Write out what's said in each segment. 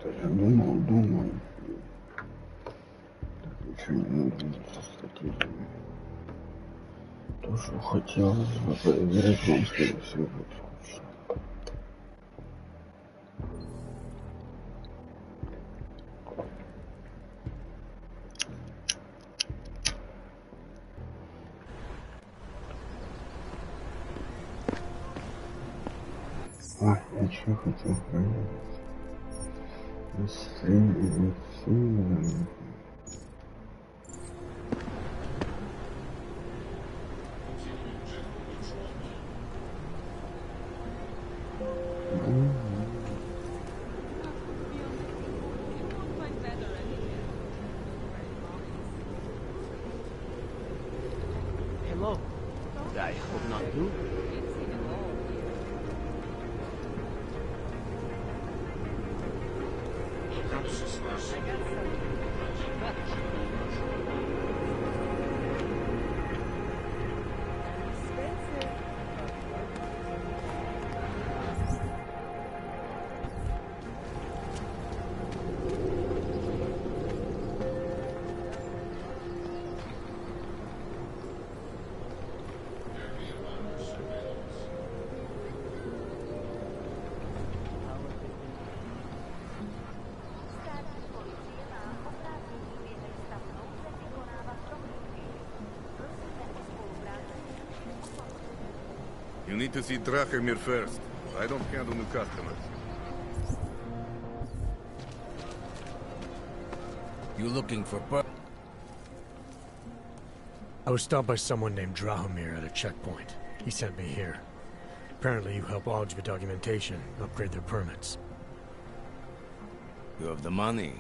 Я думал. Так ничего не надо со стратегией. То, что хотелось бы проверить, вам, скорее всего, будет скучно. Я что хотел проверить? Быстрее отсюда. Hello. I hope not you. You need to see Drachemir first. I don't handle new customers. You looking for I was stopped by someone named Drahomir at a checkpoint. He sent me here. Apparently you help lodge the documentation, upgrade their permits. You have the money?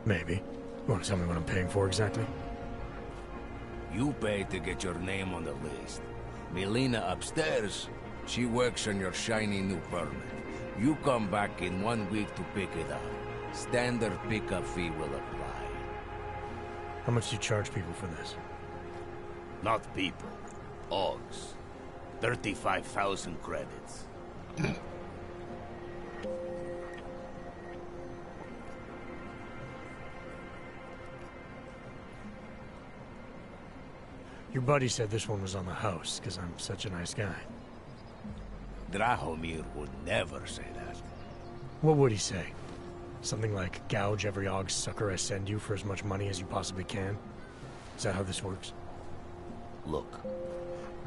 Maybe. You want to tell me what I'm paying for exactly? You pay to get your name on the list. Melina upstairs, she works on your shiny new permit. You come back in 1 week to pick it up. Standard pickup fee will apply. How much do you charge people for this? Not people. Ogs. 35,000 credits. Your buddy said this one was on the house, because I'm such a nice guy. Drahomir would never say that. What would he say? Something like, gouge every Og sucker I send you for as much money as you possibly can? Is that how this works? Look,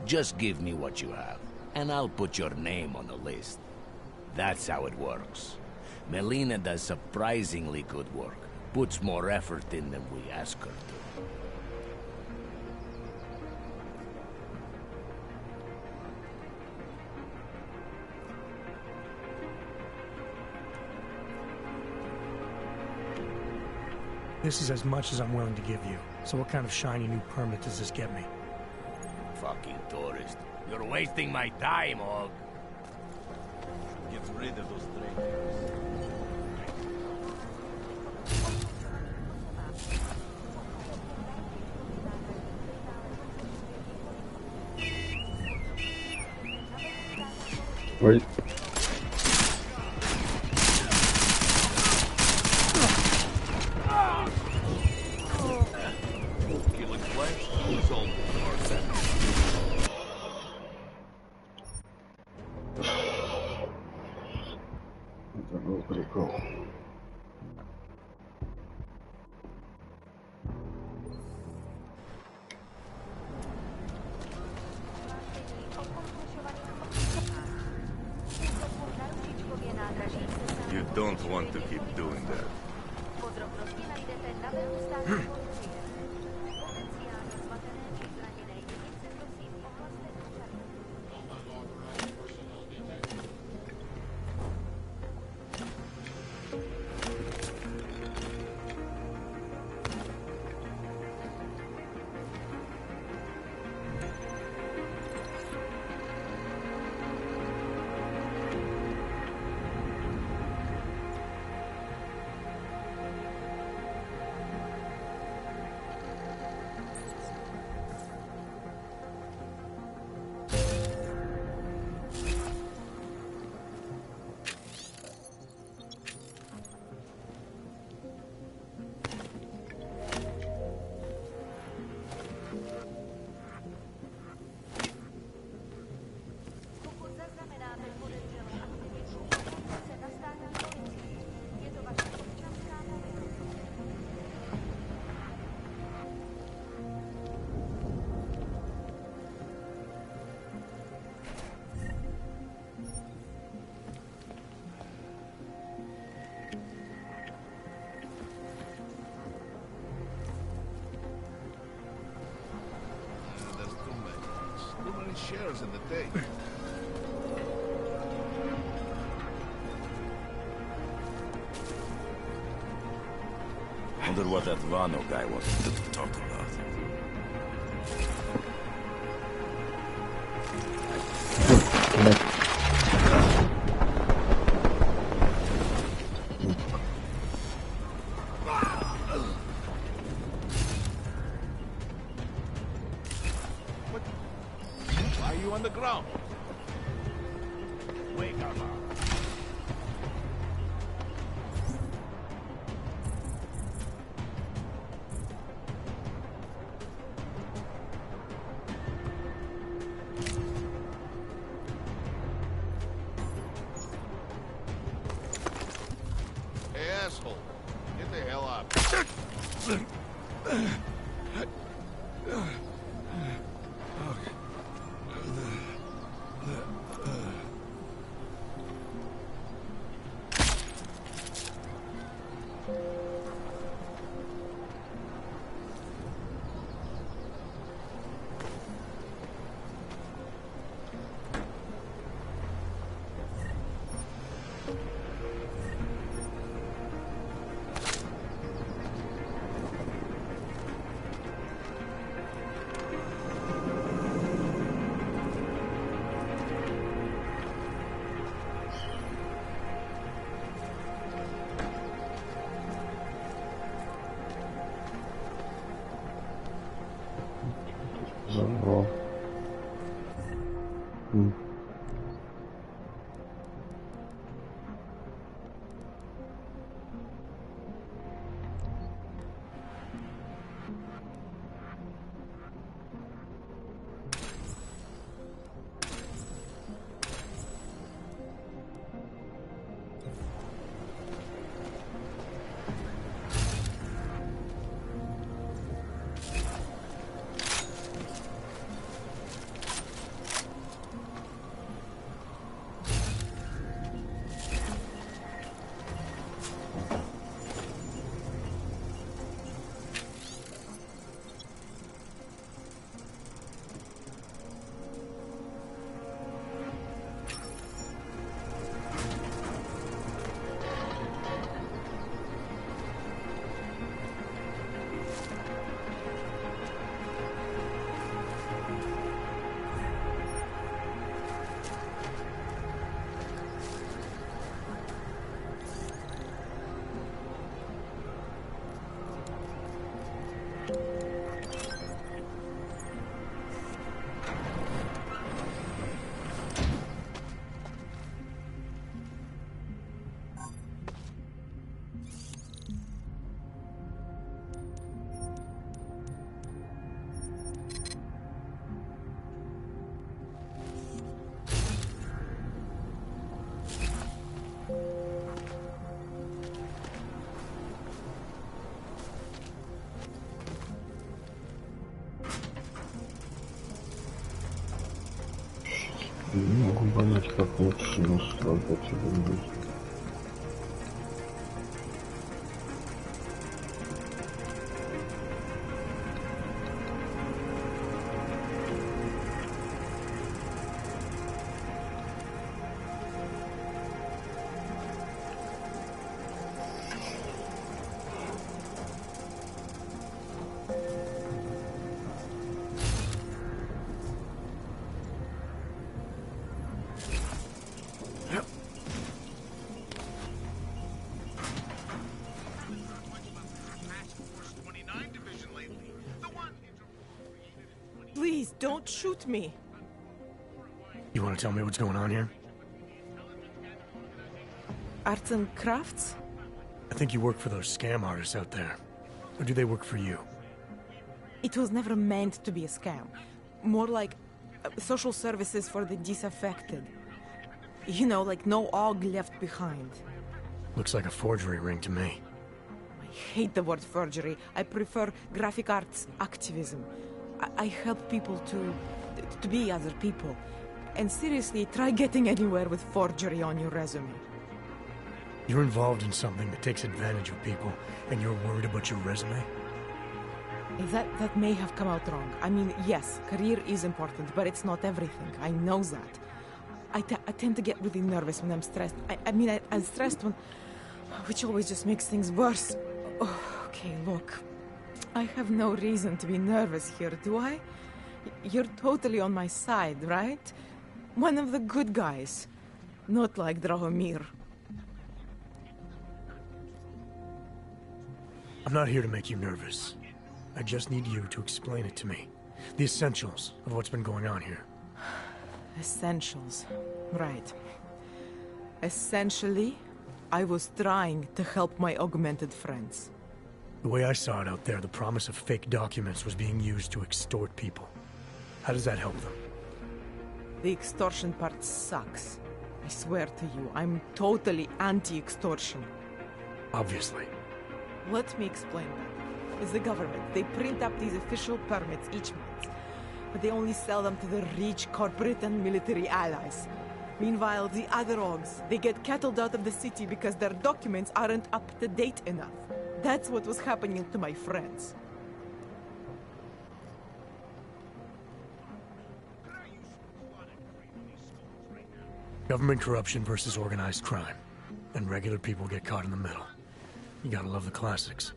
just give me what you have, and I'll put your name on the list. That's how it works. Melina does surprisingly good work. Puts more effort in than we ask her to. This is as much as I'm willing to give you. So what kind of shiny new permit does this get me? Fucking tourist. You're wasting my time, Og. Get rid of those traitors. Wait. Это был прикол. You don't want to keep doing that. even shares in the day. Wonder what that Vano guy wanted to talk about. Why are you on the ground? Wake up. Hey, asshole. Get the hell up. Забрал. Не могу понять, как лучше наслаждаться жизнью. Please, don't shoot me. You want to tell me what's going on here? Arts and crafts? I think you work for those scam artists out there. Or do they work for you? It was never meant to be a scam. More like social services for the disaffected. You know, like no og left behind. Looks like a forgery ring to me. I hate the word forgery. I prefer graphic arts activism. I help people to be other people. And seriously, try getting anywhere with forgery on your resume. You're involved in something that takes advantage of people, and you're worried about your resume? That may have come out wrong. I mean, yes, career is important, but it's not everything. I know that. I tend to get really nervous when I'm stressed. I'm stressed when... which always just makes things worse. Oh, okay, look. I have no reason to be nervous here, do I? You're totally on my side, right? One of the good guys. Not like Drahomir. I'm not here to make you nervous. I just need you to explain it to me. The essentials of what's been going on here. Essentials. Right. Essentially, I was trying to help my augmented friends. The way I saw it out there, the promise of fake documents was being used to extort people. How does that help them? The extortion part sucks. I swear to you, I'm totally anti-extortion. Obviously. Let me explain that. It's the government. They print up these official permits each month, but they only sell them to the rich corporate and military allies. Meanwhile, the other orgs, they get cattled out of the city because their documents aren't up to date enough. That's what was happening to my friends. Government corruption versus organized crime. And regular people get caught in the middle. You gotta love the classics.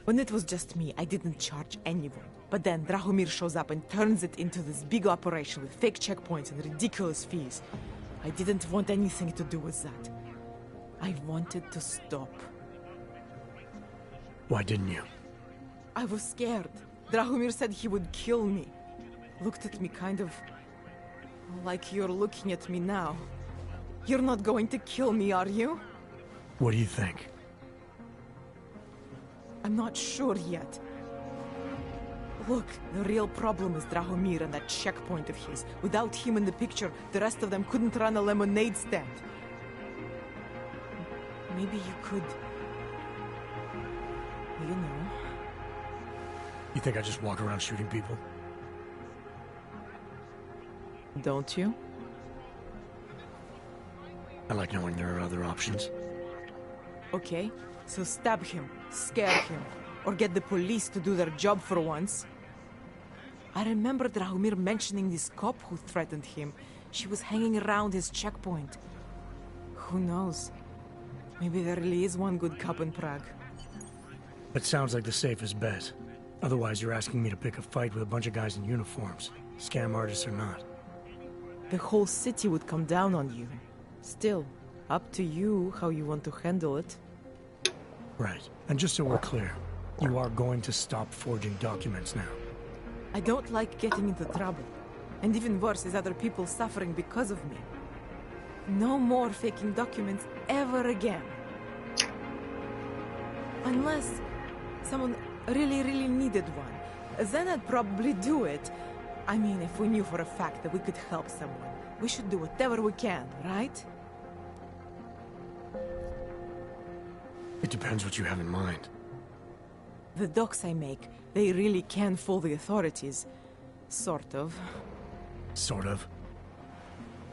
When it was just me, I didn't charge anyone. But then Drahomir shows up and turns it into this big operation with fake checkpoints and ridiculous fees. I didn't want anything to do with that. I wanted to stop. Why didn't you? I was scared. Drahomir said he would kill me. Looked at me kind of... like you're looking at me now. You're not going to kill me, are you? What do you think? I'm not sure yet. Look, the real problem is Drahomir and that checkpoint of his. Without him in the picture, the rest of them couldn't run a lemonade stand. Maybe you could... you know... You think I just walk around shooting people? Don't you? I like knowing there are other options. Okay, so stab him, scare him, or get the police to do their job for once. I remember Drahomir mentioning this cop who threatened him. She was hanging around his checkpoint. Who knows? Maybe there really is one good cop in Prague. That sounds like the safest bet. Otherwise, you're asking me to pick a fight with a bunch of guys in uniforms. Scam artists or not. The whole city would come down on you. Still, up to you how you want to handle it. Right. And just so we're clear, you are going to stop forging documents now. I don't like getting into trouble. And even worse is other people suffering because of me. No more faking documents ever again. Unless someone really needed one. Then I'd probably do it. I mean, if we knew for a fact that we could help someone, we should do whatever we can, right? It depends what you have in mind. The docs I make, they really can fool the authorities. Sort of. Sort of.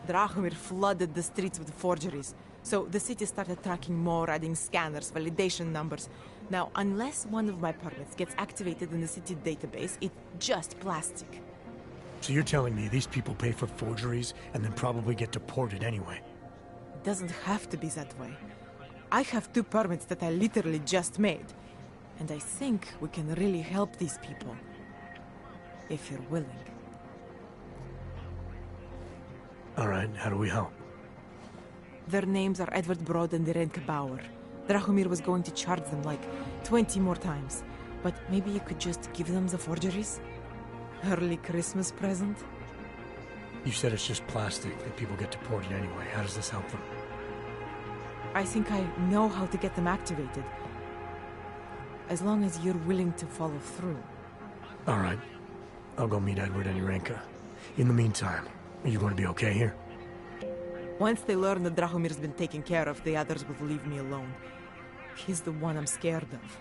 Drahomir flooded the streets with forgeries, so the city started tracking more, adding scanners, validation numbers. Now, unless one of my permits gets activated in the city database, it's just plastic. So you're telling me these people pay for forgeries and then probably get deported anyway? It doesn't have to be that way. I have 2 permits that I literally just made. And I think we can really help these people. If you're willing. Alright, how do we help? Their names are Edward Broad and Irenka Bauer. Drahomir was going to charge them like 20 more times. But maybe you could just give them the forgeries? Early Christmas present? You said it's just plastic, that people get deported anyway. How does this help them? I think I know how to get them activated. As long as you're willing to follow through. Alright. I'll go meet Edward and Irenka. In the meantime, are you going to be okay here? Once they learn that Drahomir's been taken care of, the others will leave me alone. He's the one I'm scared of.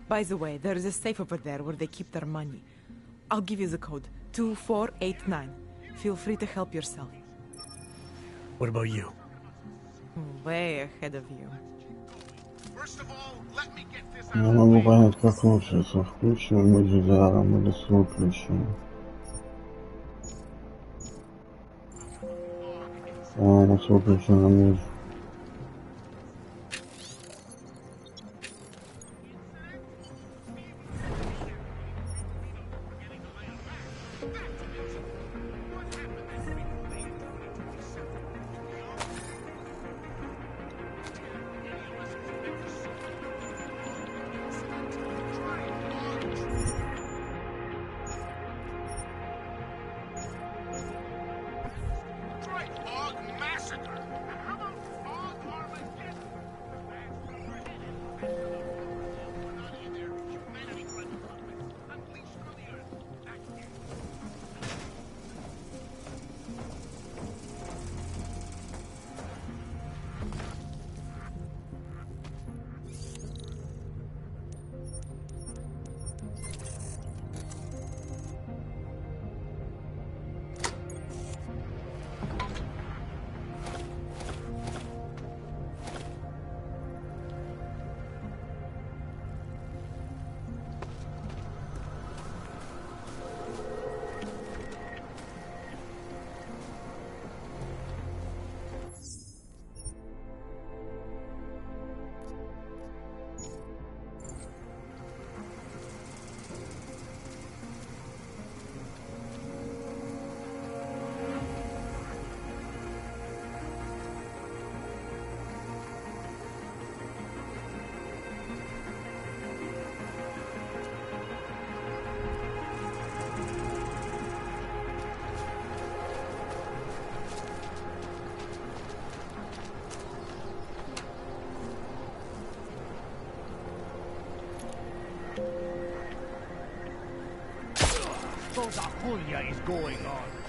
By the way, there is a safe over there where they keep their money. I'll give you the code. 2489. Feel free to help yourself. What about you? Way ahead of you. Не могу понять, как лучше, со включенным HDR или с выключенным. С выключенным лучше. What the Julia is going on?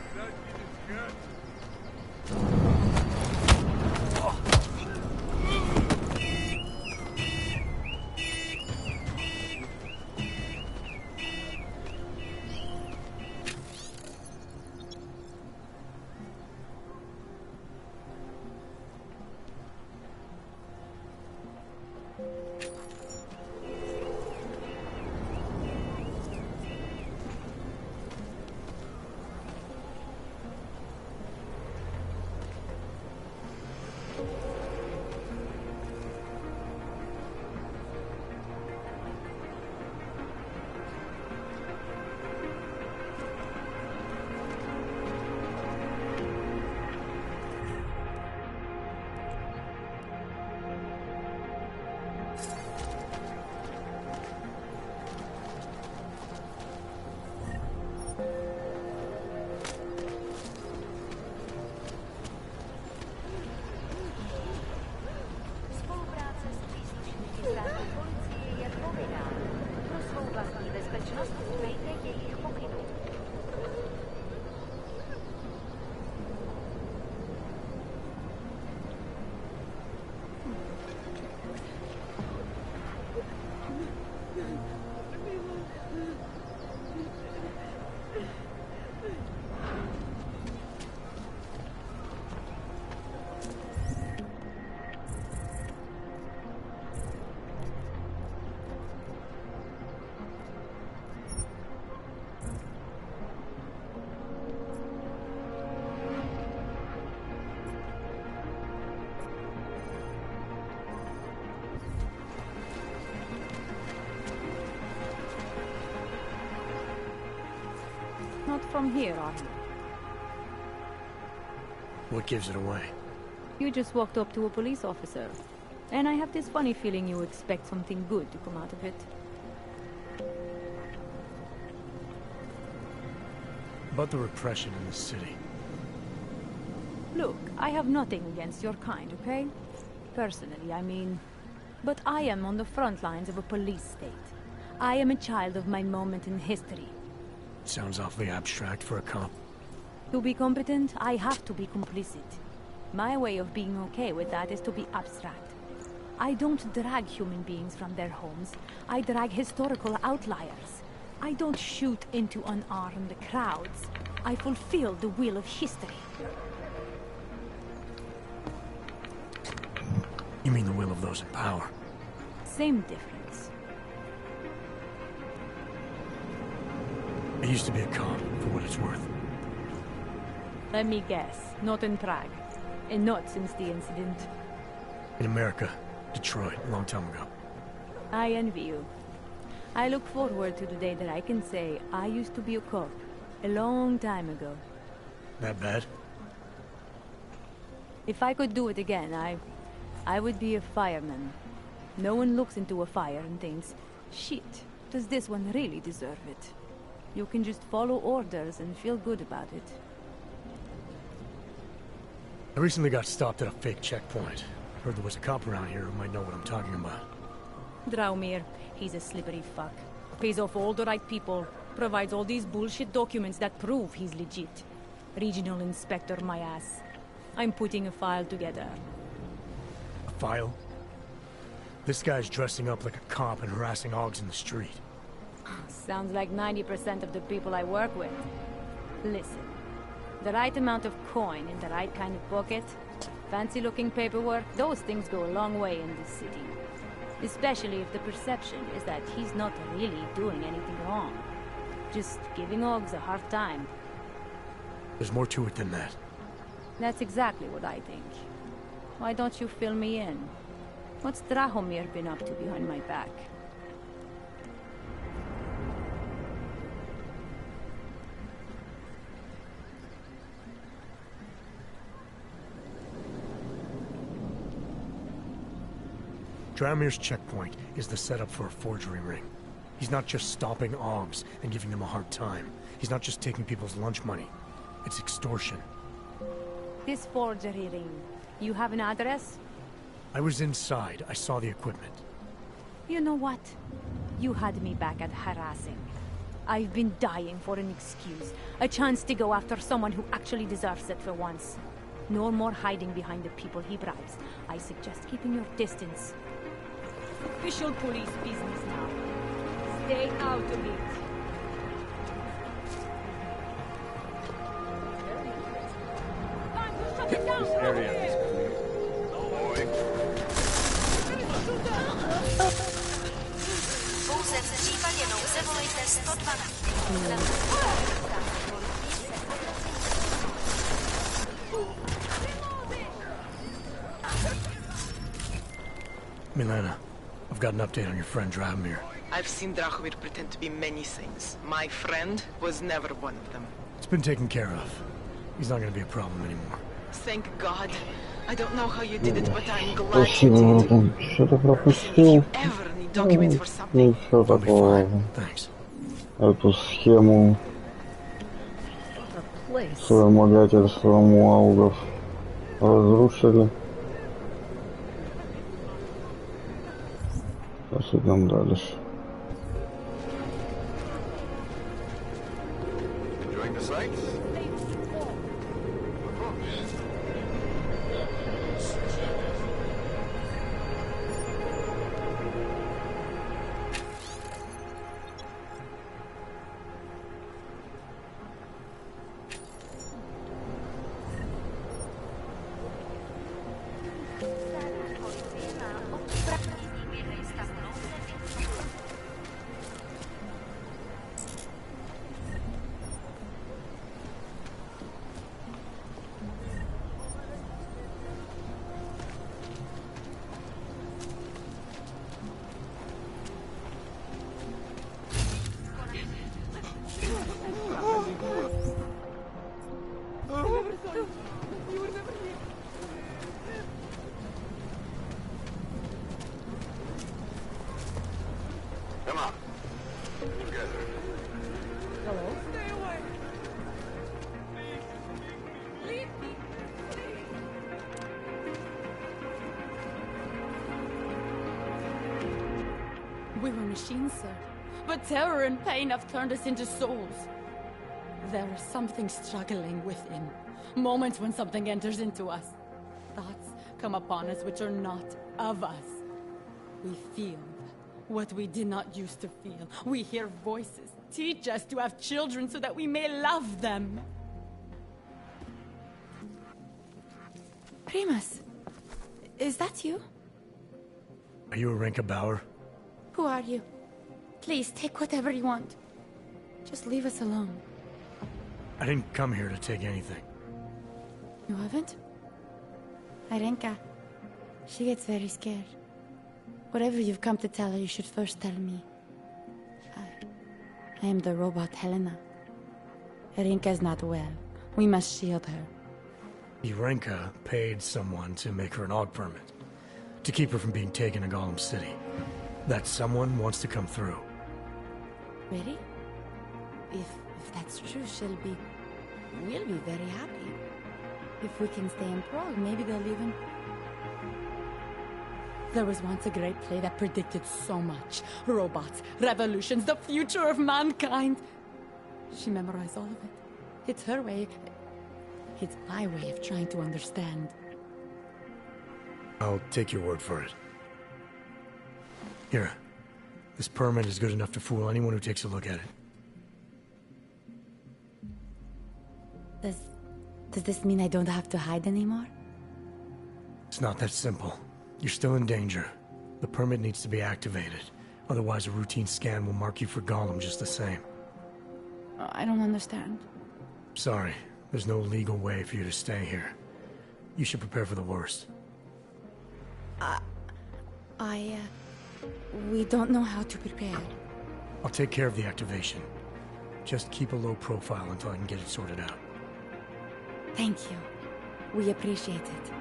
Not from here, are you? What gives it away? You just walked up to a police officer. And I have this funny feeling you expect something good to come out of it. About the repression in the city. Look, I have nothing against your kind, okay? Personally, I mean. But I am on the front lines of a police state. I am a child of my moment in history. Sounds awfully abstract for a cop. To be competent, I have to be complicit. My way of being okay with that is to be abstract. I don't drag human beings from their homes. I drag historical outliers. I don't shoot into unarmed crowds. I fulfill the will of history. You mean the will of those in power? same difference. I used to be a cop, for what it's worth. Let me guess, not in Prague. And not since the incident. In America. Detroit, a long time ago. I envy you. I look forward to the day that I can say I used to be a cop. A long time ago. That bad? If I could do it again, I would be a fireman. No one looks into a fire and thinks, shit, does this one really deserve it? You can just follow orders and feel good about it. I recently got stopped at a fake checkpoint. Heard there was a cop around here who might know what I'm talking about. Draumir, he's a slippery fuck. Pays off all the right people. Provides all these bullshit documents that prove he's legit. Regional inspector, my ass. I'm putting a file together. A file? This guy's dressing up like a cop and harassing hogs in the street. Sounds like 90% of the people I work with. Listen, the right amount of coin in the right kind of pocket, fancy-looking paperwork, those things go a long way in this city. Especially if the perception is that he's not really doing anything wrong. Just giving hogs a hard time. There's more to it than that. That's exactly what I think. Why don't you fill me in? What's Drahomir been up to behind my back? Draumir's checkpoint is the setup for a forgery ring. He's not just stopping hogs and giving them a hard time. He's not just taking people's lunch money. It's extortion. This forgery ring, you have an address? I was inside. I saw the equipment. You know what? You had me back at harassing. I've been dying for an excuse. A chance to go after someone who actually deserves it for once. No more hiding behind the people he bribes. I suggest keeping your distance. Official police business now. Stay out of it. This area is clear. Pouze v případě nouze volejte 112. Milena, I've got an update on your friend Drahomir. I've seen Drahomir pretend to be many things. My friend was never one of them. It's been taken care of. He's not going to be a problem anymore. Thank God. I don't know how you did it, but I'm glad you did. Что-то пропустил. If you ever need documents for something. Ну, все I'll be такое. fine. Thanks. Эту схему с вымогательством у аугов разрушили. Сейчас идем дальше. Enjoying the sights? Come on. Together. We were machines, sir. But terror and pain have turned us into souls. There is something struggling within. Moments when something enters into us. Thoughts come upon us which are not of us. We feel what we did not used to feel. We hear voices. Teach us to have children so that we may love them. Primus, is that you? Are you a Renka Bauer? Who are you? Please, take whatever you want. Just leave us alone. I didn't come here to take anything. You haven't? Arenka. She gets very scared. Whatever you've come to tell her, you should first tell me. I am the robot Helena. Arenka's not well. We must shield her. Renka paid someone to make her an AUG permit. To keep her from being taken to Golem City. That someone wants to come through. Really? If that's true, we'll be very happy. If we can stay in Prague, maybe they'll even... There was once a great play that predicted so much. Robots, revolutions, the future of mankind. She memorized all of it. It's her way. It's my way of trying to understand. I'll take your word for it. Here. This permit is good enough to fool anyone who takes a look at it. Does this mean I don't have to hide anymore? It's not that simple. You're still in danger. The permit needs to be activated. Otherwise, a routine scan will mark you for Golem just the same. I don't understand. Sorry. There's no legal way for you to stay here. You should prepare for the worst. We don't know how to prepare. I'll take care of the activation. Just keep a low profile until I can get it sorted out. Thank you. We appreciate it.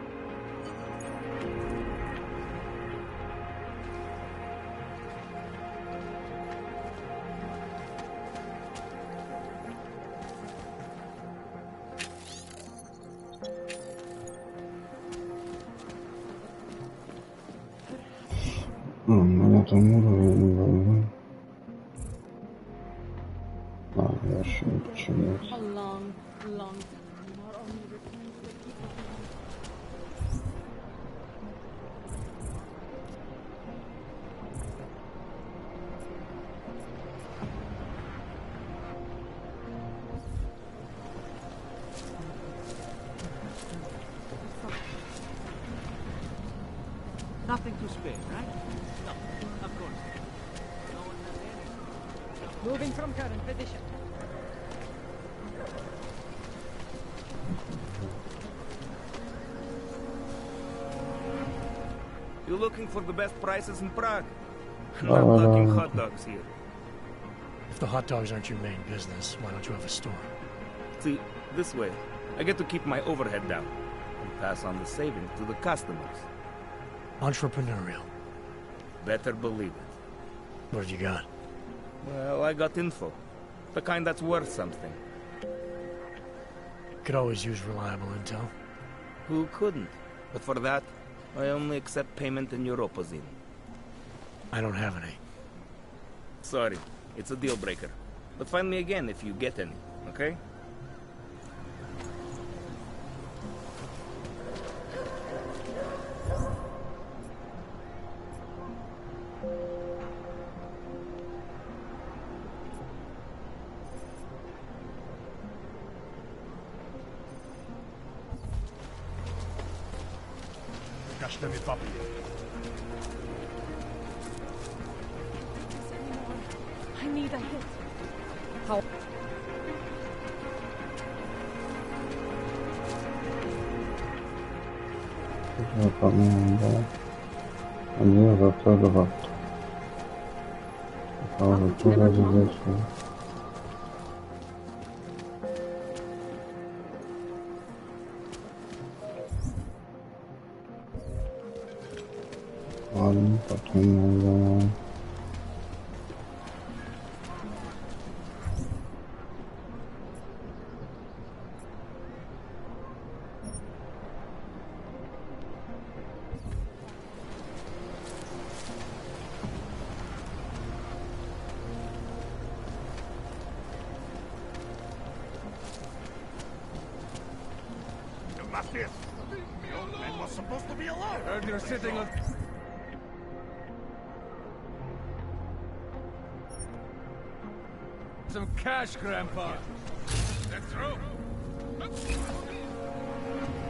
На этом уровне я ошибся почему-то. Nothing to spare, right? No, of course. No one has any. Moving from current position. You looking for the best prices in Prague? I'm talking hot dogs here. If the hot dogs aren't your main business, why don't you have a store? See, this way, I get to keep my overhead down and pass on the savings to the customers. Entrepreneurial. Better believe it. What have you got? Well, I got info. The kind that's worth something. Could always use reliable intel. Who couldn't? But for that, I only accept payment in Europozine. I don't have any. Sorry, it's a deal breaker. But find me again if you get any, okay? I need a hit. How? По-моему, да. Один зато два. Похоже, тоже обязательно. Ладно, потом надо... Some cash, Grandpa. That's true.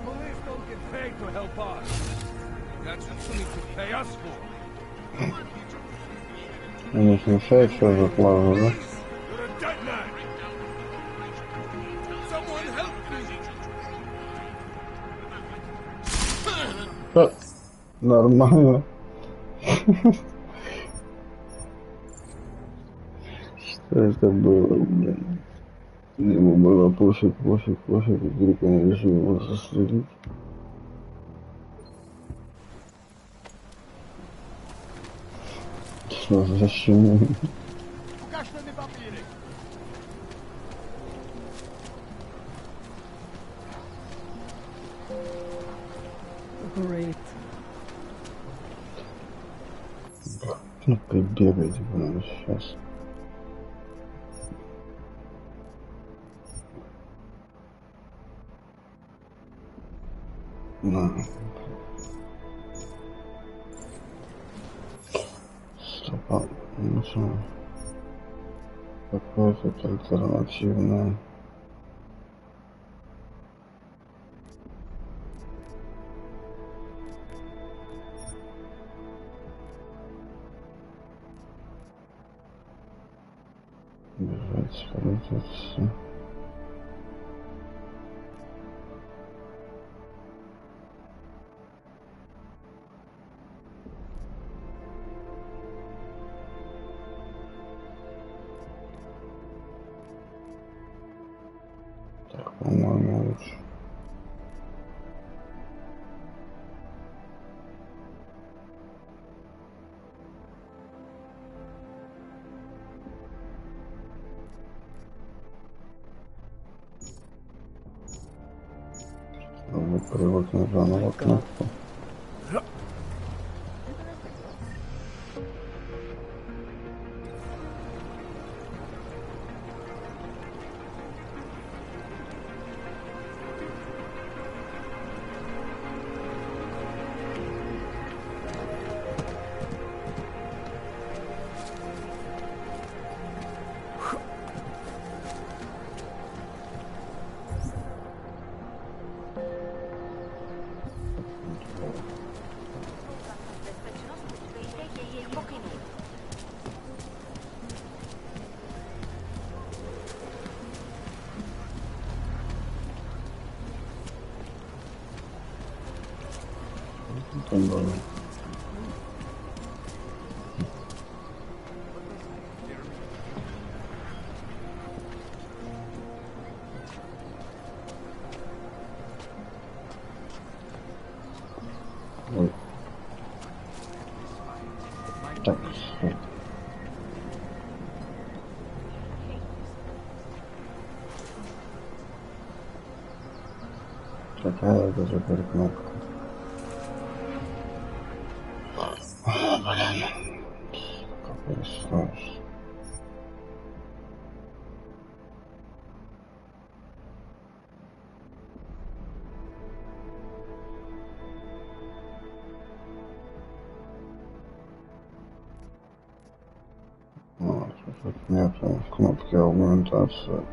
Police don't get paid to help us. That's what you need to pay us for. Не смущает, что я заплаваю, да? Нормально. Что это было, блин? Ему было пофиг, вдруг он решил его застрелить. Что за щемя? Great. Ну, прибегайте прямо сейчас. На. Стоп, ну что? Какое-то альтернативное. Бежать, спрятаться. Так, по-моему, лучше. Привыкну заново кнопку. Так, какая это теперь кнопка? Блин, какой страшный. Тут нет кнопки аугментации.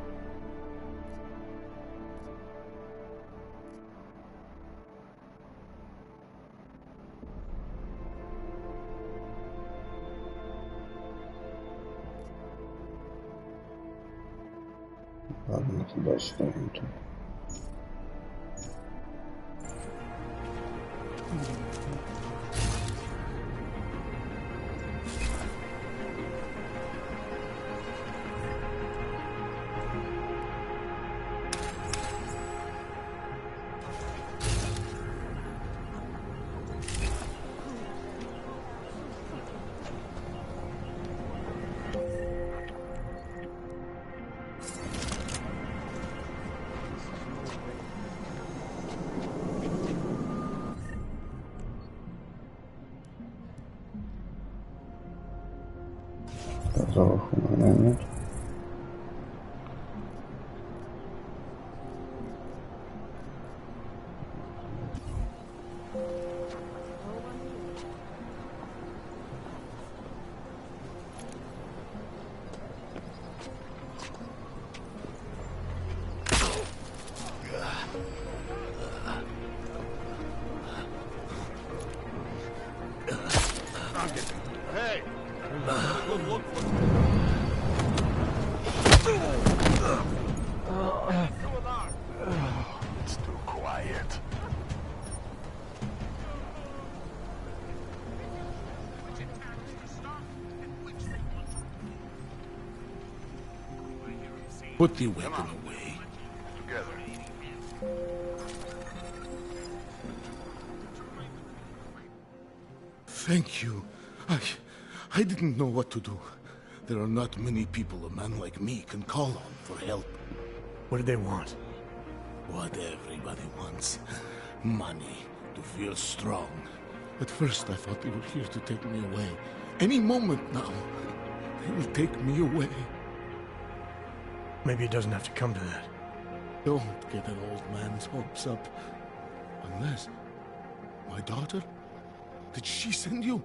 Ладно, туда ставим тут. Казалось, у меня нет. It's too quiet. Put the weapon away. Together. Thank you. I didn't know what to do. There are not many people a man like me can call on for help. What did they want? What everybody wants. Money. To feel strong. At first I thought they were here to take me away. Any moment now, they will take me away. Maybe it doesn't have to come to that. Don't get an old man's hopes up. Unless... My daughter? Did she send you?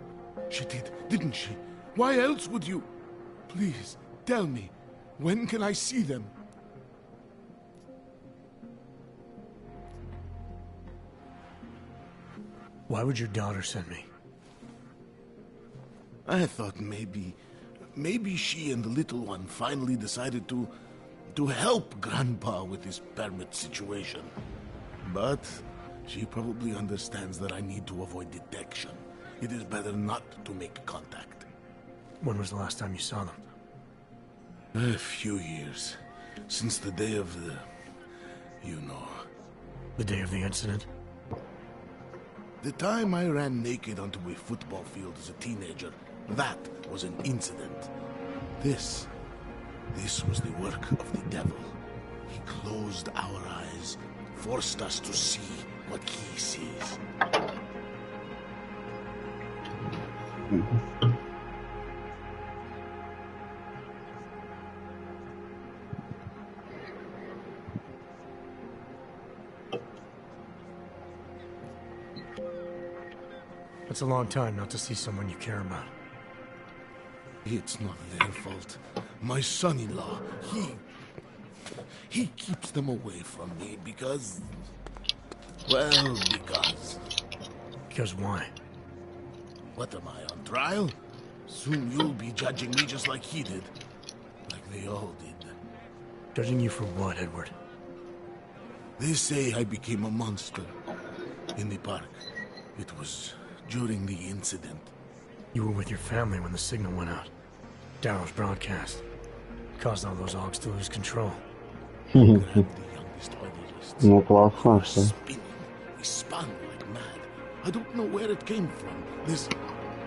She did, didn't she? Why else would you? Please, tell me. When can I see them? Why would your daughter send me? I thought maybe she and the little one finally decided to help Grandpa with his permit situation. But she probably understands that I need to avoid detection. It is better not to make contact. When was the last time you saw them? A few years. Since the day of the... you know. The day of the incident? The time I ran naked onto a football field as a teenager, that was an incident. This was the work of the devil. He closed our eyes, forced us to see what he sees. It's a long time not to see someone you care about. It's not their fault. My son-in-law, he keeps them away from me because... well, because... Because why? What am I, on trial? Soon you'll be judging me just like he did. Like they all did. Judging you for what, Edward? They say I became a monster in the park. It was during the incident. You were with your family when the signal went out. Darrow's broadcast. Caused all those Augs to lose control. Grabbed the youngest by the wrists. Ну, классно, что? Spinning. We spun like mad. I don't know where it came from. This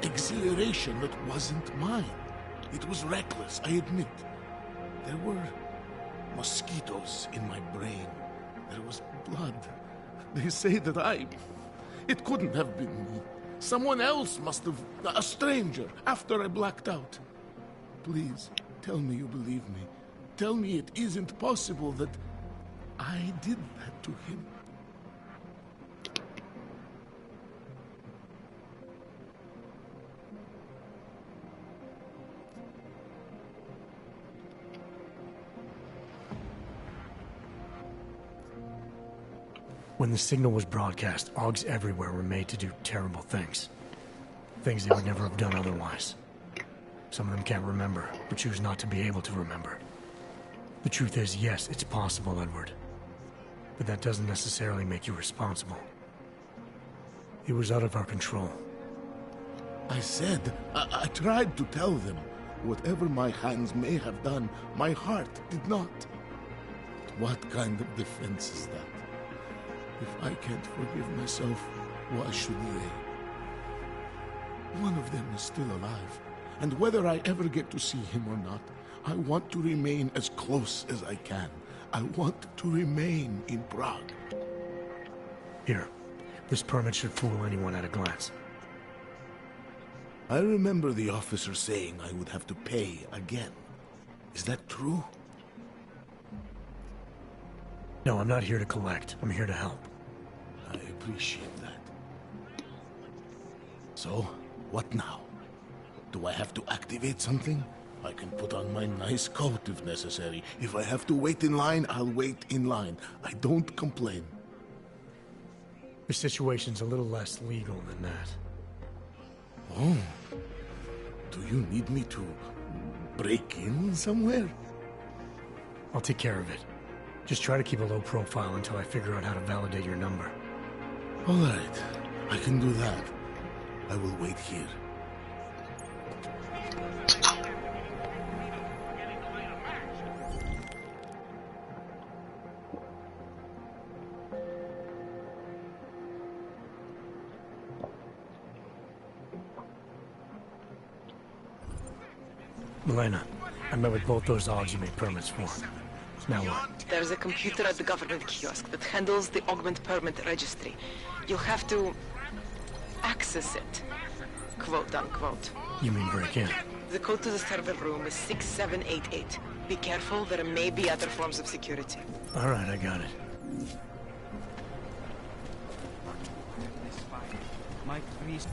exhilaration that wasn't mine. It was reckless, I admit. There were mosquitoes in my brain. There was blood. They say that it couldn't have been me. Someone else must have... a stranger, after I blacked out. Please, tell me you believe me. Tell me it isn't possible that I did that to him. When the signal was broadcast, Augs everywhere were made to do terrible things. Things they would never have done otherwise. Some of them can't remember, but choose not to be able to remember. The truth is, yes, it's possible, Edward. But that doesn't necessarily make you responsible. It was out of our control. I said, I tried to tell them. Whatever my hands may have done, my heart did not. What kind of defense is that? If I can't forgive myself, why should they? One of them is still alive, and whether I ever get to see him or not, I want to remain as close as I can. I want to remain in Prague. Here, this permit should fool anyone at a glance. I remember the officer saying I would have to pay again. Is that true? No, I'm not here to collect. I'm here to help. I appreciate that. So, what now? Do I have to activate something? I can put on my nice coat if necessary. If I have to wait in line, I'll wait in line. I don't complain. The situation's a little less legal than that. Oh. Do you need me to break in somewhere? I'll take care of it. Just try to keep a low profile until I figure out how to validate your number. All right, I can do that. I will wait here. Milena, I met with both those odds you made permits for. Now what? There's a computer at the government kiosk that handles the augment permit registry. You'll have to access it, quote unquote. You mean break in? The code to the server room is 6788. Be careful, there may be other forms of security. All right, I got it. My priest.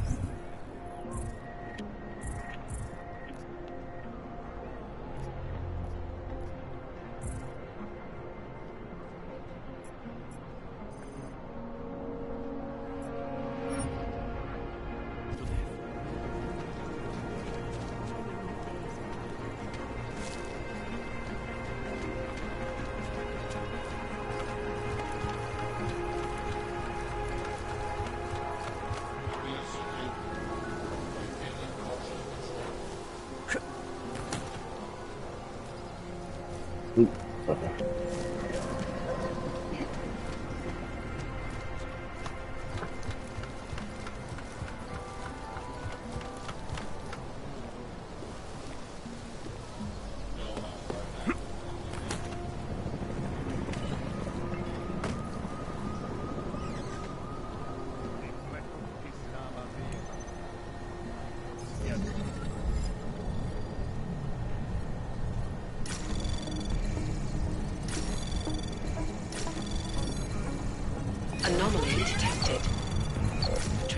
Anomaly detected.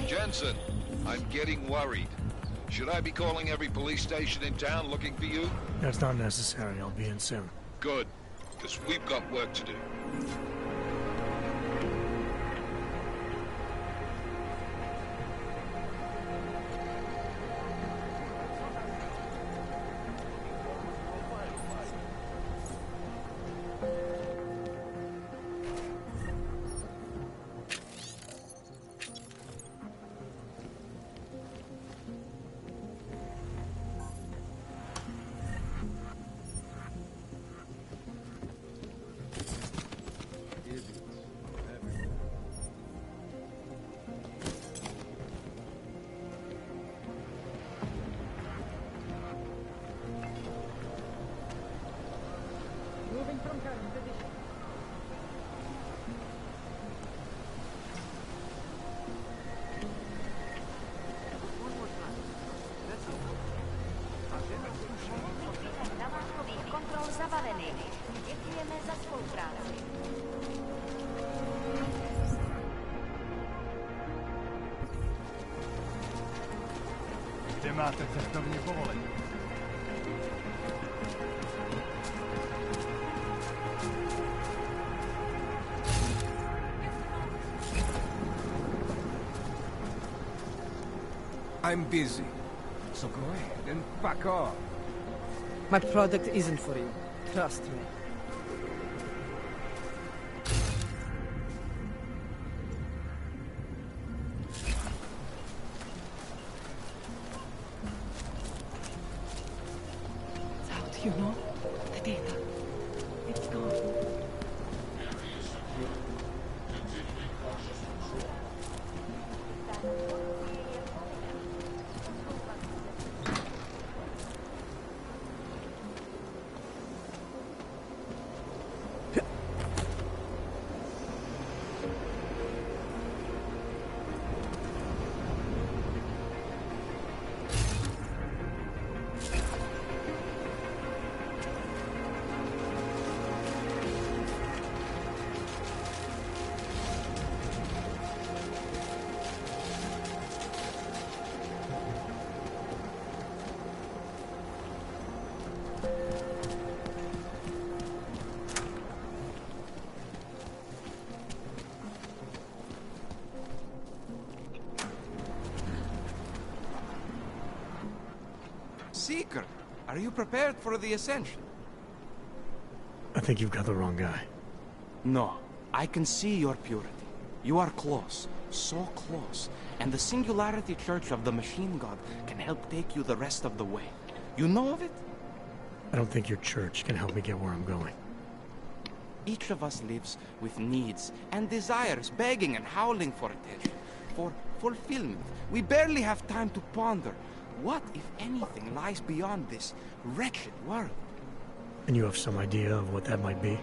Jensen, I'm getting worried. Should I be calling every police station in town looking for you? That's not necessary. I'll be in soon. Good, because we've got work to do. Kde máte cestovní povolení? I'm busy. So go ahead and back off. My product isn't for you. Trust me. It's out, you know? The data. It's gone. Seeker, are you prepared for the ascension? I think you've got the wrong guy. No, I can see your purity. You are close, so close, and the Singularity Church of the Machine God can help take you the rest of the way. You know of it? I don't think your church can help me get where I'm going. Each of us lives with needs and desires, begging and howling for attention, for fulfillment. We barely have time to ponder what, if anything, lies beyond this wretched world. And you have some idea of what that might be?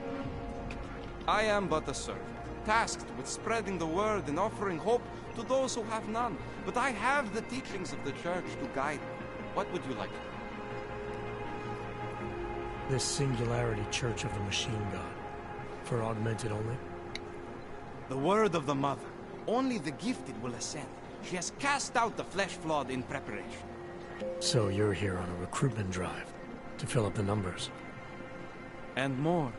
I am but a servant, tasked with spreading the word and offering hope to those who have none. But I have the teachings of the church to guide me. What would you like to know? This Singularity Church of the Machine God. For augmented only? The word of the Mother. Only the gifted will ascend. She has cast out the flesh-flawed in preparation. So you're here on a recruitment drive, to fill up the numbers. And more.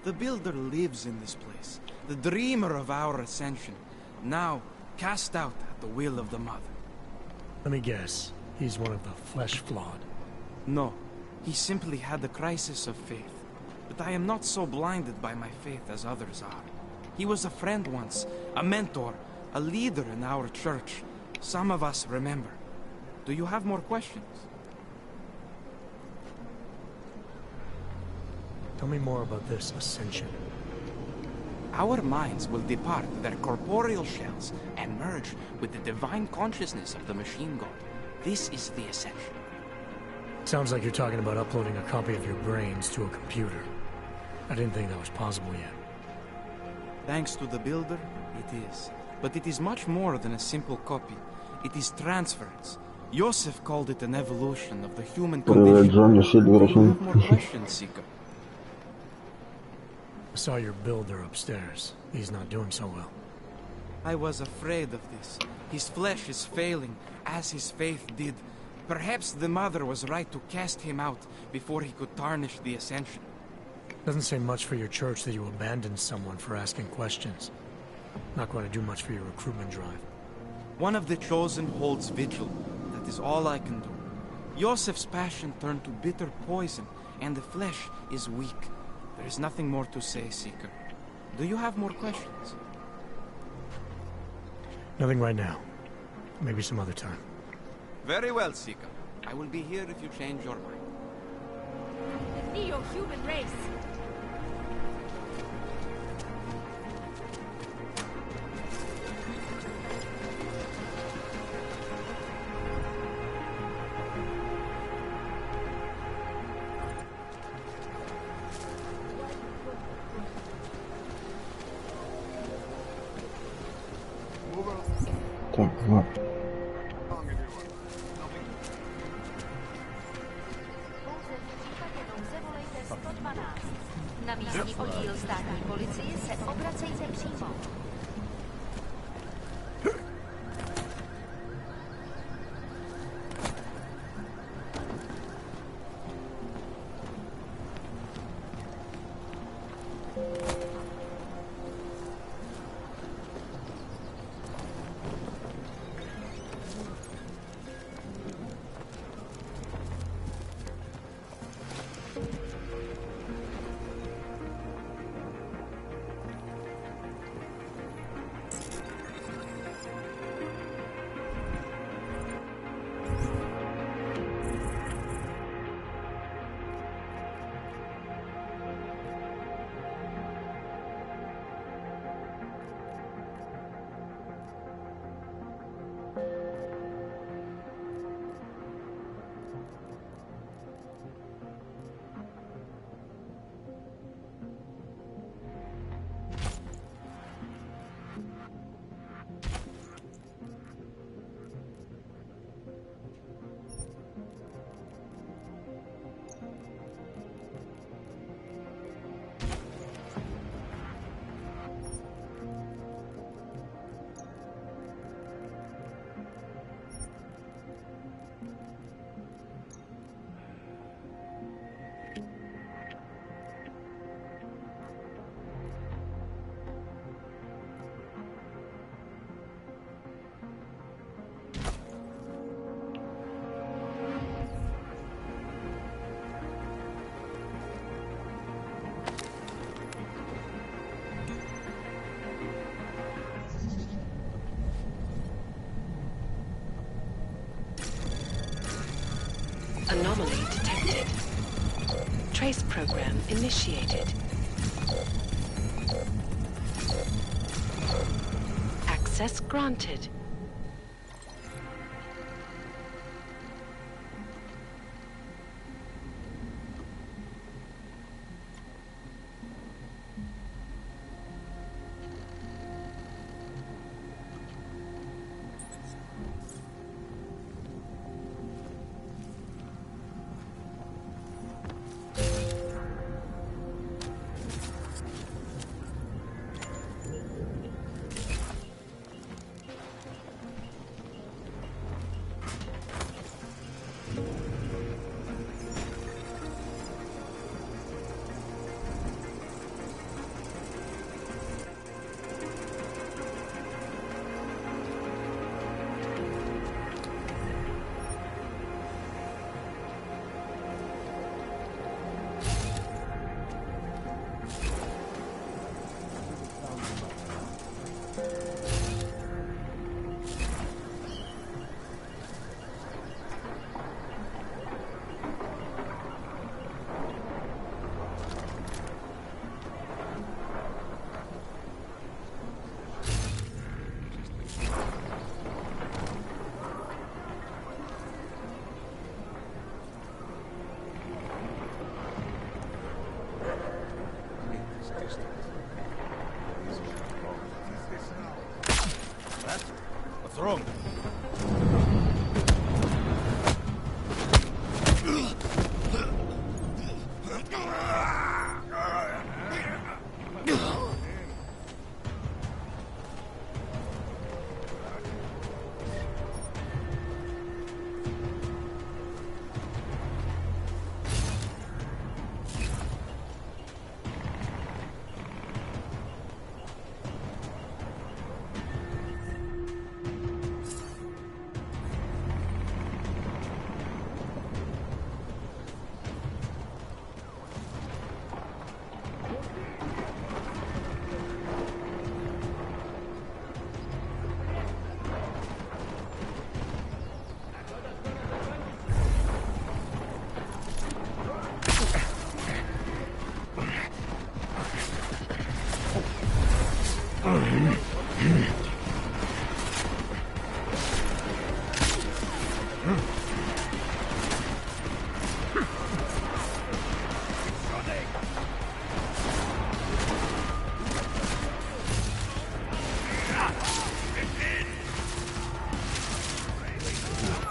The Builder lives in this place, the dreamer of our ascension, now cast out at the will of the Mother. Let me guess, he's one of the flesh-flawed. No, he simply had a crisis of faith. But I am not so blinded by my faith as others are. He was a friend once, a mentor, a leader in our church. Some of us remember. Do you have more questions? Tell me more about this ascension. Our minds will depart their corporeal shells and merge with the divine consciousness of the Machine God. This is the ascension. Sounds like you're talking about uploading a copy of your brains to a computer. I didn't think that was possible yet. Thanks to the Builder, it is. But it is much more than a simple copy. It is transference. Joseph called it an evolution of the human condition. Do you have more questions, Seeker? I saw your Builder upstairs. He's not doing so well. I was afraid of this. His flesh is failing, as his faith did. Perhaps the Mother was right to cast him out before he could tarnish the ascension. Doesn't say much for your church that you abandoned someone for asking questions. Not going to do much for your recruitment drive. One of the chosen holds vigil. That is all I can do. Joseph's passion turned to bitter poison, and the flesh is weak. There is nothing more to say, Seeker. Do you have more questions? Nothing right now. Maybe some other time. Very well, Seeker. I will be here if you change your mind. The neo-human race. Так, вот. Na místní oddíl státní policie se obracejte přímo. Trace program initiated. Access granted. What's wrong?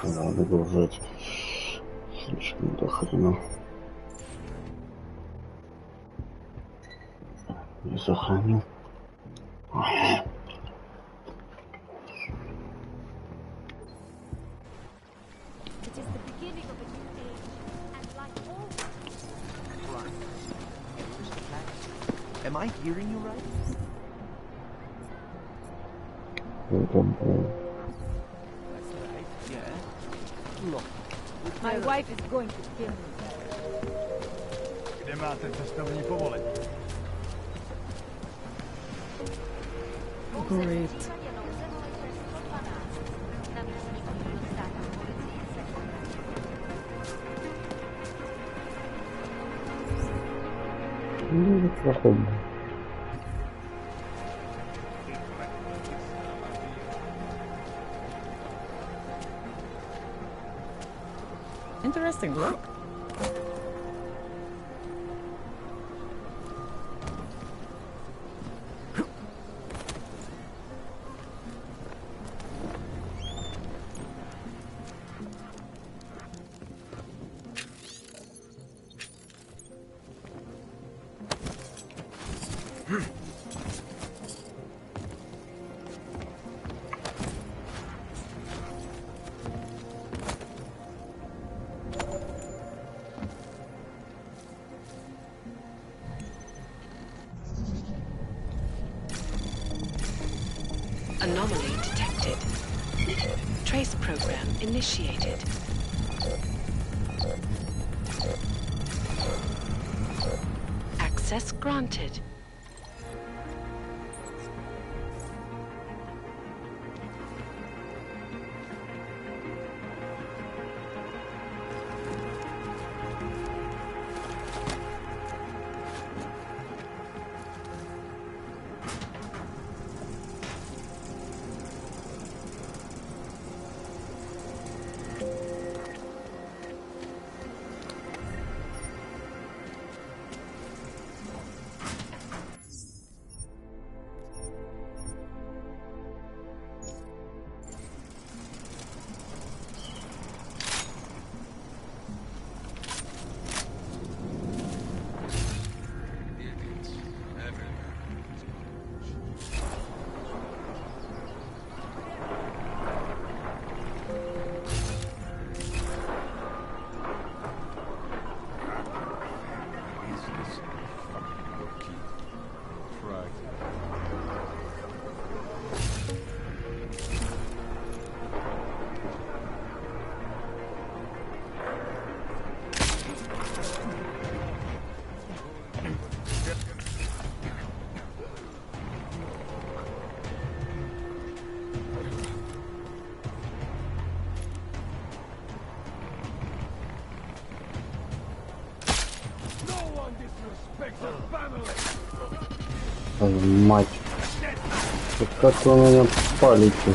Надо гружать. Слишком до хрена. Не сохранил. Am I hearing you right? That's right, yeah. Look. My wife is going to kill me. Kde máte cestovní povolení? Great. Interesting look. Anomaly detected. Trace program initiated. Access granted. Мать. Как вы меня палите?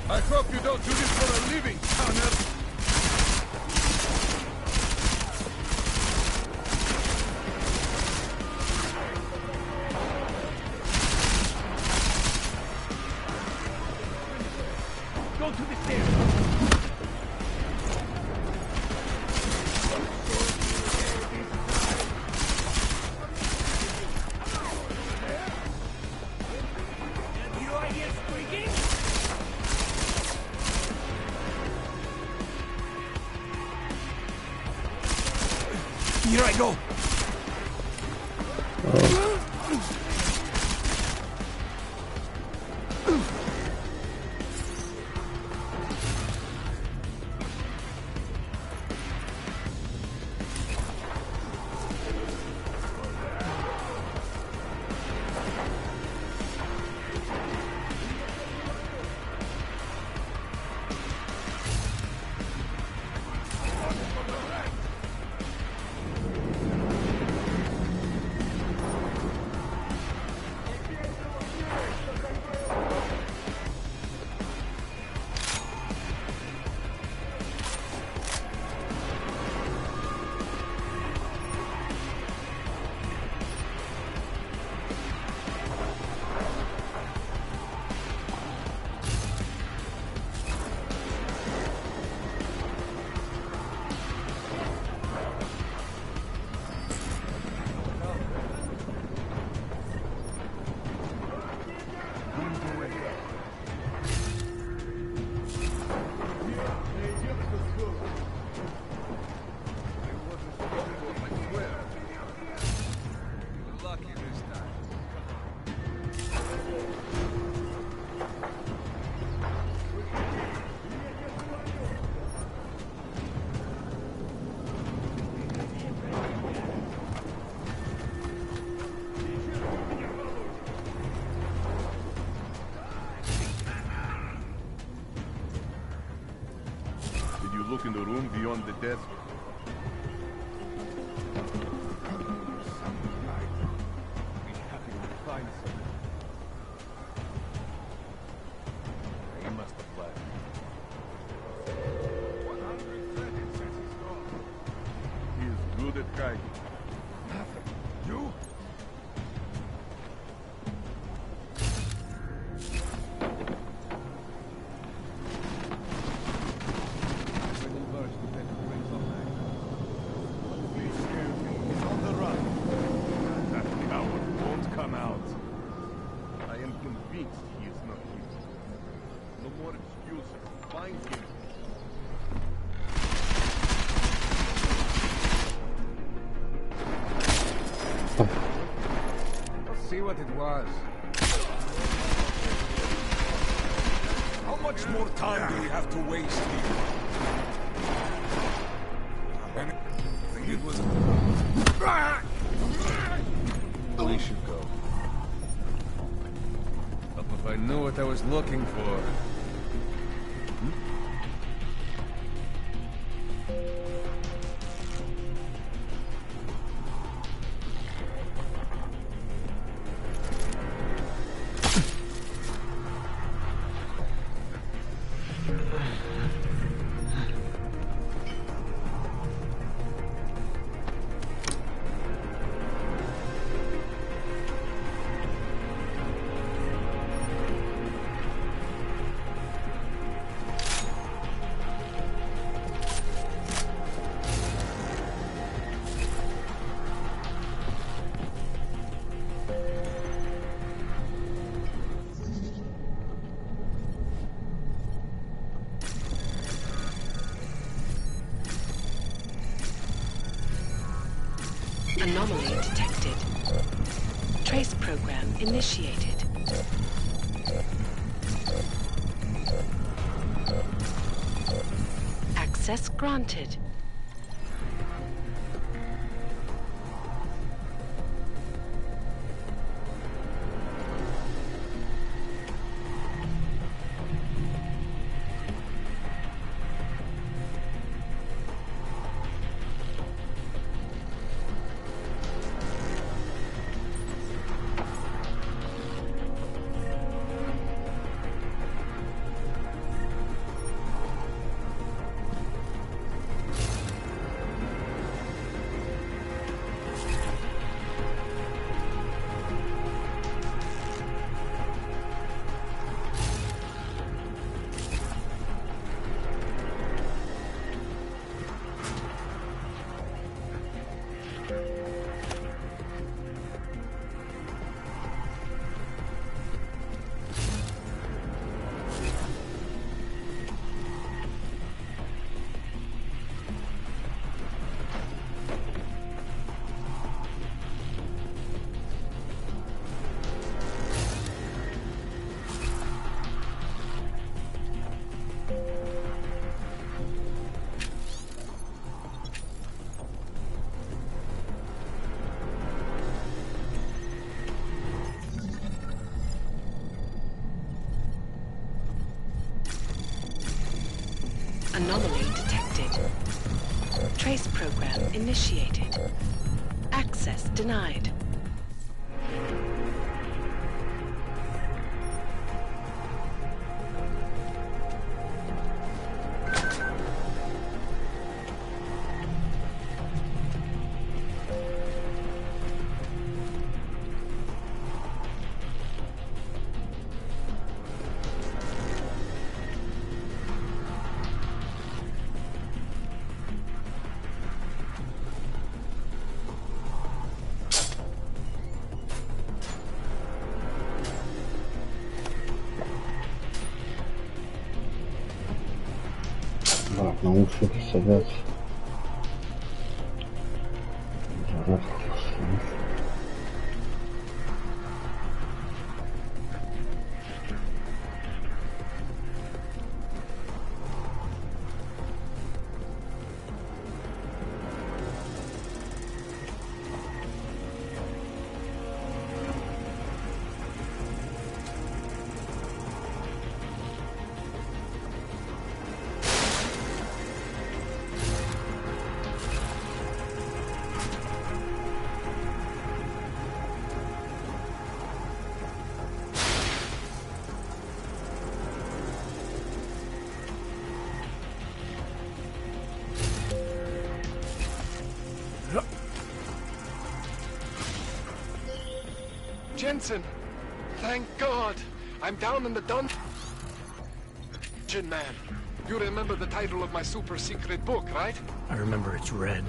I hope you don't do this for a living, Connor. Go to the stairs. Here I go. Look in the room beyond the desk. He must have fled. 100 credits since he's gone. He is good at hiding. You? See what it was. How much more time do we have to waste here? I think it was... what I was looking for. Anomaly detected. Trace program initiated. Access granted. Anomaly detected. Trace program initiated. Access denied. Так, наушники садятся. Зарядку послушаю. Jänsen! Thank God! I'm down in the dungeon, man. You remember the title of my super secret book, right? I remember it's red.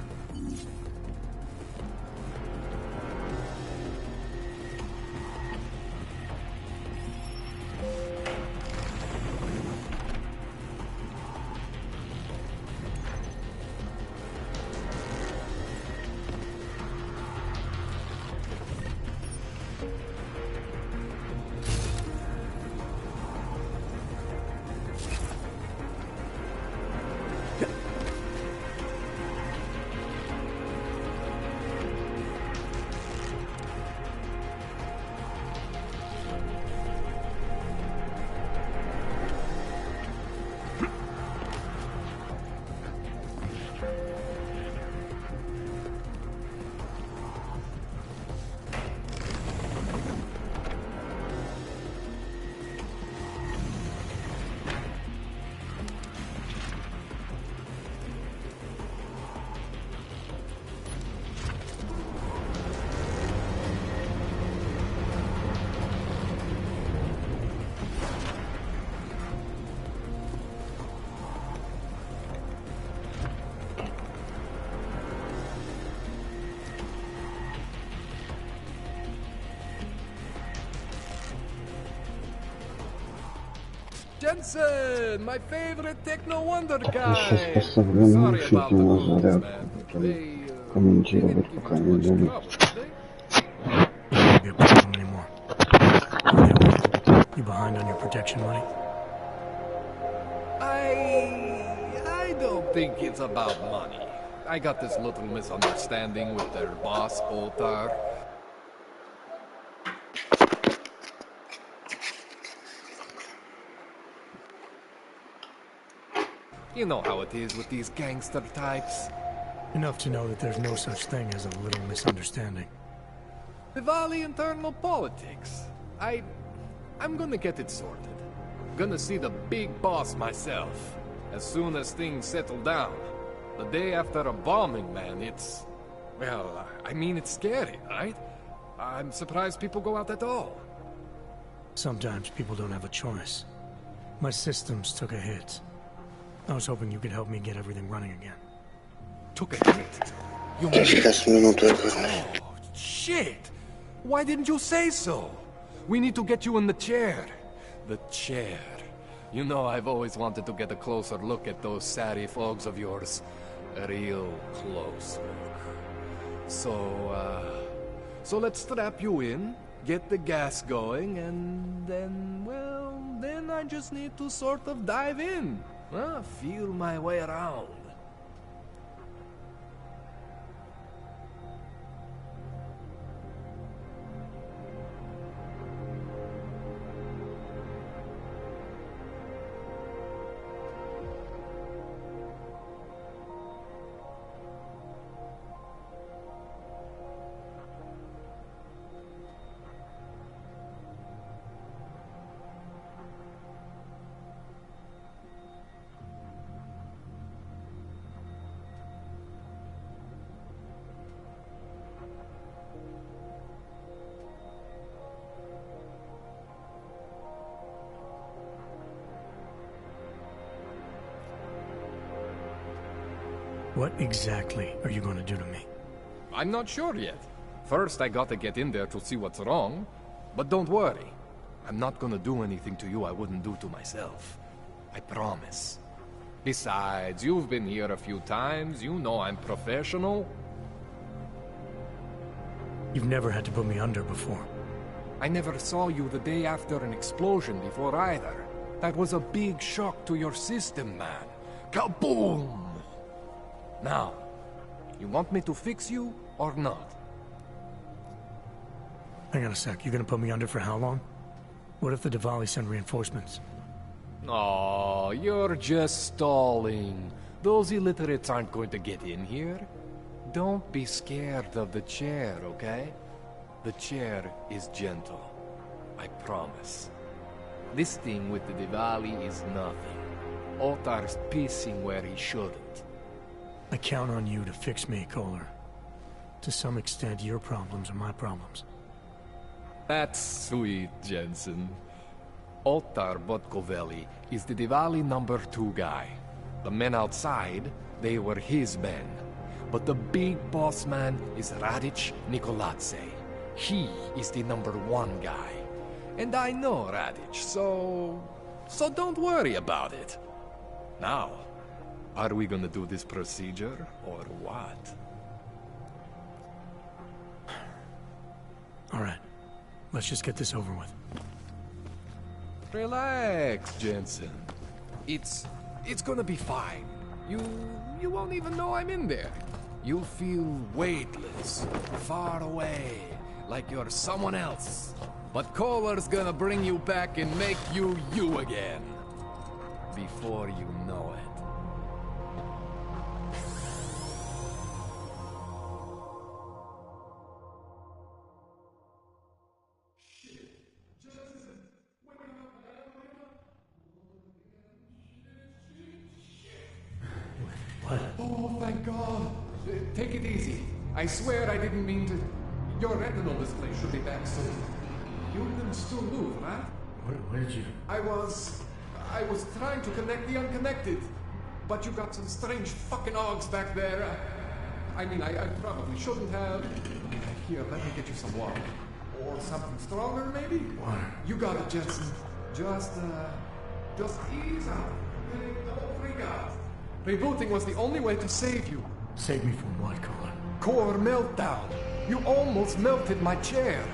Jensson, my favorite techno wonder guy. Сейчас поставлю наушники на зарядку, которые комментировать пока не буду. You behind on your protection money? I don't think it's about money. I got this little misunderstanding with their boss, Otar. You know how it is with these gangster types. Enough to know that there's no such thing as a little misunderstanding. Diwali internal politics. I'm gonna get it sorted. Gonna see the big boss myself. As soon as things settle down. The day after a bombing, man, it's... Well, I mean, it's scary, right? I'm surprised people go out at all. Sometimes people don't have a choice. My systems took a hit. I was hoping you could help me get everything running again. Took a hit? You mean... Oh, shit! Why didn't you say so? We need to get you in the chair. The chair. You know, I've always wanted to get a closer look at those satty folks of yours. A real close look. So let's strap you in, get the gas going, and then, well, then I just need to sort of dive in. Feel my way around. What exactly are you going to do to me? I'm not sure yet. First, I gotta get in there to see what's wrong. But don't worry. I'm not gonna do anything to you I wouldn't do to myself. I promise. Besides, you've been here a few times. You know I'm professional. You've never had to put me under before. I never saw you the day after an explosion before either. That was a big shock to your system, man. Kaboom! Now, you want me to fix you or not? Hang on a sec. You gonna put me under for how long? What if the Diwali send reinforcements? Oh, you're just stalling. Those illiterates aren't going to get in here. Don't be scared of the chair, okay? The chair is gentle. I promise. This thing with the Diwali is nothing. Otar's pissing where he shouldn't. I count on you to fix me, Kohler. To some extent, your problems are my problems. That's sweet, Jensen. Otar Botkovelli is the Diwali #2 guy. The men outside, they were his men. But the big boss man is Radic Nikoladze. He is the #1 guy. And I know Radic, so don't worry about it. Now, are we gonna do this procedure, or what? All right. Let's just get this over with. Relax, Jensen. It's gonna be fine. You won't even know I'm in there. You'll feel weightless, far away, like you're someone else. But Kohler's gonna bring you back and make you you again. Before you know it. What? Oh, thank God. Take it easy. I swear I didn't mean to... Your retinal display should be back soon. You can still move, right? Where did you... I was trying to connect the unconnected. But you got some strange fucking ogs back there. I mean, I probably shouldn't have. Here, let me get you some water. Or something stronger, maybe? Water? You got it, Jensen. Just Just ease out. Don't freak out. Rebooting was the only way to save you. Save me from what, Kohler? Core meltdown. You almost melted my chair.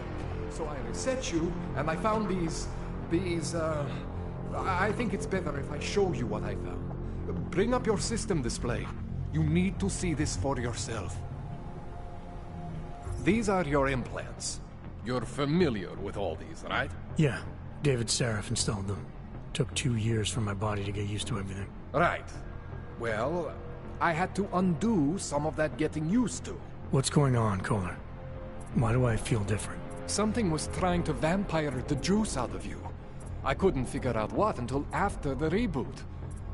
So I reset you, and I found these... I think it's better if I show you what I found. Bring up your system display. You need to see this for yourself. These are your implants. You're familiar with all these, right? Yeah. David Sarif installed them. Took 2 years for my body to get used to everything. Right. Well, I had to undo some of that getting used to. What's going on, Kohler? Why do I feel different? Something was trying to vampire the juice out of you. I couldn't figure out what until after the reboot.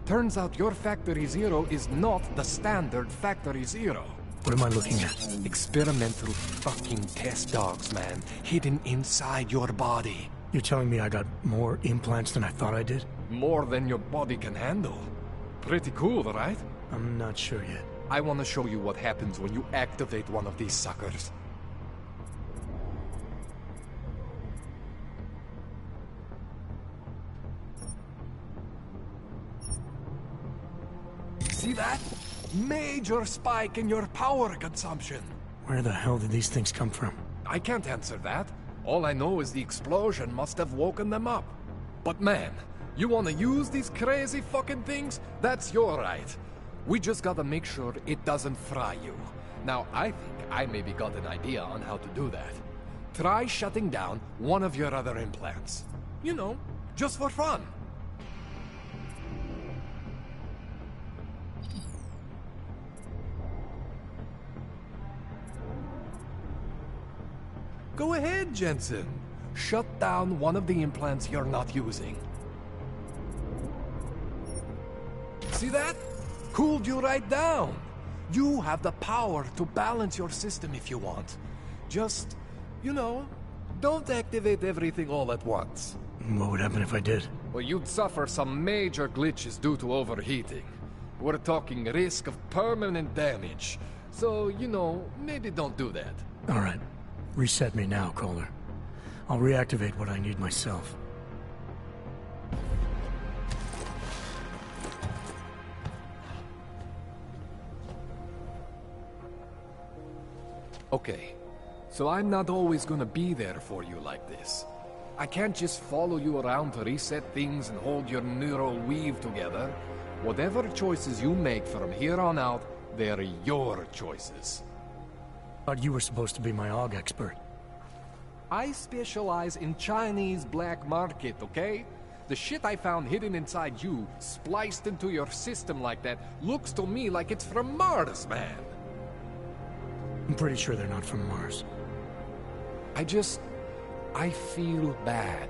Turns out your Factory Zero is not the standard Factory Zero. What am I looking at? Experimental fucking test dogs, man. Hidden inside your body. You're telling me I got more implants than I thought I did? More than your body can handle. Pretty cool, right? I'm not sure yet. I want to show you what happens when you activate one of these suckers. See that? Major spike in your power consumption. Where the hell did these things come from? I can't answer that. All I know is the explosion must have woken them up. But man, you want to use these crazy fucking things? That's your right. We just gotta make sure it doesn't fry you. Now, I think I maybe got an idea on how to do that. Try shutting down one of your other implants. You know, just for fun. Go ahead, Jensen. Shut down one of the implants you're not using. See that? Cooled you right down. You have the power to balance your system if you want. Just, you know, don't activate everything all at once. What would happen if I did? Well, you'd suffer some major glitches due to overheating. We're talking risk of permanent damage. So, you know, maybe don't do that. All right. Reset me now, Kohler. I'll reactivate what I need myself. Okay, so I'm not always gonna be there for you like this. I can't just follow you around to reset things and hold your neural weave together. Whatever choices you make from here on out, they're your choices. Thought you were supposed to be my AUG expert. I specialize in Chinese black market, okay? The shit I found hidden inside you, spliced into your system like that, looks to me like it's from Mars, man. I'm pretty sure they're not from Mars. I feel bad.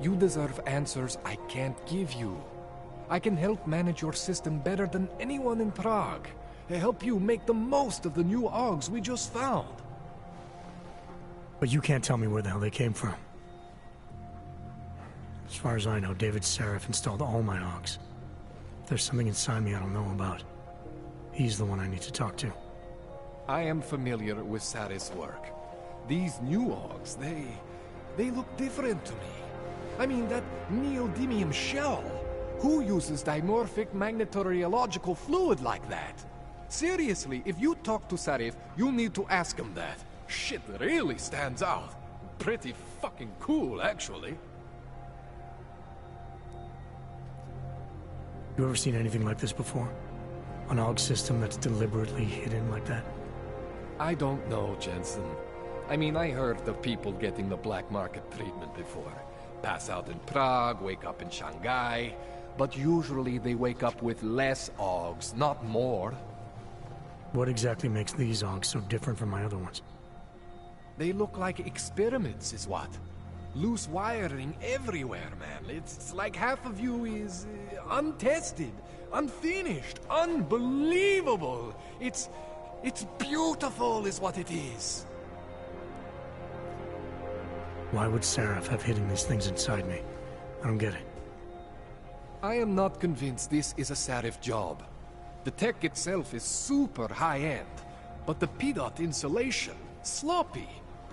You deserve answers I can't give you. I can help manage your system better than anyone in Prague. Help you make the most of the new AUGs we just found. But you can't tell me where the hell they came from. As far as I know, David Sarif installed all my AUGs. If there's something inside me I don't know about, he's the one I need to talk to. I am familiar with Sarif's work. These new AUGs, they look different to me. I mean, that neodymium shell. Who uses dimorphic magnetorheological fluid like that? Seriously, if you talk to Sarif, you need to ask him that. Shit really stands out. Pretty fucking cool, actually. You ever seen anything like this before? An AUG system that's deliberately hidden like that? I don't know, Jensen. I mean, I heard of people getting the black market treatment before. Pass out in Prague, wake up in Shanghai. But usually they wake up with less AUGs, not more. What exactly makes these AUGs so different from my other ones? They look like experiments, is what? Loose wiring everywhere, man. It's like half of you is untested, unfinished, unbelievable. It's beautiful is what it is. Why would Sarif have hidden these things inside me? I don't get it. I am not convinced this is a Sarif job. The tech itself is super high-end, but the PDOT insulation, sloppy.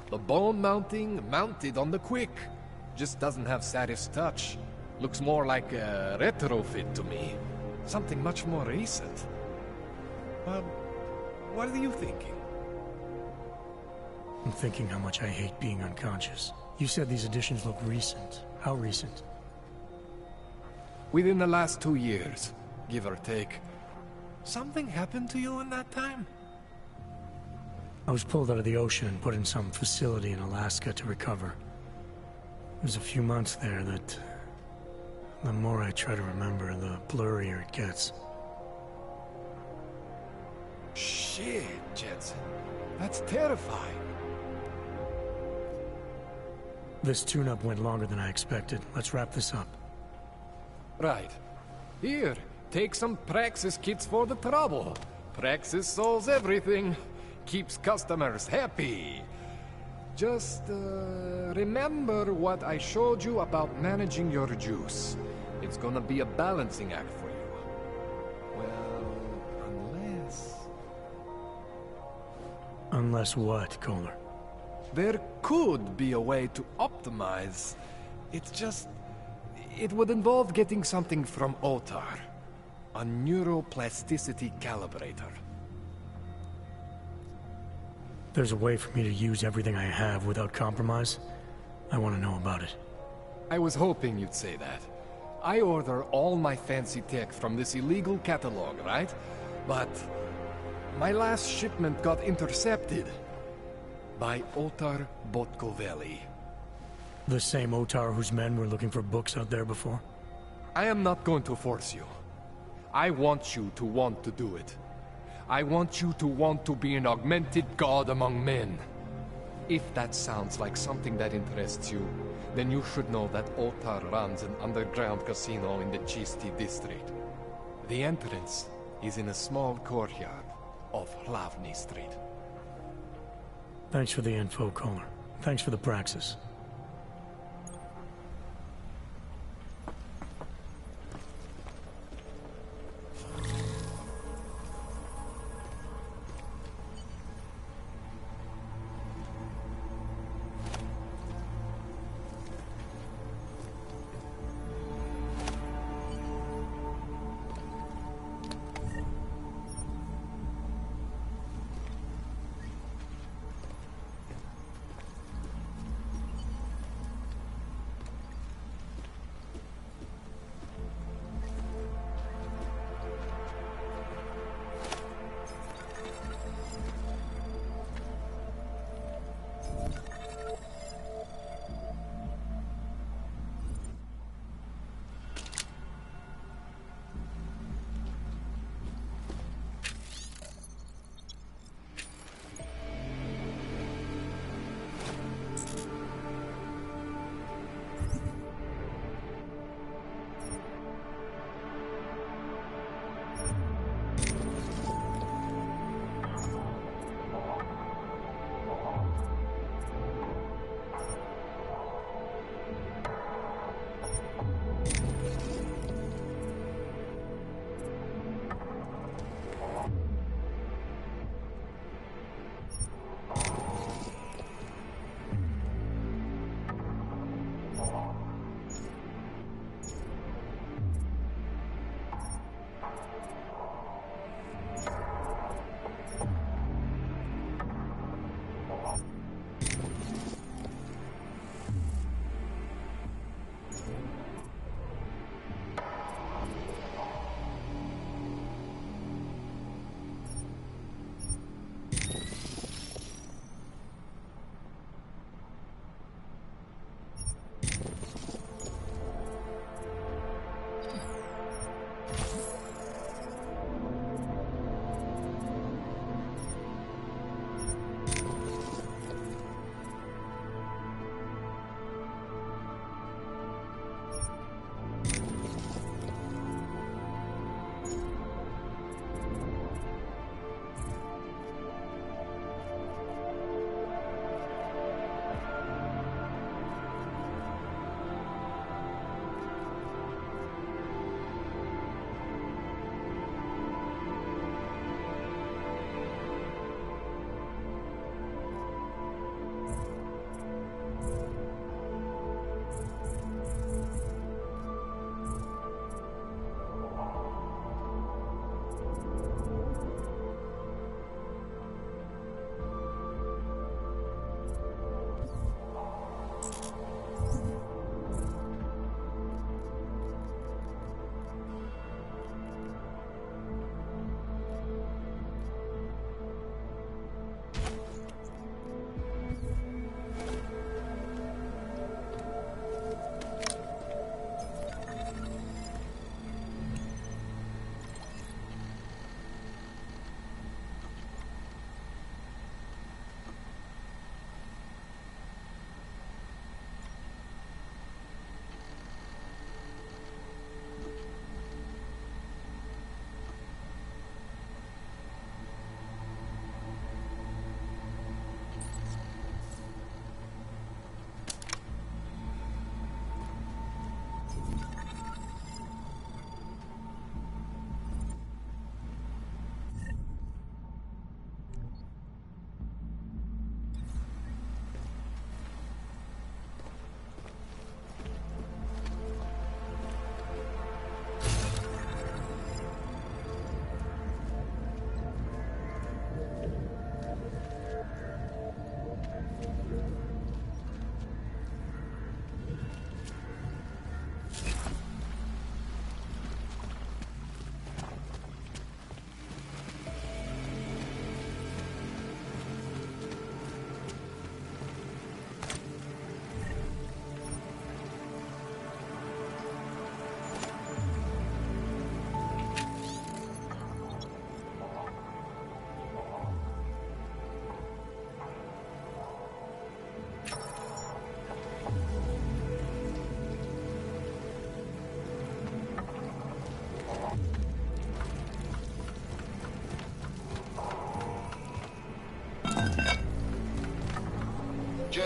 The bone mounting, mounted on the quick. Just doesn't have Sarif's touch. Looks more like a retrofit to me. Something much more recent. What are you thinking? I'm thinking how much I hate being unconscious. You said these additions look recent. How recent? Within the last 2 years, give or take. Something happened to you in that time? I was pulled out of the ocean and put in some facility in Alaska to recover. It was a few months there that... the more I try to remember, the blurrier it gets. Shit, Jensen. That's terrifying. This tune-up went longer than I expected. Let's wrap this up. Right. Here, take some Praxis kits for the trouble. Praxis solves everything. Keeps customers happy. Just, remember what I showed you about managing your juice. It's gonna be a balancing act for you. Well, unless... Unless what, Kohler? There could be a way to optimize. It's just... it would involve getting something from Otar. A neuroplasticity calibrator. There's a way for me to use everything I have without compromise? I want to know about it. I was hoping you'd say that. I order all my fancy tech from this illegal catalog, right? But my last shipment got intercepted by Otar Botkoveli. The same Otar whose men were looking for books out there before? I am not going to force you. I want you to want to do it. I want you to want to be an augmented god among men. If that sounds like something that interests you, then you should know that Otar runs an underground casino in the Chisti district. The entrance is in a small courtyard off Hlavny Street. Thanks for the info, Kohler. Thanks for the praxis.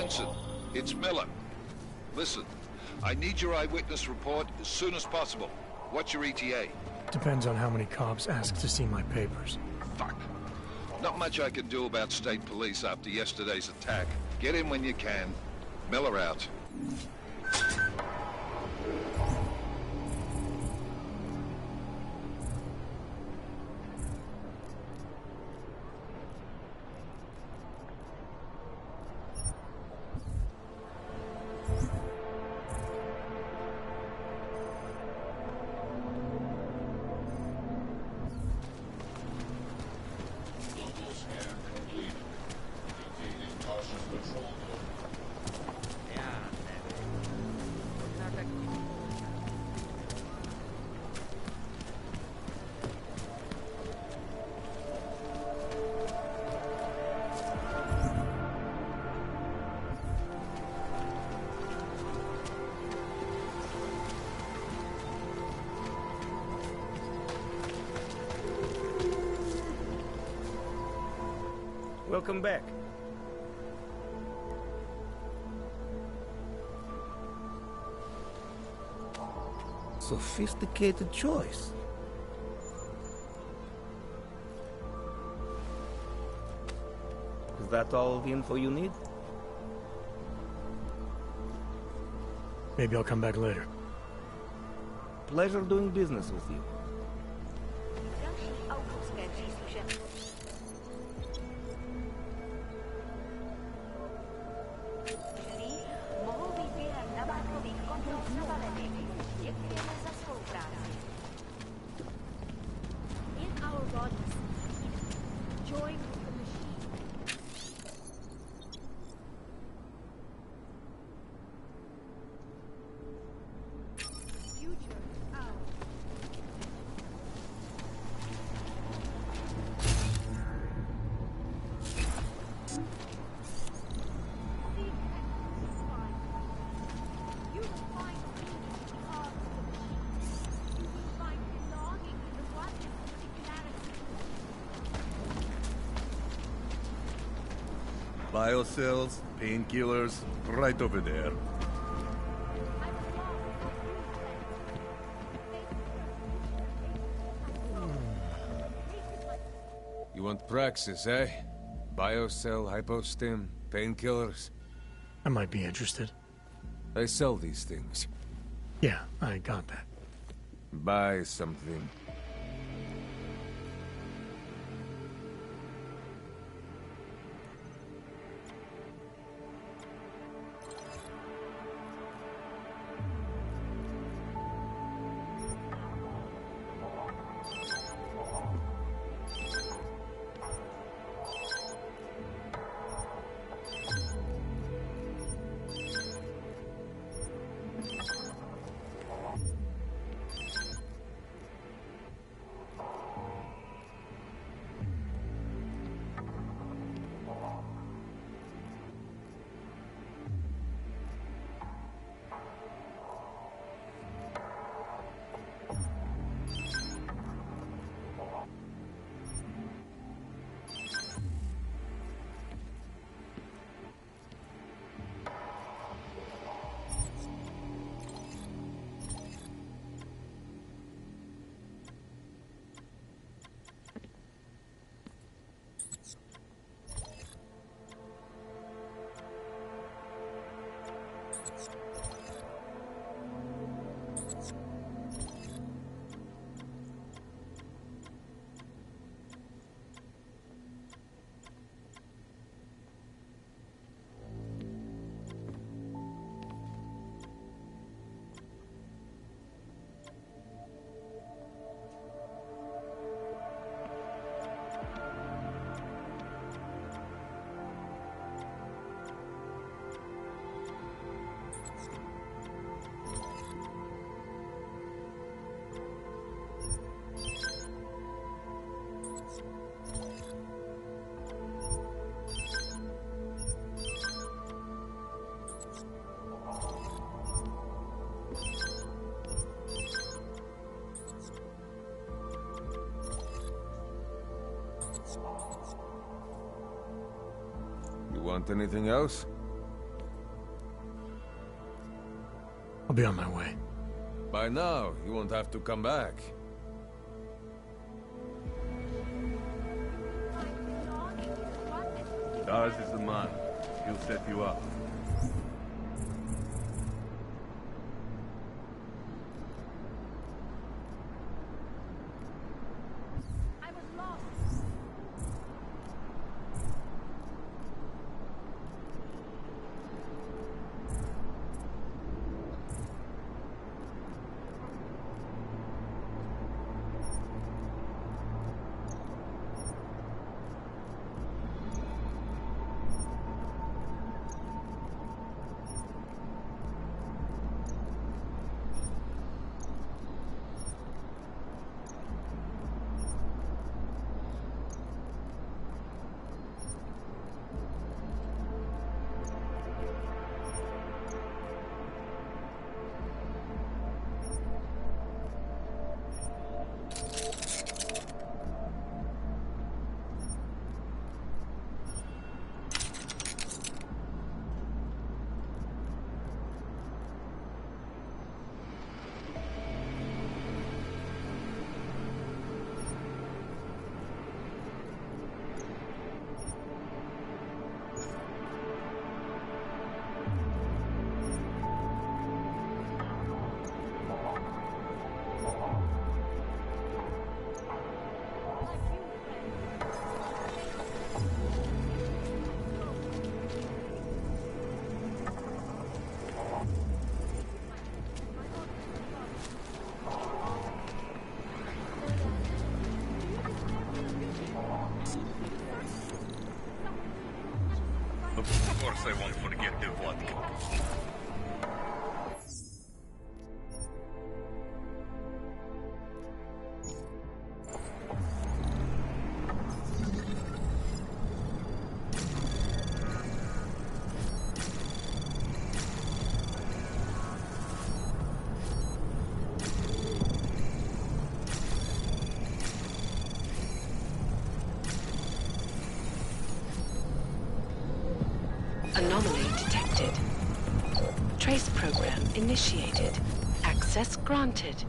Jansen, it's Miller. Listen, I need your eyewitness report as soon as possible. What's your ETA? Depends on how many cops ask to see my papers. Fuck. Not much I can do about state police after yesterday's attack. Get in when you can. Miller out. Welcome back. Sophisticated choice. Is that all the info you need? Maybe I'll come back later. Pleasure doing business with you. Biocells, painkillers, right over there. You want praxis, eh? Biocell, hypostim, painkillers. I might be interested. They sell these things. Yeah, I got that. Buy something. Want anything else? I'll be on my way. By now, you won't have to come back. Daz is the man. He'll set you up. Of course I won't forget the vodka. Anomaly detected. Trace program initiated. Access granted.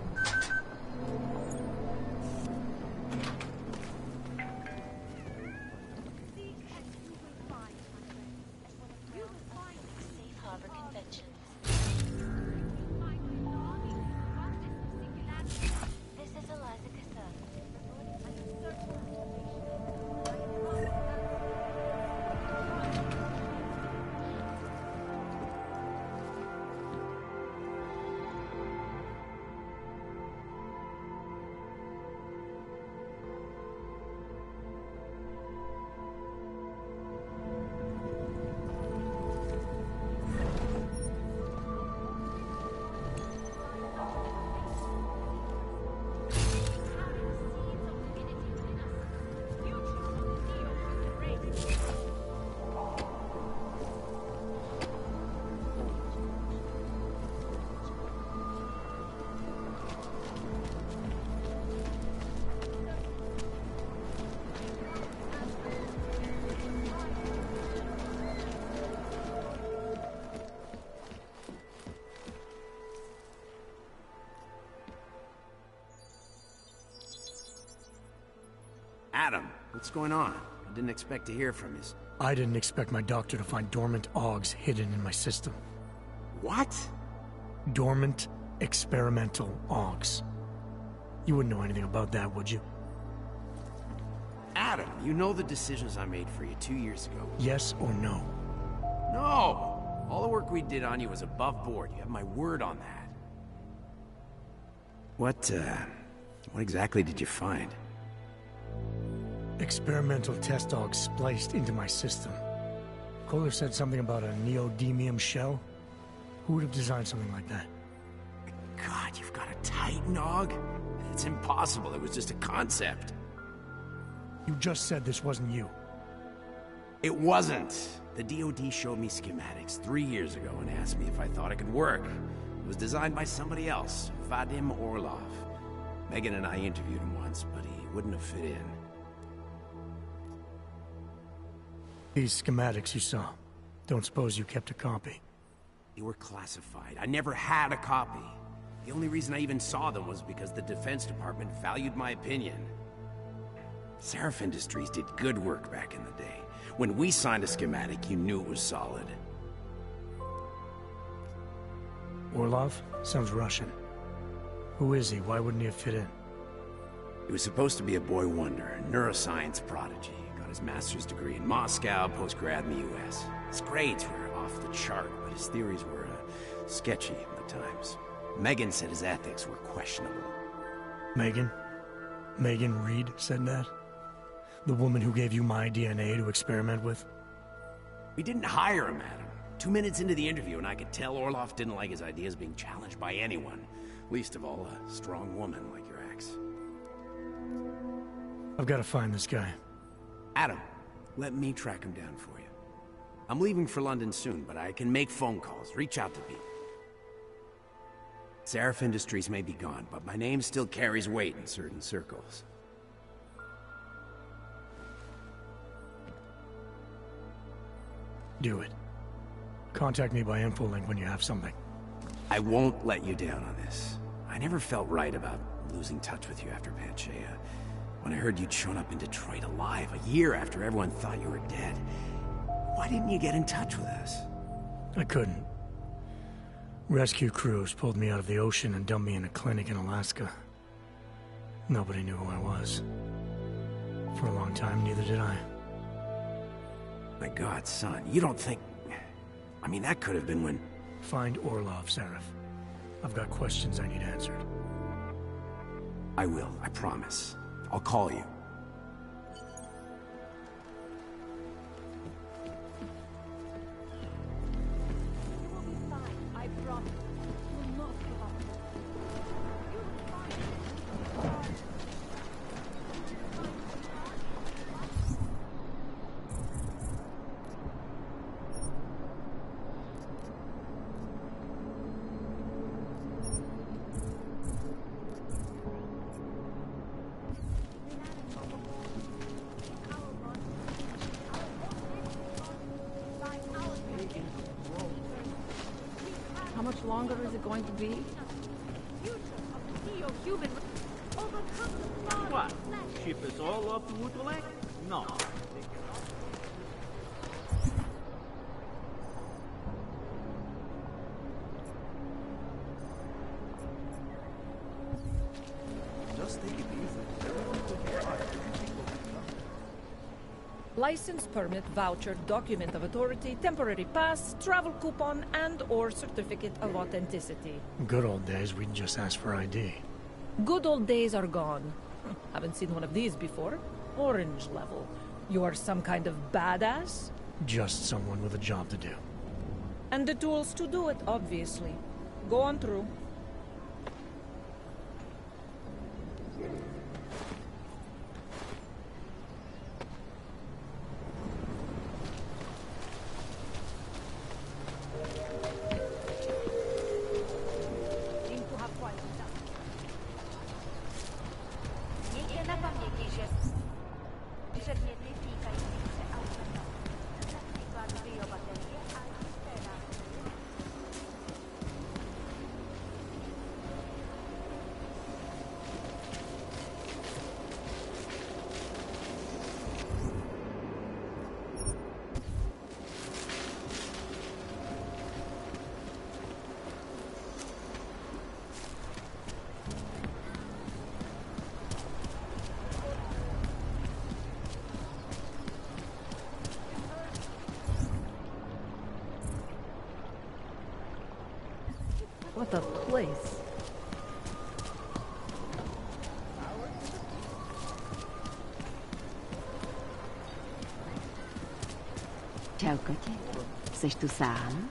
Adam, what's going on? I didn't expect to hear from you. I didn't expect my doctor to find dormant Augs hidden in my system. What? Dormant, experimental Augs. You wouldn't know anything about that, would you? Adam, you know the decisions I made for you 2 years ago. Yes or no? No! All the work we did on you was above board. You have my word on that. What exactly did you find? Experimental test dogs spliced into my system. Kohler said something about a neodymium shell. Who would have designed something like that? God, you've got a Titan dog? It's impossible. It was just a concept. You just said this wasn't you. It wasn't. The DOD showed me schematics 3 years ago and asked me if I thought it could work. It was designed by somebody else, Vadim Orlov. Megan and I interviewed him once, but he wouldn't have fit in. These schematics you saw, don't suppose you kept a copy? They were classified. I never had a copy. The only reason I even saw them was because the Defense Department valued my opinion. Seraph Industries did good work back in the day. When we signed a schematic, you knew it was solid. Orlov? Sounds Russian. Who is he? Why wouldn't he have fit in? He was supposed to be a boy wonder, a neuroscience prodigy. Got his master's degree in Moscow, post-grad in the US. His grades were off the chart, but his theories were sketchy at times. Megan said his ethics were questionable. Megan? Megan Reed said that? The woman who gave you my DNA to experiment with? We didn't hire him, Adam. 2 minutes into the interview, and I could tell Orlov didn't like his ideas being challenged by anyone. Least of all, a strong woman like your ex. I've got to find this guy. Adam, let me track him down for you. I'm leaving for London soon, but I can make phone calls, reach out to people. Seraph Industries may be gone, but my name still carries weight in certain circles. Do it. Contact me by infolink when you have something. I won't let you down on this. I never felt right about losing touch with you after Panchea. When I heard you'd shown up in Detroit alive, a year after everyone thought you were dead. Why didn't you get in touch with us? I couldn't. Rescue crews pulled me out of the ocean and dumped me in a clinic in Alaska. Nobody knew who I was. For a long time, neither did I. My God, son, you don't think... I mean, that could have been when... Find Orlov, Seraph. I've got questions I need answered. I will, I promise. I'll call you. How much longer is it going to be? What? Ship is all up to Woodlake? No. Just take it easy. Everyone will be fine. License, permit, voucher, document of authority, temporary pass, travel coupon, and/or certificate of authenticity. Good old days, we'd just ask for ID. Good old days are gone. Haven't seen one of these before. Orange level. You are some kind of badass? Just someone with a job to do. And the tools to do it, obviously. Go on through. What a place. Ciao, kocie. Seš tu sám?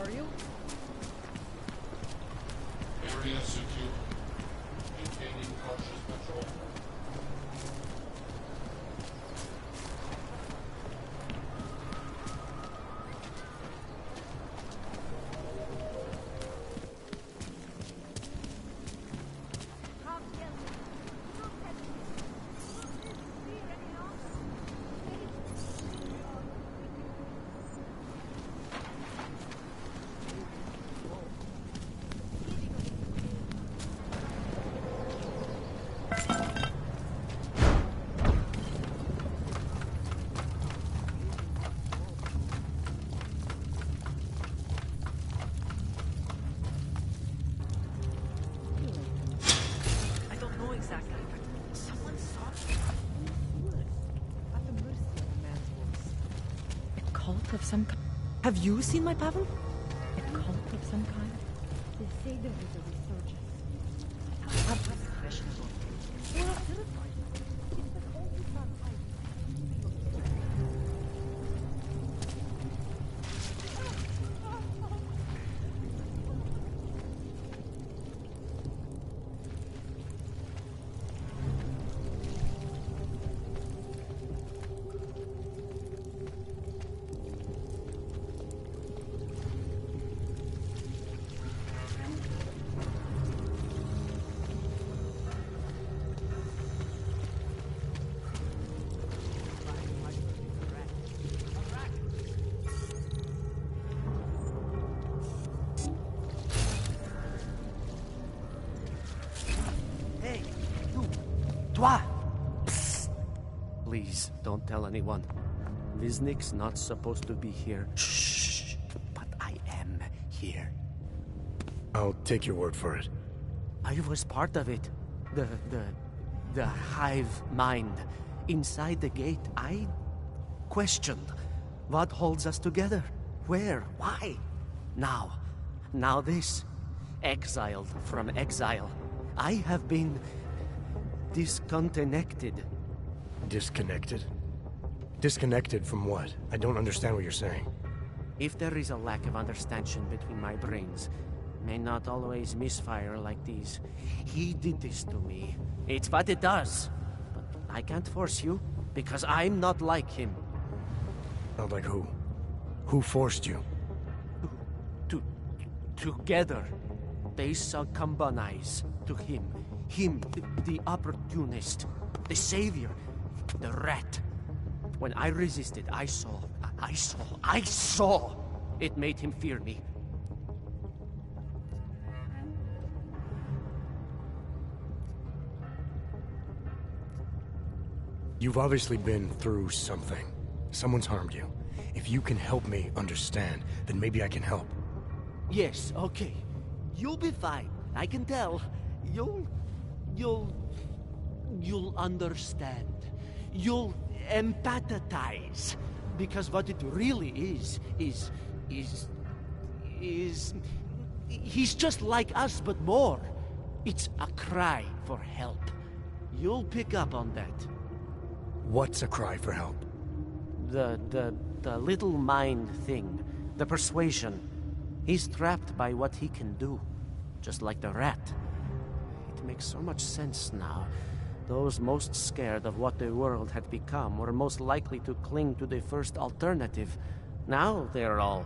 are you? Area secure. Maintaining cautious patrol. Of some kind. Have you seen my pavan? A cult of some kind? They say there is a resurgence. I have questionable. Psst. Please, don't tell anyone. Viznik's not supposed to be here. Shh. But I am here. I'll take your word for it. I was part of it. The hive mind. Inside the gate, I questioned what holds us together. Where? Why? Now this. Exiled from exile. I have been disconnected. Disconnected? Disconnected from what? I don't understand what you're saying. If there is a lack of understanding between my brains, may not always misfire like these. He did this to me. It's what it does. But I can't force you, because I'm not like him. Not like who? Who forced you? Together, they succumbanize to him. Him, the opportunist, the savior, the rat. When I resisted, I saw. It made him fear me. You've obviously been through something. Someone's harmed you. If you can help me understand, then maybe I can help. Yes, okay. You'll be fine. I can tell. You'll understand. You'll empathize. Because what it really is he's just like us, but more. It's a cry for help. You'll pick up on that. What's a cry for help? The little mind thing. The persuasion. He's trapped by what he can do. Just like the rat. It makes so much sense now. Those most scared of what the world had become were most likely to cling to the first alternative. Now they're all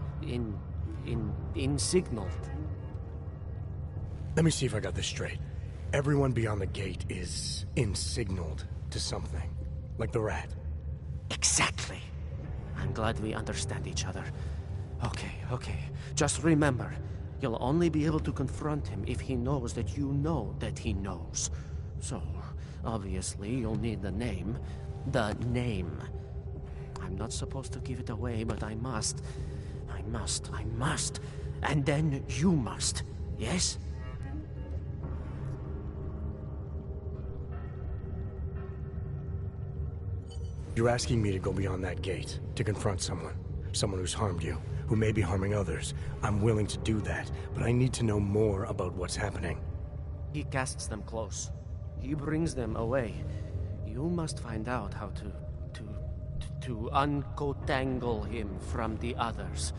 insignaled. Let me see if I got this straight. Everyone beyond the gate is insignaled to something. Like the rat. Exactly. I'm glad we understand each other. Okay. Just remember, you'll only be able to confront him if he knows that you know that he knows. So, obviously, you'll need the name. The name. I'm not supposed to give it away, but I must. And then you must. Yes? You're asking me to go beyond that gate, to confront someone. Someone who's harmed you, who may be harming others. I'm willing to do that, but I need to know more about what's happening. He casts them close. He brings them away. You must find out how to uncotangle him from the others.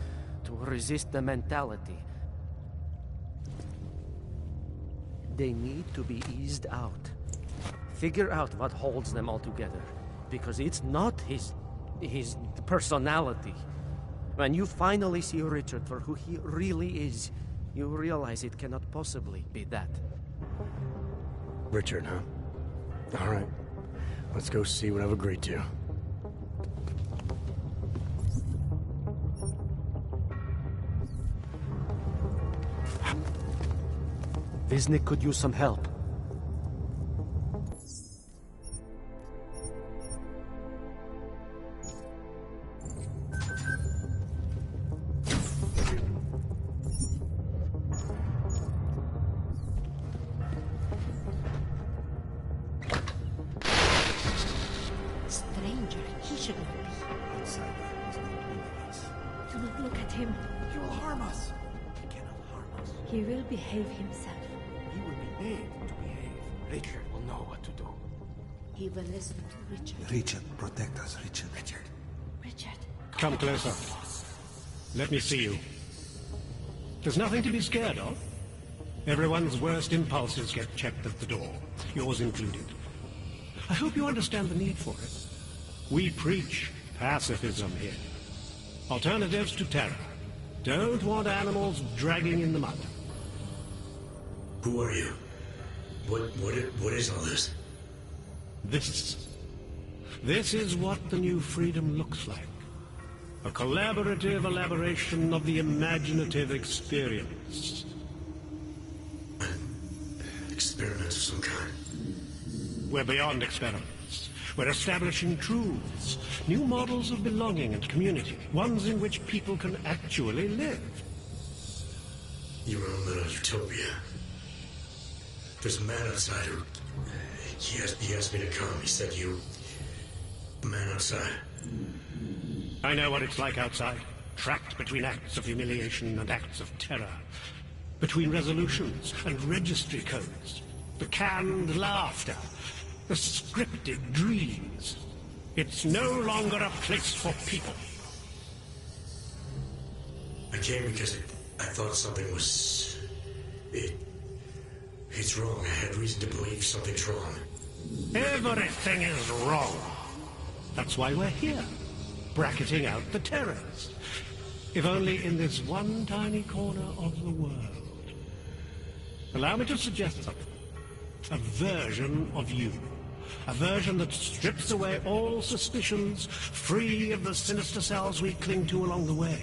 to resist the mentality. They need to be eased out. Figure out what holds them all together. Because it's not his personality. When you finally see Richard for who he really is, you realize it cannot possibly be that. Richard, huh? All right. Let's go see what I've agreed to. Wisnik could use some help. Stranger, he shouldn't be. Outside there is not one of us. Do not look at him. He will harm us. He cannot harm us. He will behave himself. He will be made to behave. Richard will know what to do. He will listen to Richard. Richard, protect us, Richard. Richard. Come closer. Let me see you. There's nothing to be scared of. Everyone's worst impulses get checked at the door, yours included. I hope you understand the need for it. We preach pacifism here. Alternatives to terror. Don't want animals dragging in the mud. Who are you? What is all this? This is what the new freedom looks like. A collaborative elaboration of the imaginative experience. Experiment of some kind. We're beyond experiments. We're establishing truths, new models of belonging and community, ones in which people can actually live. Your own little utopia. There's a man outside who... He asked me to come. He said you... A man outside. I know what it's like outside. Trapped between acts of humiliation and acts of terror. Between resolutions and registry codes. The canned laughter. The scripted dreams. It's no longer a place for people. I came because I thought something was... It's wrong. I had reason to believe something's wrong. Everything is wrong. That's why we're here. Bracketing out the terrors. If only in this one tiny corner of the world. Allow me to suggest something. A version of you. A version that strips away all suspicions, free of the sinister cells we cling to along the way.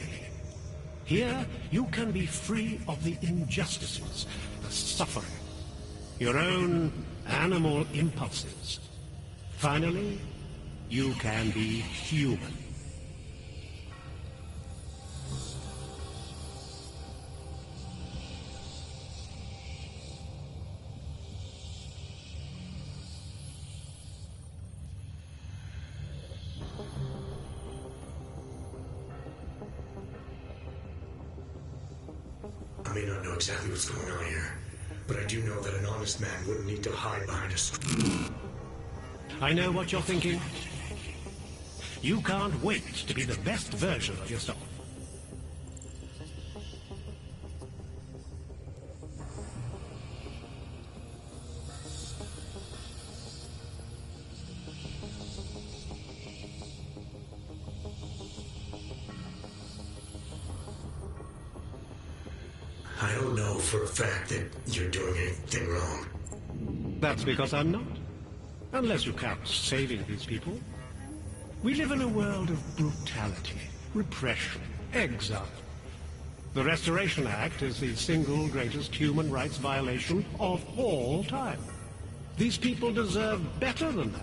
Here, you can be free of the injustices, the suffering, your own animal impulses. Finally, you can be human. I may not know exactly what's going on here, but I do know that an honest man wouldn't need to hide behind a screen. I know what you're thinking. You can't wait to be the best version of yourself. I don't know for a fact that you're doing anything wrong. That's because I'm not. Unless you count saving these people. We live in a world of brutality, repression, exile. The Restoration Act is the single greatest human rights violation of all time. These people deserve better than that.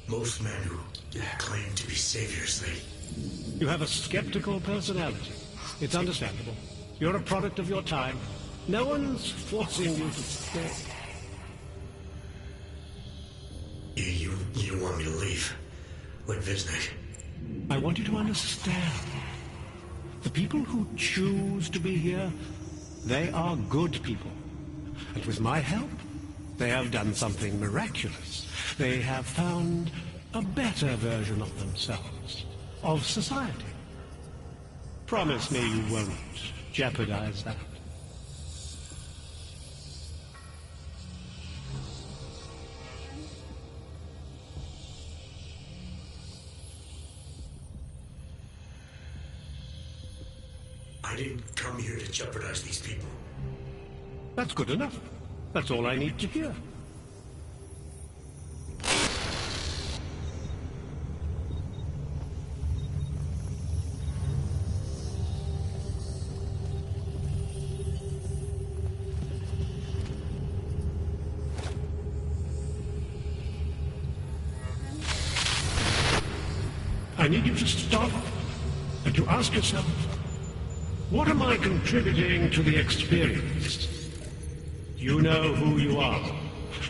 Most men who claim to be saviors, You have a skeptical personality. It's understandable. You're a product of your time. No one's forcing you to stay. You want me to leave? Like Wisnik? I want you to understand. The people who choose to be here, they are good people. And with my help, they have done something miraculous. They have found a better version of themselves, of society. Promise me you won't jeopardize that. I didn't come here to jeopardize these people. That's good enough. That's all I need to hear. I need you to stop and to ask yourself, what am I contributing to the experience? You know who you are.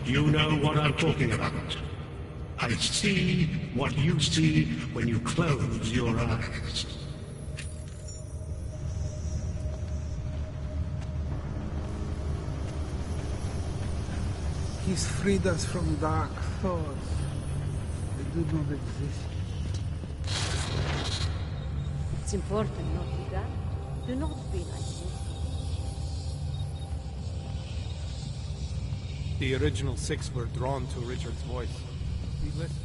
You know what I'm talking about. I see what you see when you close your eyes. He's freed us from dark thoughts. They do not exist. It's important not to die. Do not be like this. The original 6 were drawn to Richard's voice. We listen.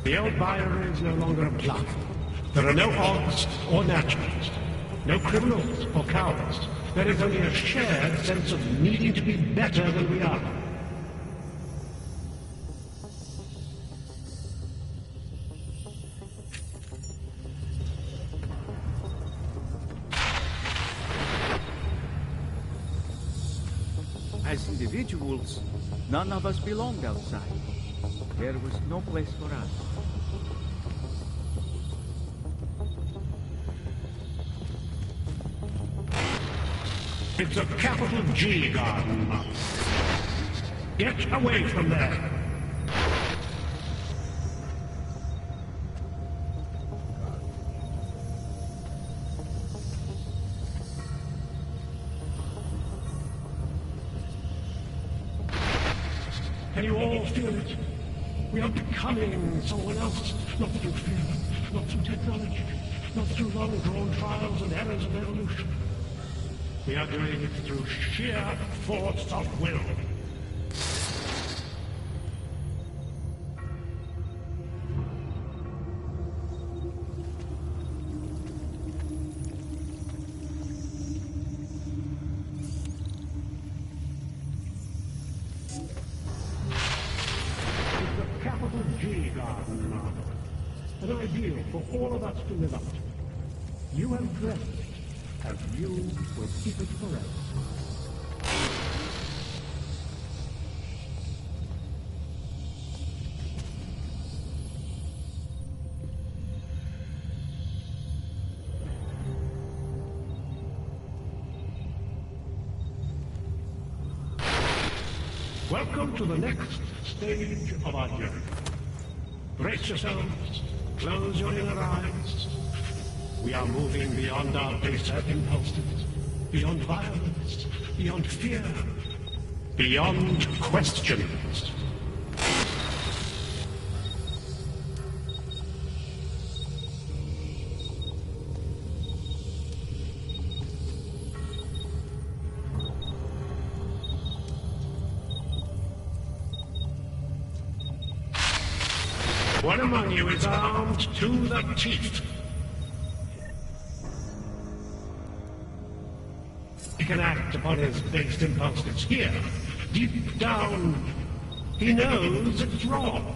The old Byron is no longer applied. There are no odds or naturals, no criminals or cowards. There is only a shared sense of needing to be better than we are. As individuals, none of us belonged outside. There was no place for us. It's a capital G garden, Max. Get away from there. Can you all feel it? We are becoming someone else, not through fear, not through technology, not through long-drawn trials and errors of evolution. We are doing it through sheer force of will. An ideal for all of us to live up to. You have dreamt it, and you will keep it forever. Welcome to the next stage of our journey. Brace yourselves. Close your inner eyes. We are moving beyond our baser impulses, beyond violence, beyond fear, beyond questions. One among you is armed to the teeth. He can act upon his base impulses here. Deep down, he knows it's wrong.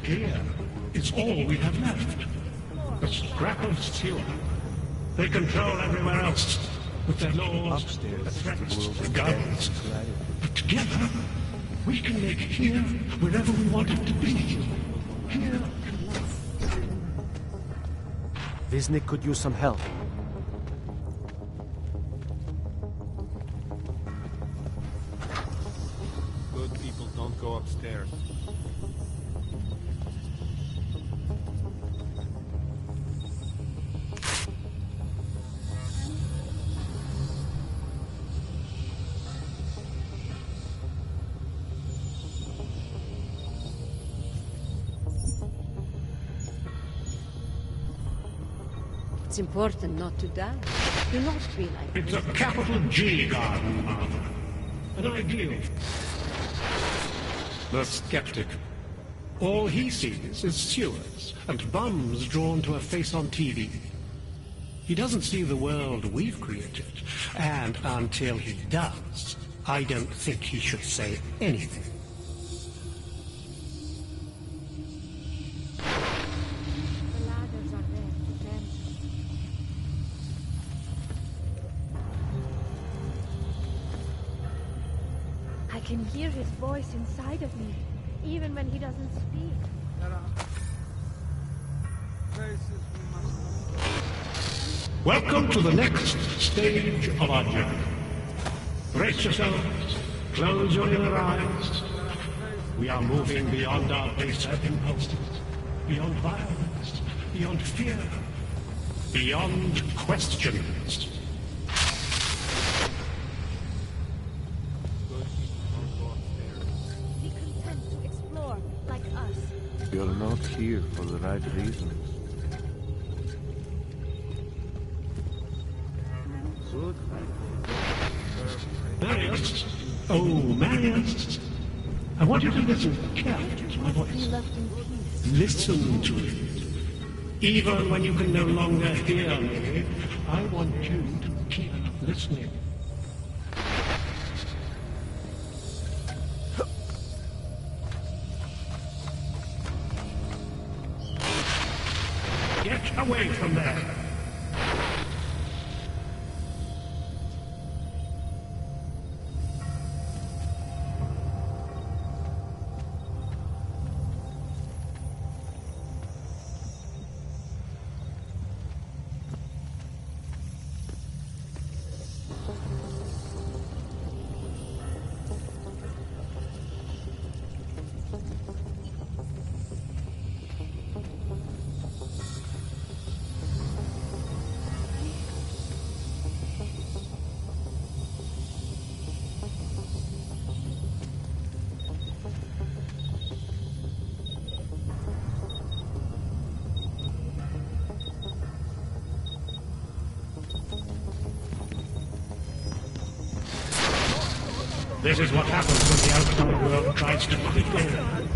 Here is all we have left. A scrap of steel. They control everywhere else with their laws, Upstairs, their threats, the world their is guns. dead. But together, we can make here wherever we want it to be. Here. Viznik could use some help. It's important not to die. Do not be like It's a capital G garden, Martha. An ideal. The skeptic. All he sees is sewers and bums drawn to a face on TV. He doesn't see the world we've created, and until he does, I don't think he should say anything. the ladders are there to them. I can hear his voice inside of me, even when he doesn't speak. There are places we must not go. Welcome to the next stage of our journey. Brace yourselves, close your inner eyes. We are moving beyond our baser impulses, beyond violence, beyond fear, beyond questions. Be content to explore, like us. You're not here for the right reasons. Good. Marius! Oh, Marius! I want you to listen carefully to my voice. Listen to it. Even when you can no longer hear me, I want you to keep listening. Get away from there! This is what happens when the outside world tries to creep in.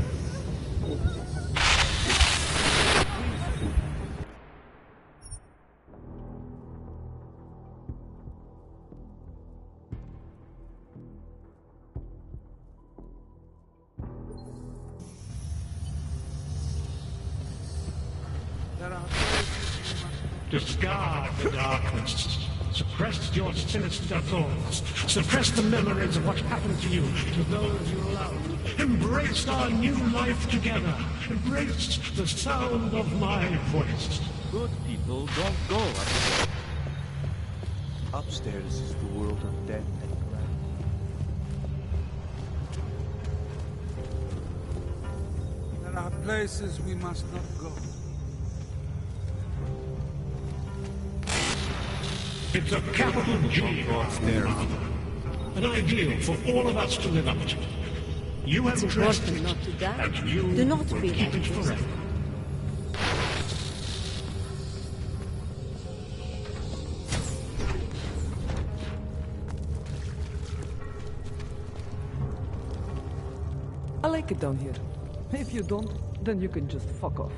Discard the darkness. Suppress your sinister thoughts. Suppress the memories of what happened to you, to those you love. Embrace our new life together. Embrace the sound of my voice. Good people don't go upstairs. Upstairs is the world of death and gravity. There are places we must not go. It's a capital G there, an ideal for all of us to live up to. You have It's dressed important it, not to die. and you Do not will be keep like it this. forever. I like it down here. If you don't, then you can just fuck off.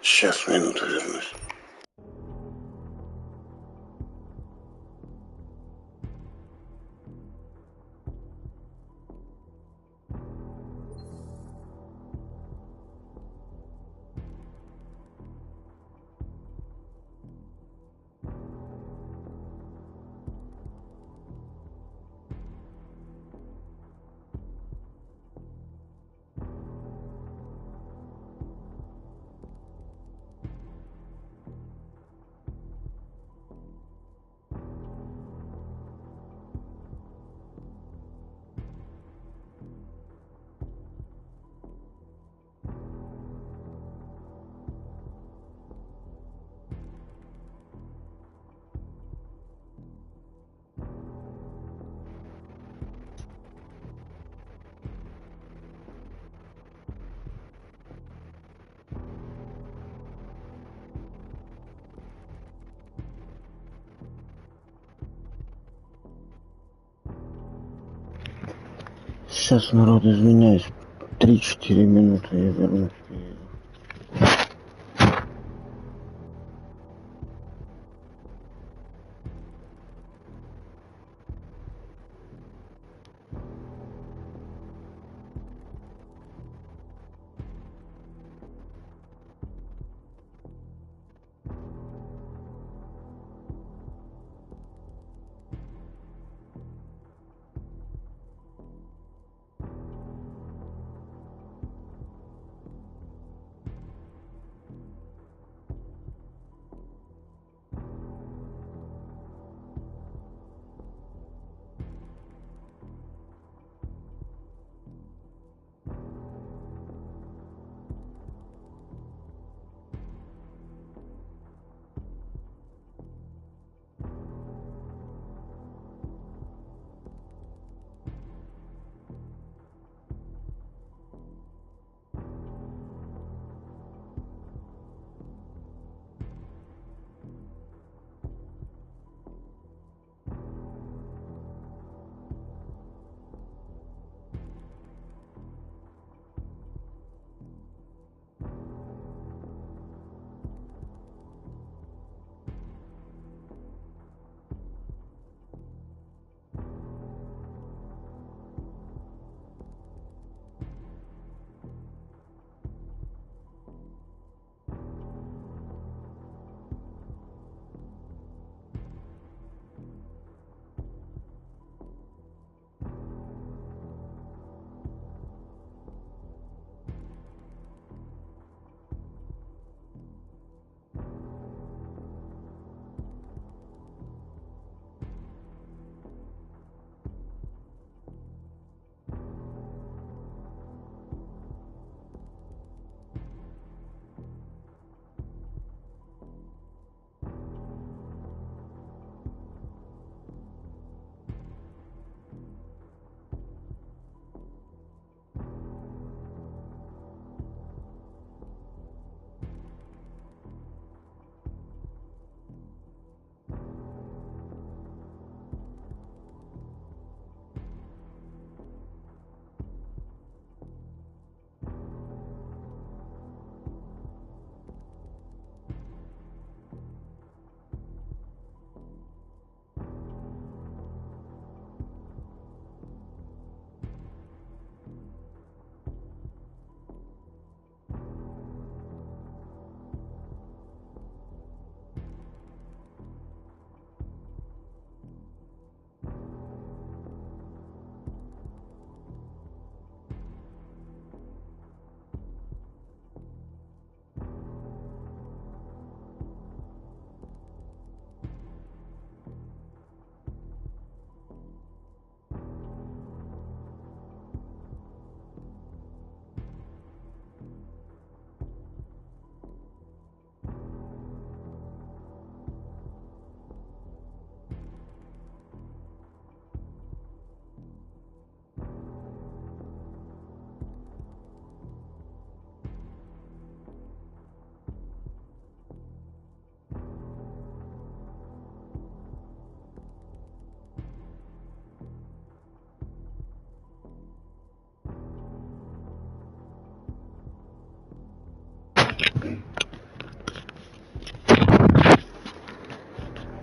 Сейчас, минуту вернусь. Сейчас, народ, извиняюсь. 3-4 минуты я вернусь.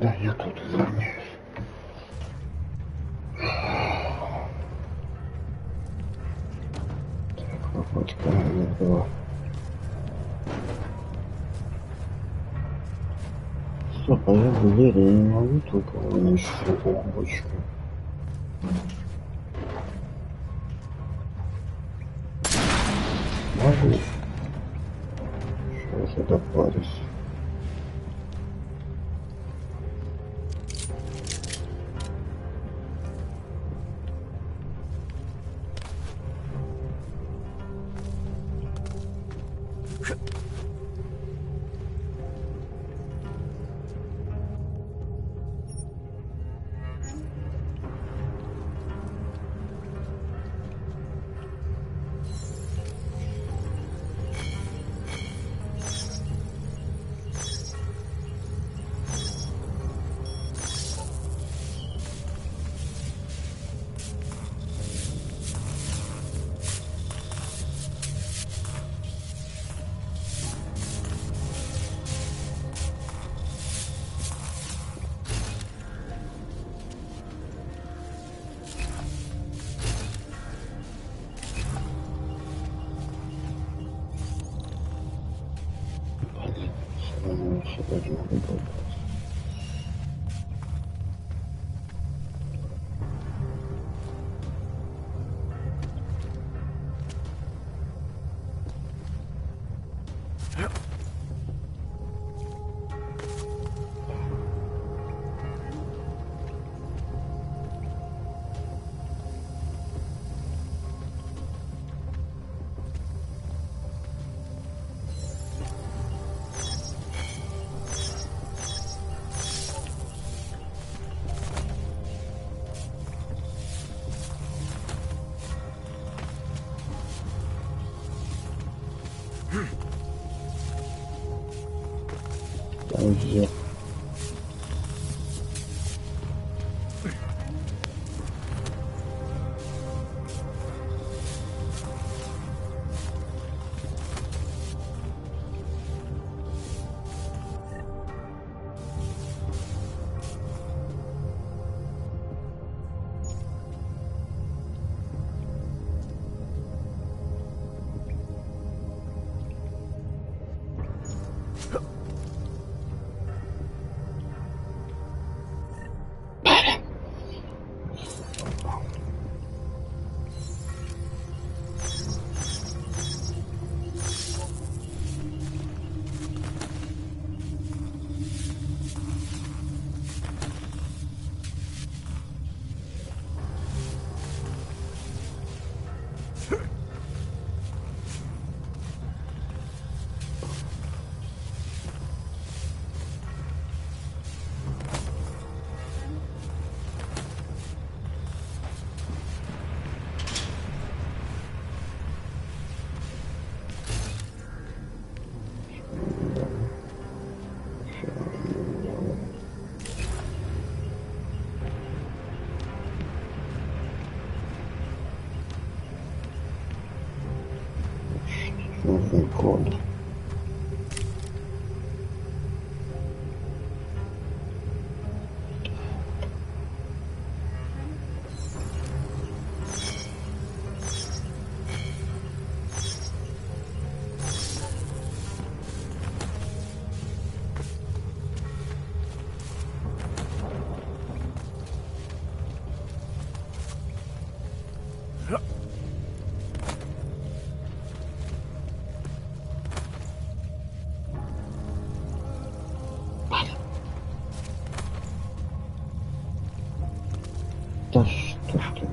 Да, я тут извиняюсь. Так, попытка номер 2. Стоп, а я в двери не могу только уменьшить бочку. Могу. Сейчас я допарюсь. Где? Нужен код. Да что ты?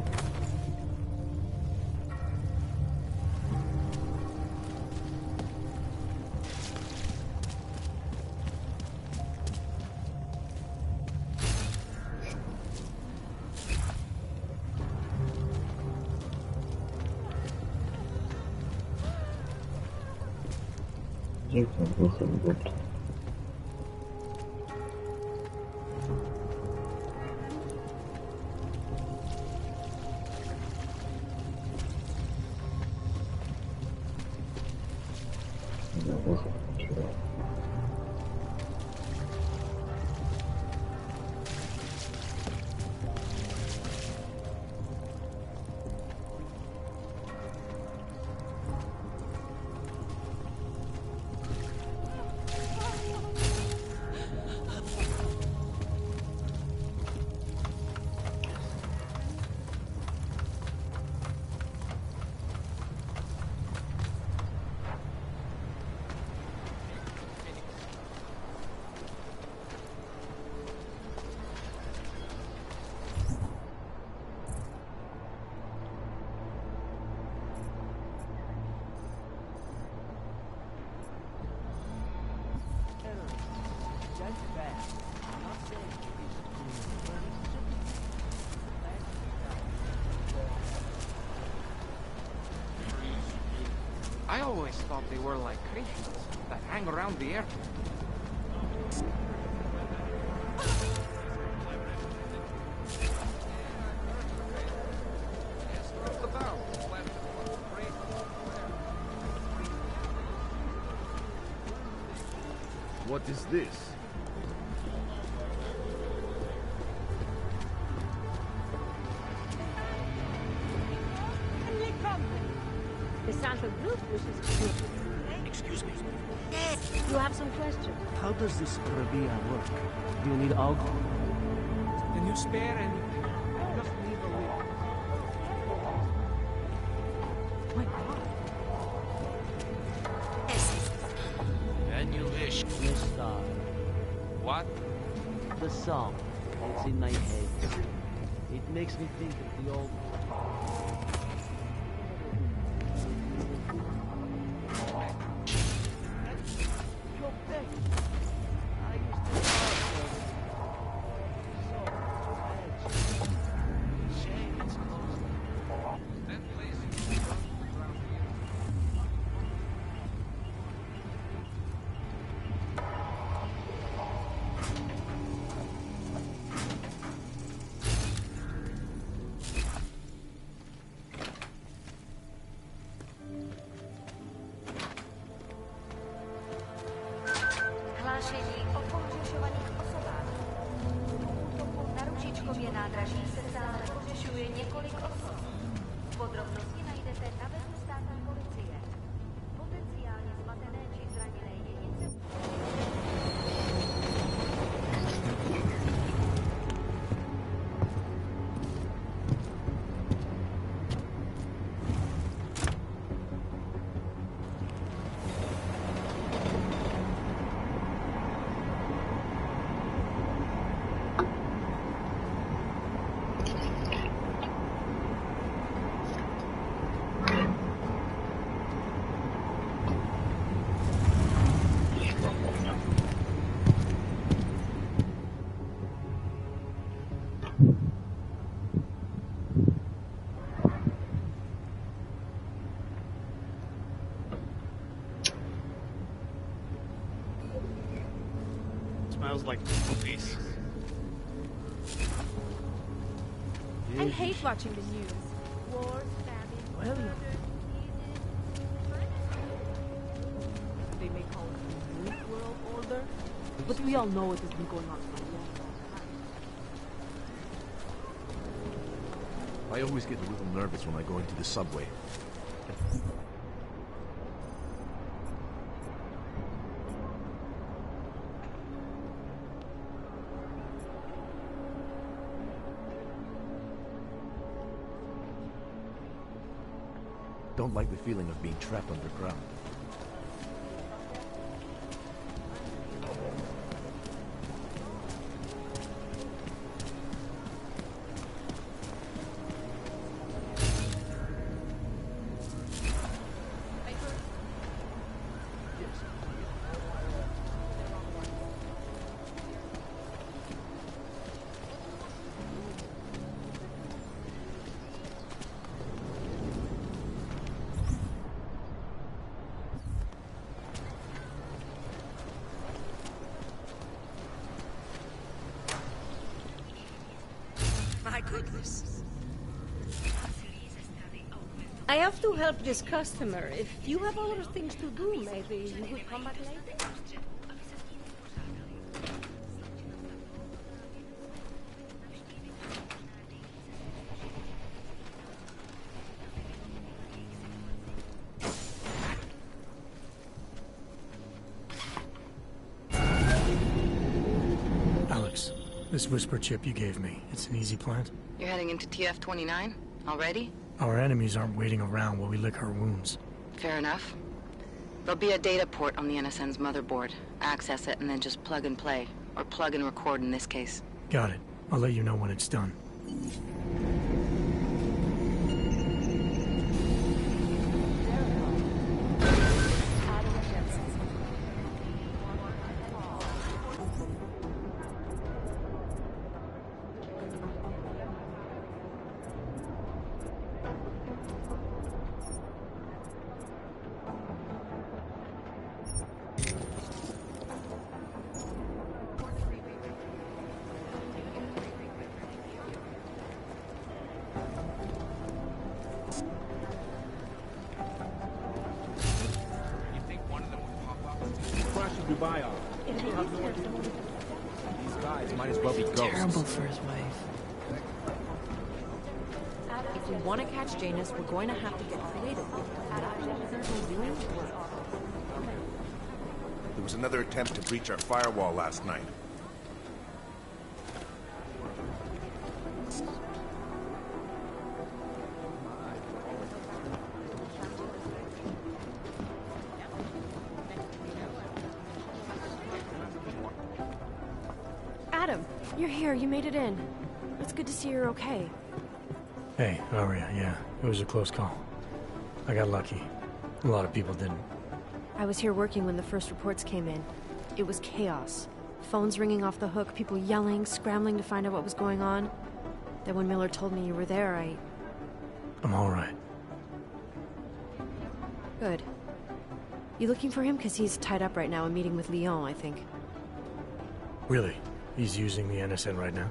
Где там выход будет? I always thought they were like creatures that hang around the airport. What is this? The Santa Group wishes to... Excuse me. You have some questions? How does this Rabia work? Do you need Og? Then you spare and just leave a will. My God. When you wish. The star. What? The song. It's in my head. It makes me think of the old... Hlášení o pohřešovaných osobách. Útoku na Ružičkově nádraží se v sále pohřešuje několik osob. Podrobnosti najdete na webu státní policie. Potenciálně zmatené či zraněné jedince... Smells like police. I hate watching the news. Wars, famine, Well, murder, they may call it the New World Order, but we all know it has been going on for a long time. I always get a little nervous when I go into the subway. Don't like the feeling of being trapped underground. I have to help this customer. If you have other things to do, maybe you could come back later. Alex, this whisper chip you gave me, it's an easy plant? You're heading into TF-29 already? Our enemies aren't waiting around while we lick our wounds. Fair enough. There'll be a data port on the NSN's motherboard. Access it and then just plug and play. Or plug and record in this case. Got it. I'll let you know when it's done. Dubai are. These guys might as well be ghosts. Terrible for his wife. If we want to catch Janus, we're going to have to get creative. There was another attempt to breach our firewall last night. Adam, you're here. You made it in. It's good to see you're okay. Hey, Aria, yeah, it was a close call. I got lucky. A lot of people didn't. I was here working when the first reports came in. It was chaos. Phones ringing off the hook, people yelling, scrambling to find out what was going on. Then when Miller told me you were there, I'm all right. Good. You looking for him? Because he's tied up right now, a meeting with Lyon, I think. Really? He's using the NSN right now?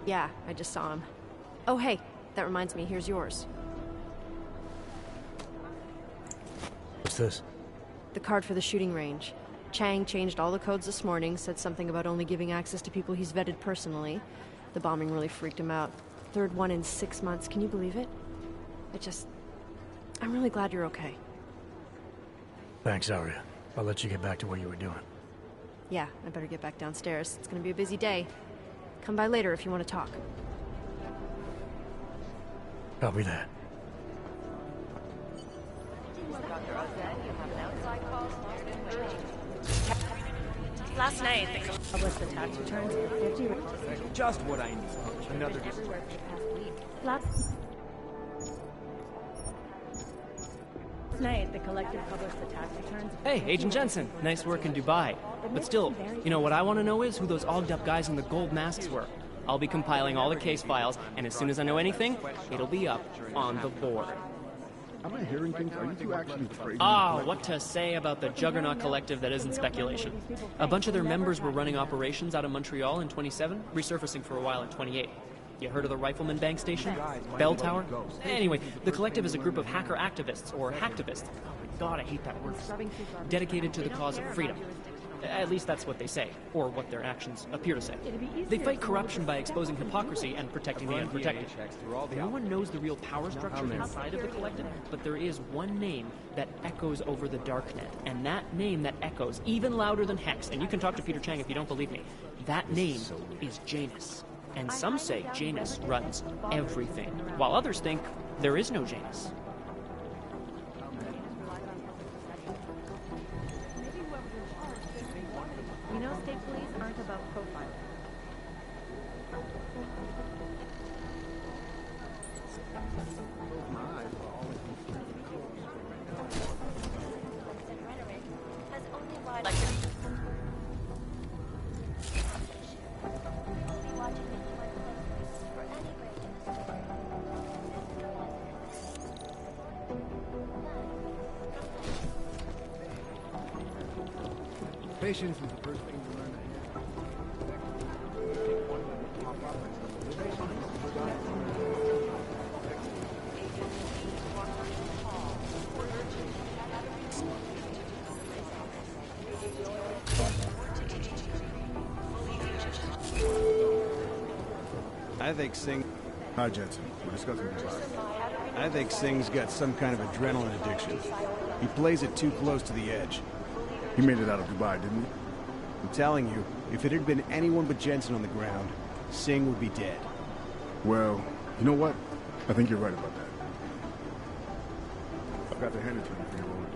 Yeah, I just saw him. Oh, hey, that reminds me, here's yours. What's this? The card for the shooting range. Chang changed all the codes this morning, said something about only giving access to people he's vetted personally. The bombing really freaked him out. Third one in 6 months, can you believe it? I'm really glad you're okay. Thanks, Aria. I'll let you get back to what you were doing. Yeah, I better get back downstairs. It's gonna be a busy day. Come by later if you want to talk. Copy that. Last night, they published the tax returns for 50... Just what I need. Another... Last night, the collective published the tax returns... Hey, Agent Jensen. Nice work in Dubai. But still, you know what I want to know is who those ogged-up guys in the gold masks were. I'll be compiling all the case files, and as soon as I know anything, it'll be up on the board. Am I hearing things? Are you two actually crazy? What to say about the Juggernaut Collective that isn't speculation. A bunch of their members were running operations out of Montreal in 27, resurfacing for a while in 28. You heard of the Rifleman Bank Station? Bell Tower? Anyway, the Collective is a group of hacker activists, or hacktivists. Oh my god, I hate that word. Dedicated to the cause of freedom. At least that's what they say, or what their actions appear to say. They fight corruption by exposing hypocrisy and protecting the unprotected. No one knows the real power structure inside of the Collective, but there is one name that echoes over the darknet, and that name that echoes even louder than Hex, and you can talk to Peter Chang if you don't believe me, that name is Janus. And some say Janus runs everything, while others think there is no Janus. We know state police aren't above profiling. Patience is the first thing to learn. I think Singh... Hi, Jensen. We're discussing this. I think Singh's got some kind of adrenaline addiction. He plays it too close to the edge. He made it out of Dubai, didn't he? I'm telling you, if it had been anyone but Jensen on the ground, Singh would be dead. Well, you know what? I think you're right about that. I've got to hand it to you for your role in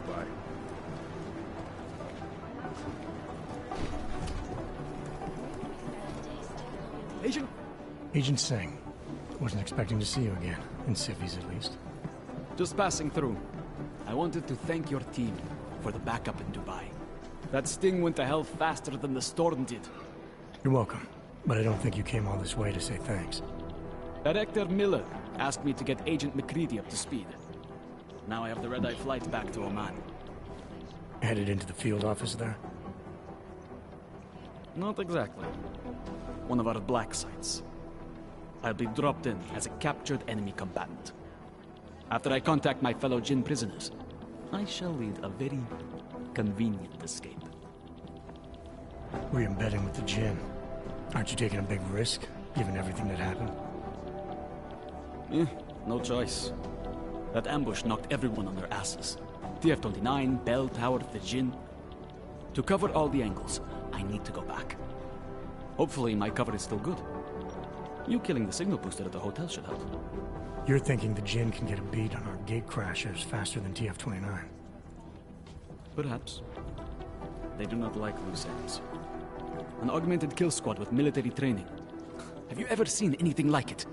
Dubai. Agent Singh. Wasn't expecting to see you again. In civvies, at least. Just passing through. I wanted to thank your team for the backup in Dubai. That sting went to hell faster than the storm did. You're welcome. But I don't think you came all this way to say thanks. Director Miller asked me to get Agent McCready up to speed. Now I have the red-eye flight back to Oman. Headed into the field office there? Not exactly. One of our black sites. I'll be dropped in as a captured enemy combatant. After I contact my fellow Jin prisoners, I shall lead a very convenient escape. Re-embedding with the Jinn. Aren't you taking a big risk, given everything that happened? Yeah, no choice. That ambush knocked everyone on their asses. TF-29, Bell Tower, the Jinn. To cover all the angles, I need to go back. Hopefully my cover is still good. You killing the signal booster at the hotel should help. You're thinking the Jinn can get a beat on our gate crashers faster than TF-29? Perhaps. They do not like loose ends. An augmented kill squad with military training. Have you ever seen anything like it?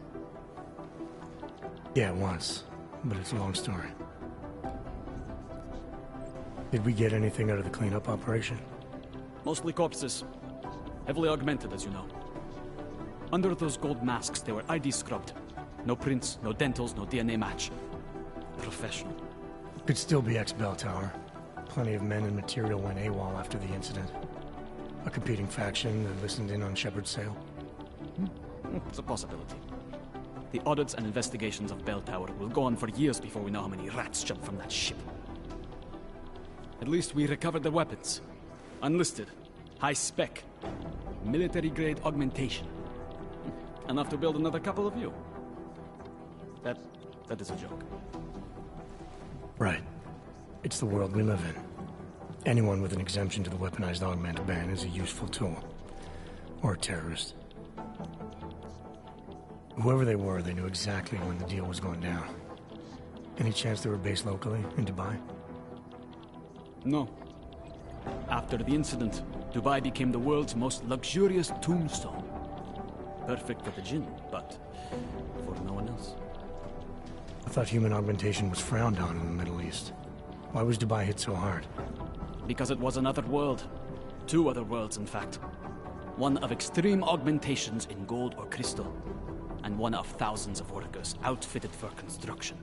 Yeah, once. But it's a long story. Did we get anything out of the cleanup operation? Mostly corpses. Heavily augmented, as you know. Under those gold masks, they were ID scrubbed. No prints, no dentals, no DNA match. Professional. Could still be ex-Bell Tower. Plenty of men and material went AWOL after the incident. A competing faction that listened in on Shepard's sale. It's a possibility. The audits and investigations of Bell Tower will go on for years before we know how many rats jumped from that ship. At least we recovered the weapons. Unlisted. High spec. Military-grade augmentation. Enough to build another couple of you. That is a joke. Right. It's the world we live in. Anyone with an exemption to the weaponized augment ban is a useful tool. Or a terrorist. Whoever they were, they knew exactly when the deal was going down. Any chance they were based locally, in Dubai? No. After the incident, Dubai became the world's most luxurious tombstone. Perfect for the Jinn, but for no one else. I thought human augmentation was frowned on in the Middle East. Why was Dubai hit so hard? Because it was another world. Two other worlds, in fact. One of extreme augmentations in gold or crystal, and one of thousands of workers outfitted for construction.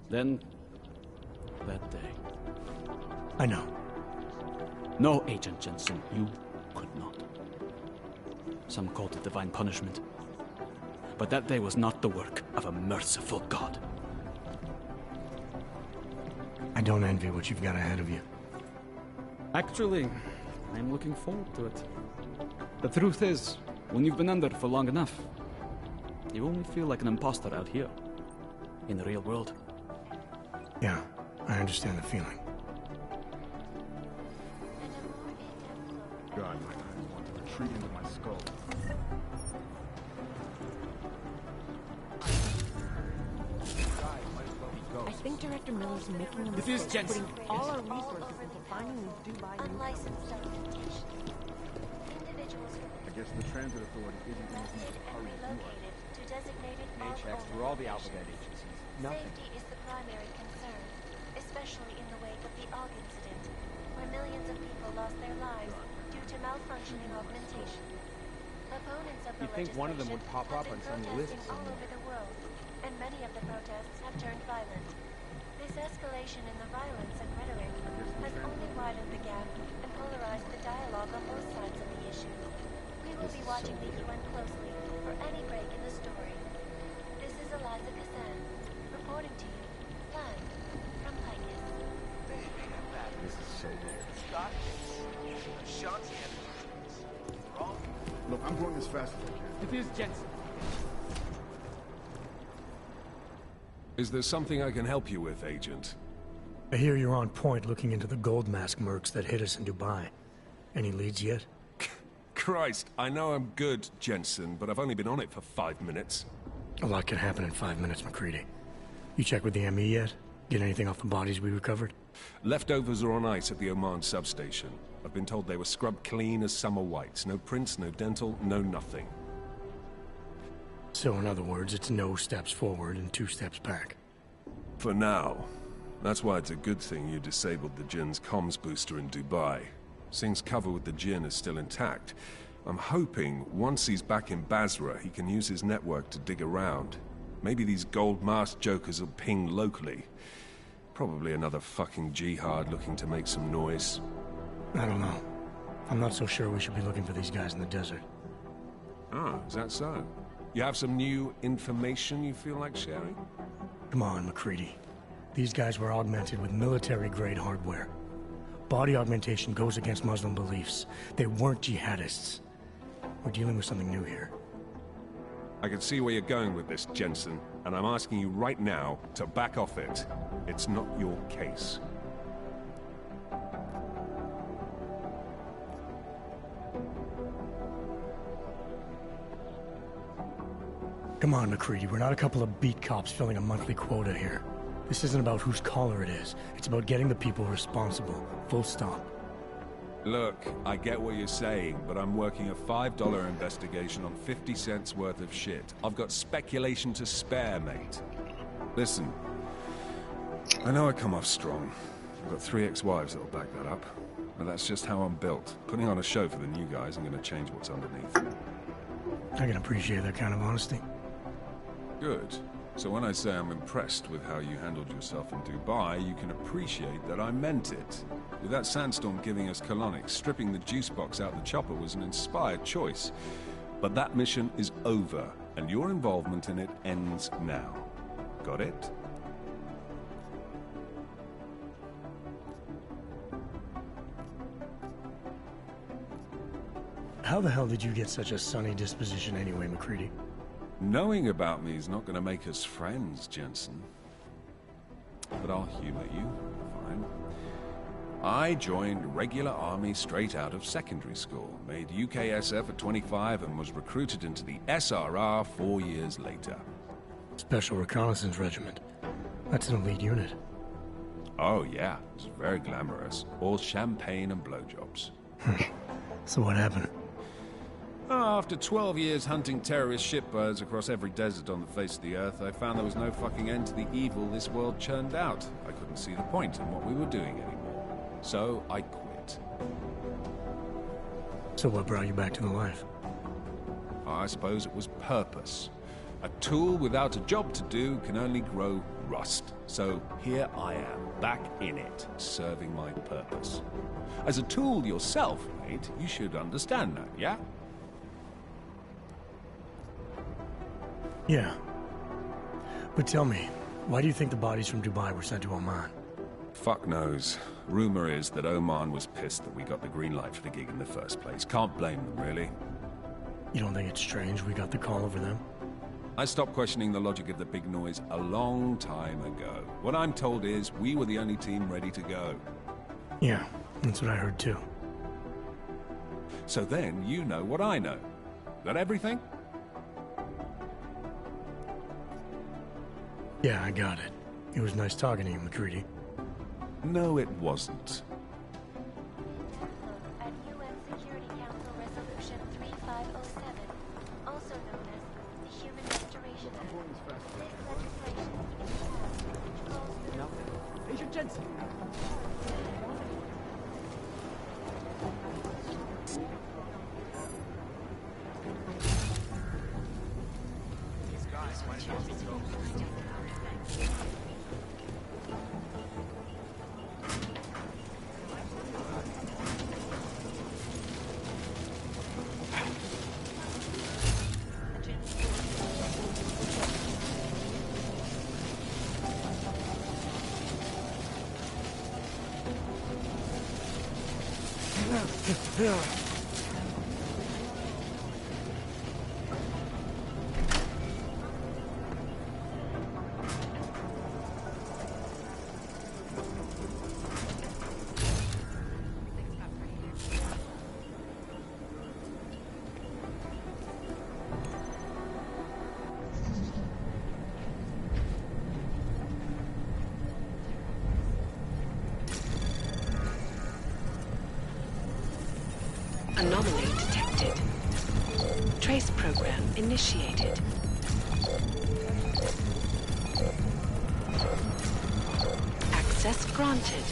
Then, that day. I know. No, Agent Jensen, you could not. Some called it divine punishment. But that day was not the work of a merciful God. I don't envy what you've got ahead of you. Actually, I'm looking forward to it. The truth is, when you've been under for long enough, you only feel like an imposter out here, in the real world. Yeah, I understand the feeling. God, my eyes want to retreat into my skull. I think Director Miller's making a This is mistake, Jensen. putting all our resources into finding these Dubai Unlicensed documentation. Individuals I guess the transit authority isn't in as much of a hurry as you are. relocated to designated Made checks through all the alphabet agencies. Nothing. Safety is the primary concern, especially in the wake of the AUG incident, where millions of people lost their lives due to malfunctioning augmentation. Opponents of the You'd think one of them would pop up on some list all over the world, and many of the protests have turned violent. This escalation in the violence and rhetoric has only widened the gap and polarized the dialogue on both sides of the issue. We will be watching the UN closely for any break in the story. This is Eliza Kazan, reporting to you, live from Picus. This is so weird. Scott, Ashanti Energy. Wrong? Look, I'm going as fast as I can. It is Jensen. Is there something I can help you with, Agent? I hear you're on point looking into the gold mask mercs that hit us in Dubai. Any leads yet? Christ, I know I'm good, Jensen, but I've only been on it for 5 minutes. A lot can happen in 5 minutes, McCready. You check with the ME yet? Get anything off the bodies we recovered? Leftovers are on ice at the Oman substation. I've been told they were scrubbed clean as summer whites. No prints, no dental, no nothing. So in other words, it's no steps forward and 2 steps back. For now. That's why it's a good thing you disabled the Jinn's comms booster in Dubai. Since cover with the Jinn is still intact, I'm hoping once he's back in Basra, he can use his network to dig around. Maybe these gold mask jokers will ping locally. Probably another fucking jihad looking to make some noise. I don't know. I'm not so sure we should be looking for these guys in the desert. Ah, is that so? You have some new information you feel like sharing? Come on, McCready. These guys were augmented with military-grade hardware. body augmentation goes against Muslim beliefs. They weren't jihadists. We're dealing with something new here. I can see where you're going with this, Jensen, and I'm asking you right now to back off it. It's not your case. Come on, McCready, we're not a couple of beat cops filling a monthly quota here. This isn't about whose collar it is. It's about getting the people responsible. Full stop. Look, I get what you're saying, but I'm working a $5 investigation on 50 cents worth of shit. I've got speculation to spare, mate. Listen, I know I come off strong. I've got 3 ex-wives that'll back that up. But that's just how I'm built. Putting on a show for the new guys, I'm gonna change what's underneath. I can appreciate that kind of honesty. Good. So when I say I'm impressed with how you handled yourself in Dubai, you can appreciate that I meant it. With that sandstorm giving us colonics, stripping the juice box out the chopper was an inspired choice. But that mission is over, and your involvement in it ends now. Got it? How the hell did you get such a sunny disposition anyway, McCready? Knowing about me is not going to make us friends, Jensen. But I'll humor you. Fine. I joined regular army straight out of secondary school, made UKSF at 25 and was recruited into the SRR 4 years later. Special Reconnaissance Regiment. That's an elite unit. Oh yeah, it's very glamorous. All champagne and blowjobs. So what happened? After 12 years hunting terrorist shitbirds across every desert on the face of the earth, I found there was no fucking end to the evil this world churned out. I couldn't see the point in what we were doing anymore. So I quit. So what brought you back to the life? I suppose it was purpose. A tool without a job to do can only grow rust. So here I am, back in it, serving my purpose. As a tool yourself, mate, you should understand that, yeah? Yeah. But tell me, why do you think the bodies from Dubai were sent to Oman? Fuck knows. Rumor is that Oman was pissed that we got the green light for the gig in the first place. Can't blame them, really. You don't think it's strange we got the call over them? I stopped questioning the logic of the big noise a long time ago. What I'm told is we were the only team ready to go. Yeah, that's what I heard too. So then you know what I know. That everything? Yeah, I got it. It was nice talking to you, McCready. No, it wasn't. At UN Security Council Resolution 3507, also known as the Human Restoration Act. This legislation is passed, which calls for... Agent Jensen! These guys might help me go. Anomaly detected. Trace program initiated. Access granted.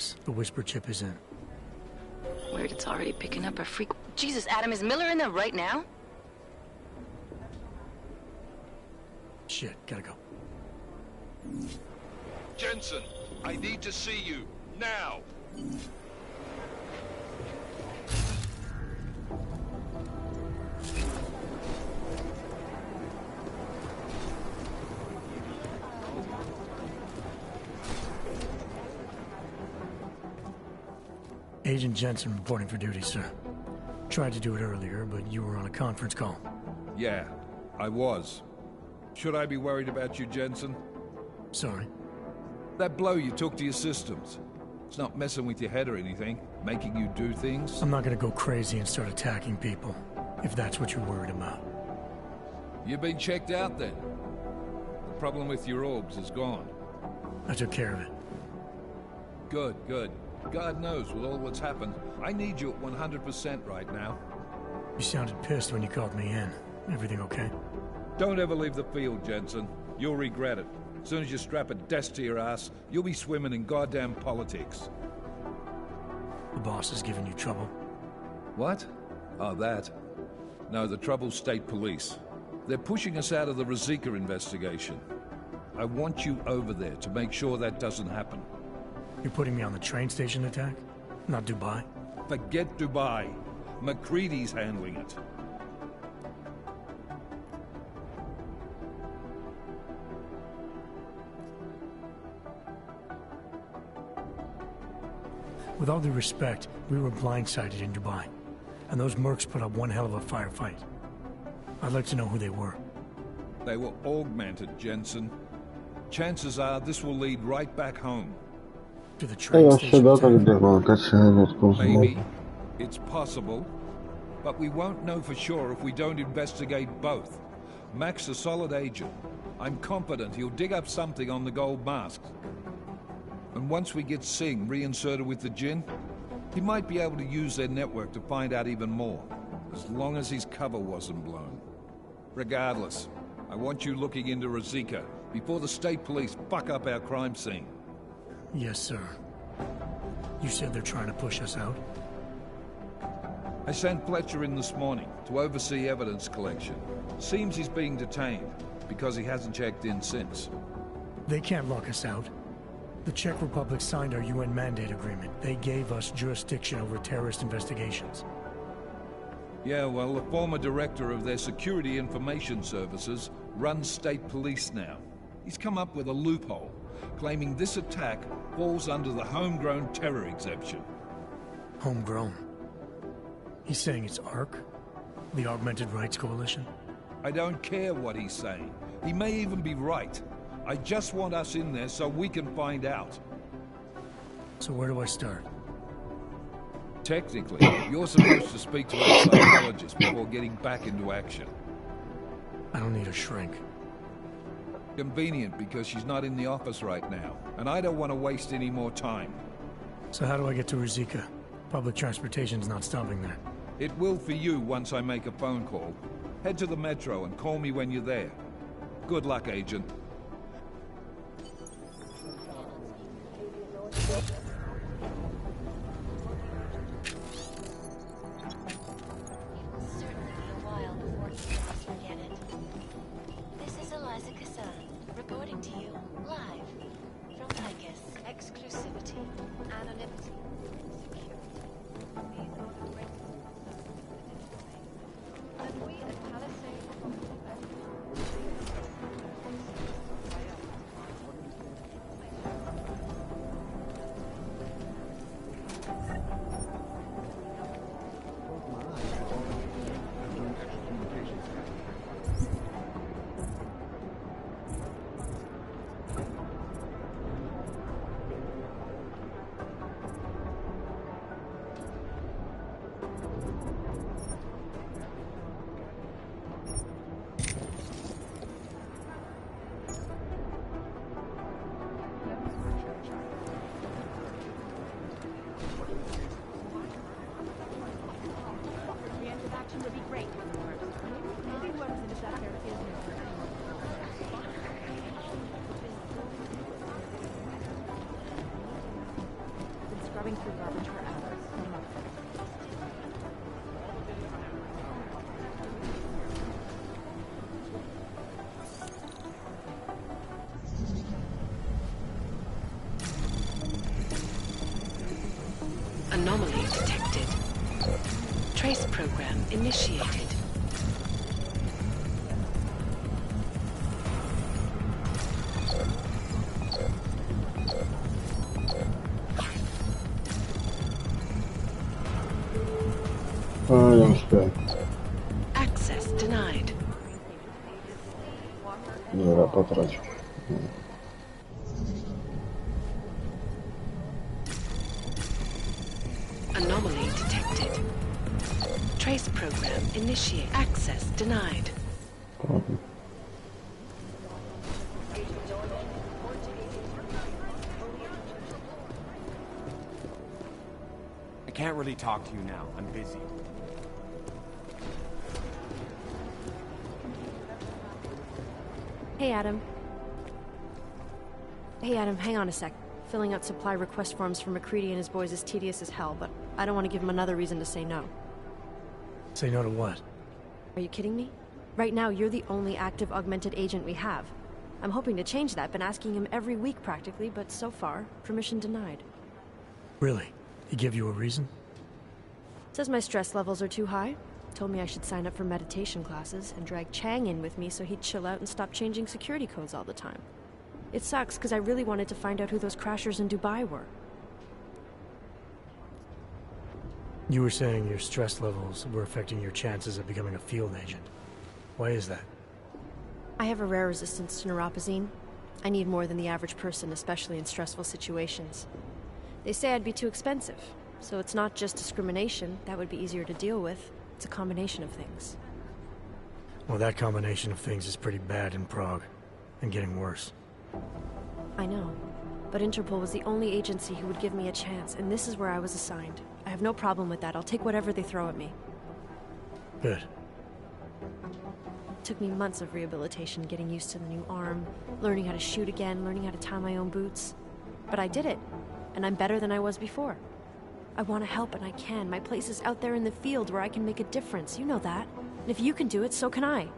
Max. The whisper chip is in. Weird, it's already picking up a freak. Jesus, Adam, is Miller in there right now? Shit, gotta go. Jensen, I need to see you, now! Agent Jensen reporting for duty, sir. Tried to do it earlier, but you were on a conference call. Yeah, I was. Should I be worried about you, Jensen? Sorry. That blow you took to your systems. It's not messing with your head or anything, making you do things? I'm not gonna go crazy and start attacking people, if that's what you're worried about. You've been checked out then? The problem with your orbs is gone. I took care of it. Good, good. God knows with all that's happened, I need you at 100% right now. You sounded pissed when you called me in. Everything okay? Don't ever leave the field, Jensen. You'll regret it. As soon as you strap a desk to your ass, you'll be swimming in goddamn politics. The boss is giving you trouble. What? Oh, that. No, the trouble's state police. They're pushing us out of the Rosika investigation. I want you over there to make sure that doesn't happen. You're putting me on the train station attack? Not Dubai? Forget Dubai. McCready's handling it. With all due respect, we were blindsided in Dubai. And those mercs put up one hell of a firefight. I'd like to know who they were. They were augmented, Jensen. Chances are this will lead right back home. To the train station. Maybe. It's possible. But we won't know for sure if we don't investigate both. Mac's a solid agent. I'm confident he'll dig up something on the gold masks. And once we get Singh reinserted with the Jinn, he might be able to use their network to find out even more. As long as his cover wasn't blown. Regardless, I want you looking into Rosika before the state police fuck up our crime scene. Yes, sir. You said they're trying to push us out? I sent Fletcher in this morning to oversee evidence collection. Seems he's being detained, because he hasn't checked in since. They can't lock us out. The Czech Republic signed our UN mandate agreement. They gave us jurisdiction over terrorist investigations. Yeah, well, the former director of their security information services runs state police now. He's come up with a loophole, claiming this attack falls under the homegrown terror exemption. Homegrown? He's saying it's ARC? The Augmented Rights Coalition? I don't care what he's saying. He may even be right. I just want us in there so we can find out. So where do I start? Technically, you're supposed to speak to a psychologist before getting back into action. I don't need a shrink. Convenient because she's not in the office right now, and I don't want to waste any more time. So how do I get to Rosika? Public transportation's not stopping there. It will for you once I make a phone call. Head to the metro and call me when you're there. Good luck, Agent. Anomaly detected. Trace program initiated. Я успел. Access denied. Зря потрачу. Anomaly detected. Trace program initiate. Access denied. I can't really talk to you now. I'm busy. Hey, Adam. Hey, Adam, hang on a sec. Filling out supply request forms for McCready and his boys is tedious as hell, but I don't want to give him another reason to say no. Say no to what? Are you kidding me? Right now, you're the only active augmented agent we have. I'm hoping to change that, been asking him every week practically, but so far, permission denied. Really? He give you a reason? Says my stress levels are too high. Told me I should sign up for meditation classes and drag Chang in with me so he'd chill out and stop changing security codes all the time. It sucks because I really wanted to find out who those crashers in Dubai were. You were saying your stress levels were affecting your chances of becoming a field agent. Why is that? I have a rare resistance to neuropazine. I need more than the average person, especially in stressful situations. They say I'd be too expensive, so it's not just discrimination. That would be easier to deal with. It's a combination of things. Well, that combination of things is pretty bad in Prague, and getting worse. I know, but Interpol was the only agency who would give me a chance, and this is where I was assigned. I have no problem with that. I'll take whatever they throw at me. Good. It took me months of rehabilitation, getting used to the new arm, learning how to shoot again, learning how to tie my own boots. But I did it, and I'm better than I was before. I want to help, and I can. My place is out there in the field where I can make a difference. You know that. And if you can do it, so can I.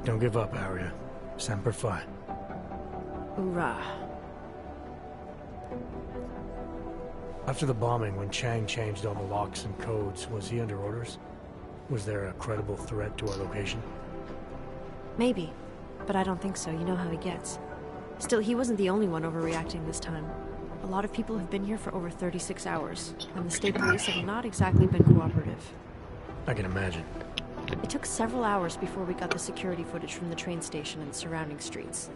Don't give up, Aria. Semper Fi. Hoorah. After the bombing, when Chang changed all the locks and codes, was he under orders? Was there a credible threat to our location? Maybe, but I don't think so. You know how he gets. Still, he wasn't the only one overreacting this time. A lot of people have been here for over 36 hours, and the state police have not exactly been cooperative. I can imagine. It took several hours before we got the security footage from the train station and surrounding streets.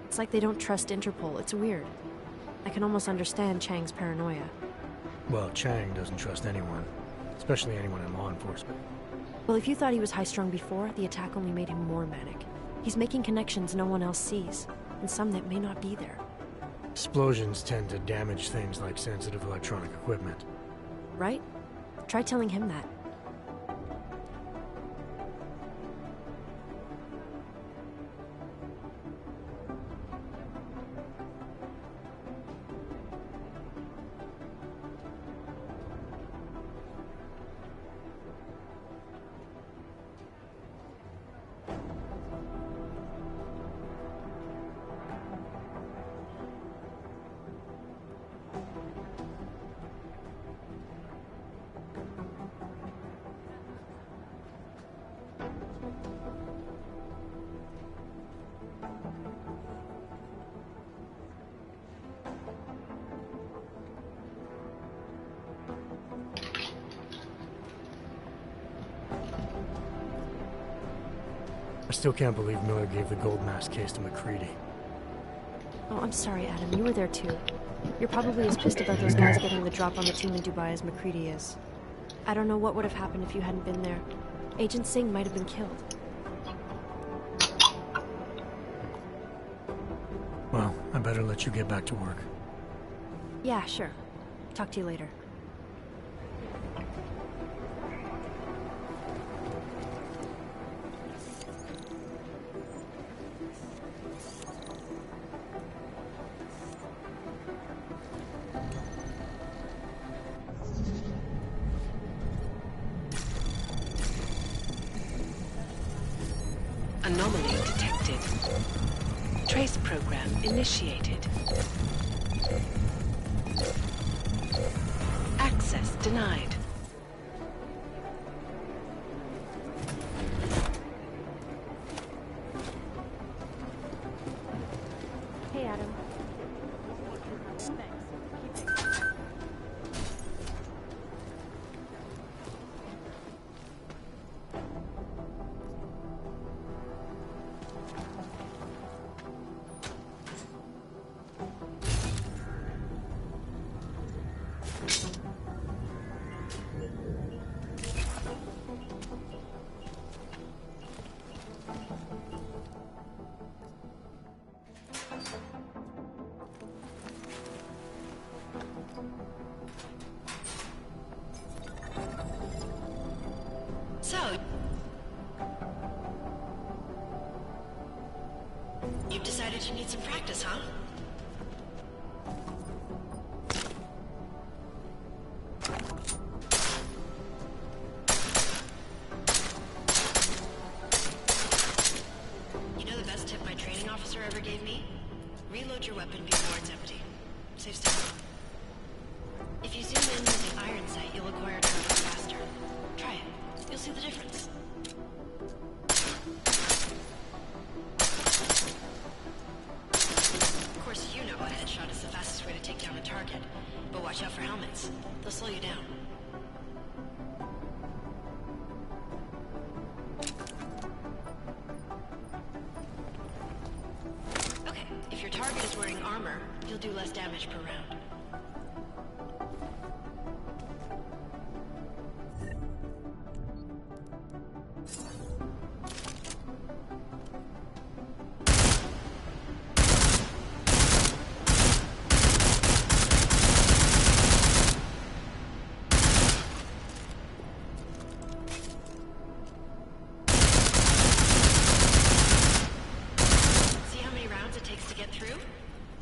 It's like they don't trust Interpol. It's weird. I can almost understand Chang's paranoia. Well, Chang doesn't trust anyone, especially anyone in law enforcement. Well, if you thought he was high-strung before, the attack only made him more manic. He's making connections no one else sees, and some that may not be there. Explosions tend to damage things like sensitive electronic equipment. Right? Try telling him that. I still can't believe Miller gave the gold mask case to McCready. Oh, I'm sorry, Adam. You were there too. You're probably as pissed about those guys getting the drop on the team in Dubai as McCready is. I don't know what would have happened if you hadn't been there. Agent Singh might have been killed. Well, I better let you get back to work. Yeah, sure. Talk to you later. Trace program initiated. Access denied. Hey, Adam. So, you've decided you need some practice, huh? You know the best tip my training officer ever gave me? Reload your weapon before it's empty. Saves time. If you zoom in with the iron sight, you'll acquire targets faster. Try it. You'll see the difference. Of course, you know a headshot is the fastest way to take down a target. But watch out for helmets. They'll slow you down. Okay, if your target is wearing armor, you'll do less damage per round.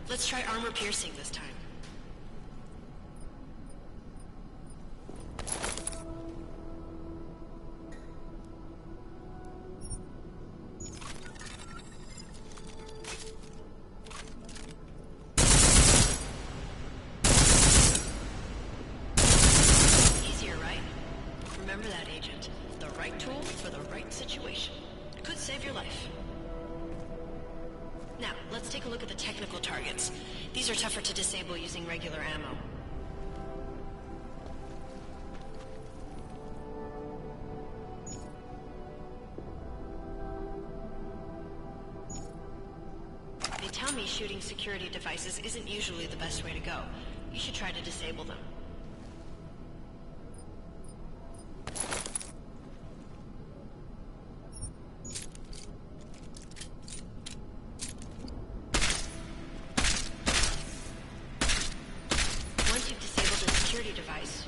Let's try armor piercing this time. Easier, right? Remember that, Agent. The right tool for the right situation. It could save your life. Now, let's take a look at the technical targets. These are tougher to disable using regular ammo. They tell me shooting security devices isn't usually the best way to go. You should try to disable them.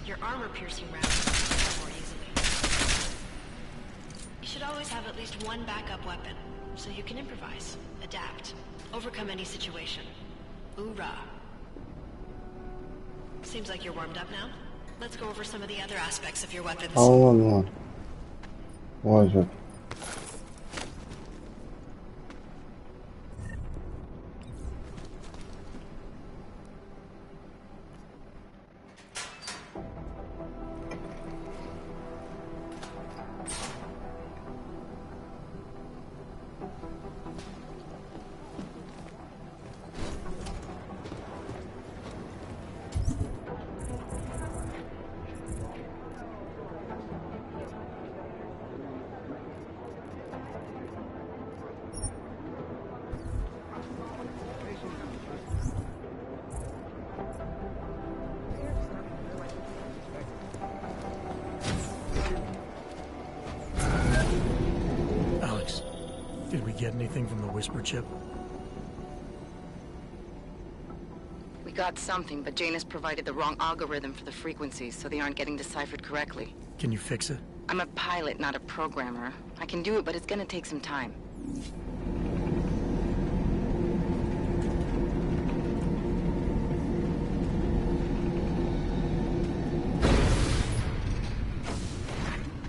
Your armor-piercing rounds will kill more easily. You should always have at least one backup weapon, so you can improvise, adapt, overcome any situation. Hoorah! Seems like you're warmed up now. Let's go over some of the other aspects of your weapons. Oh no. What is it? Did we get anything from the Whisper chip? We got something, but Janus provided the wrong algorithm for the frequencies, so they aren't getting deciphered correctly. Can you fix it? I'm a pilot, not a programmer. I can do it, but it's gonna take some time.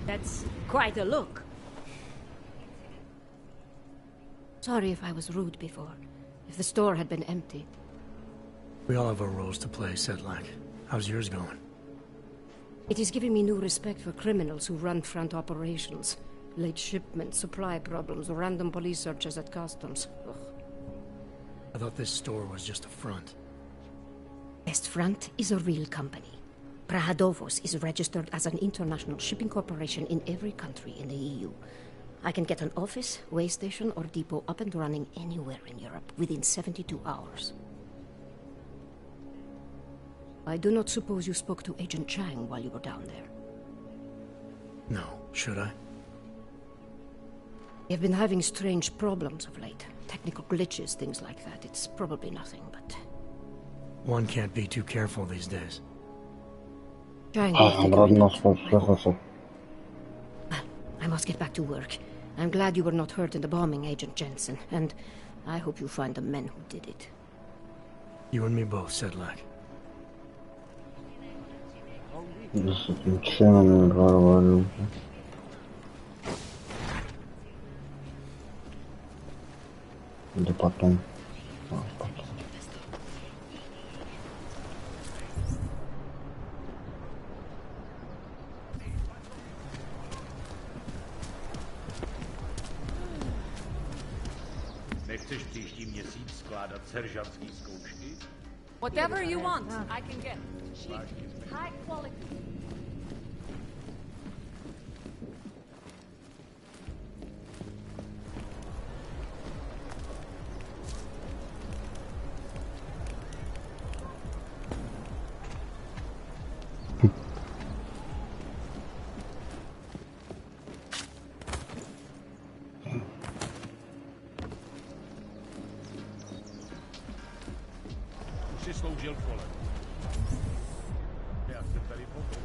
That's quite a look. Sorry if I was rude before. If the store had been empty. We all have our roles to play, Sedlak. How's yours going? It is giving me new respect for criminals who run front operations. Late shipments, supply problems, random police searches at customs. Ugh. I thought this store was just a front. Best Front is a real company. Prahadovos is registered as an international shipping corporation in every country in the EU. I can get an office, way station, or depot up and running anywhere in Europe within 72 hours. I do not suppose you spoke to Agent Chang while you were down there. No, should I? You've been having strange problems of late. Technical glitches, things like that. It's probably nothing, but... One can't be too careful these days. Chang will figure it out. Well, I must get back to work. I'm glad you were not hurt in the bombing, Agent Джэнсэн, and I hope you find the men who did it. You and me both, Sedlak. Да потом. Nechceš příští měsíc skládat seržantský zkoušky? Whatever you want, I can get. High quality. Sloužil kolem. Já jsem tady potom.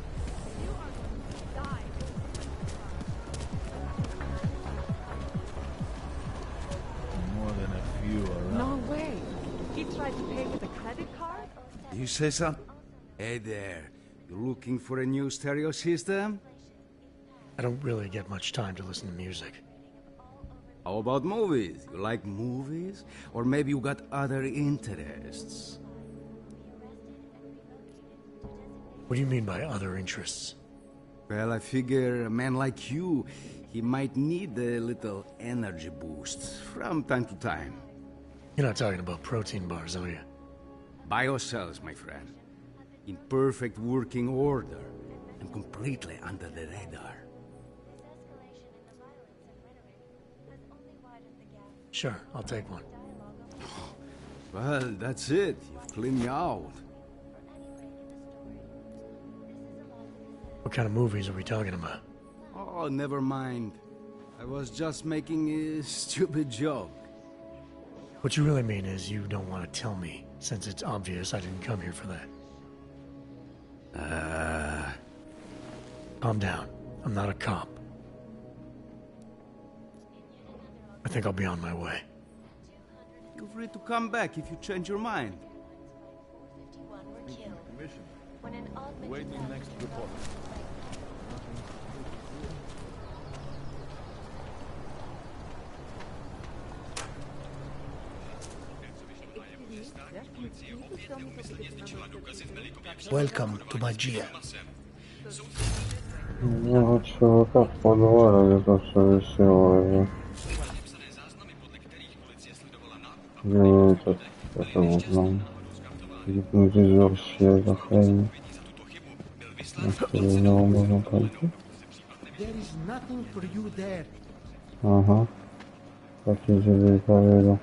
More than a few around. No way. He tried to pay with a credit card? You say something? Hey there. You looking for a new stereo system? I don't really get much time to listen to music. How about movies? You like movies? Or maybe you got other interests? What do you mean by other interests? Well, I figure a man like you, he might need a little energy boost from time to time. You're not talking about protein bars, are you? Biocells, my friend. In perfect working order and completely under the radar. Sure, I'll take one. Well, that's it. You've cleaned me out. What kind of movies are we talking about? Oh, never mind. I was just making a stupid joke. What you really mean is you don't want to tell me, since it's obvious I didn't come here for that. Calm down. I'm not a cop. I think I'll be on my way. Feel free to come back if you change your mind. Waiting next report. Welcome to my GM. Ну, чувака в подвале, это все весело. Ну, это вот нам. Гипнотизер все за хрень. Можно пойти? Ага. Как я тебе и поверил.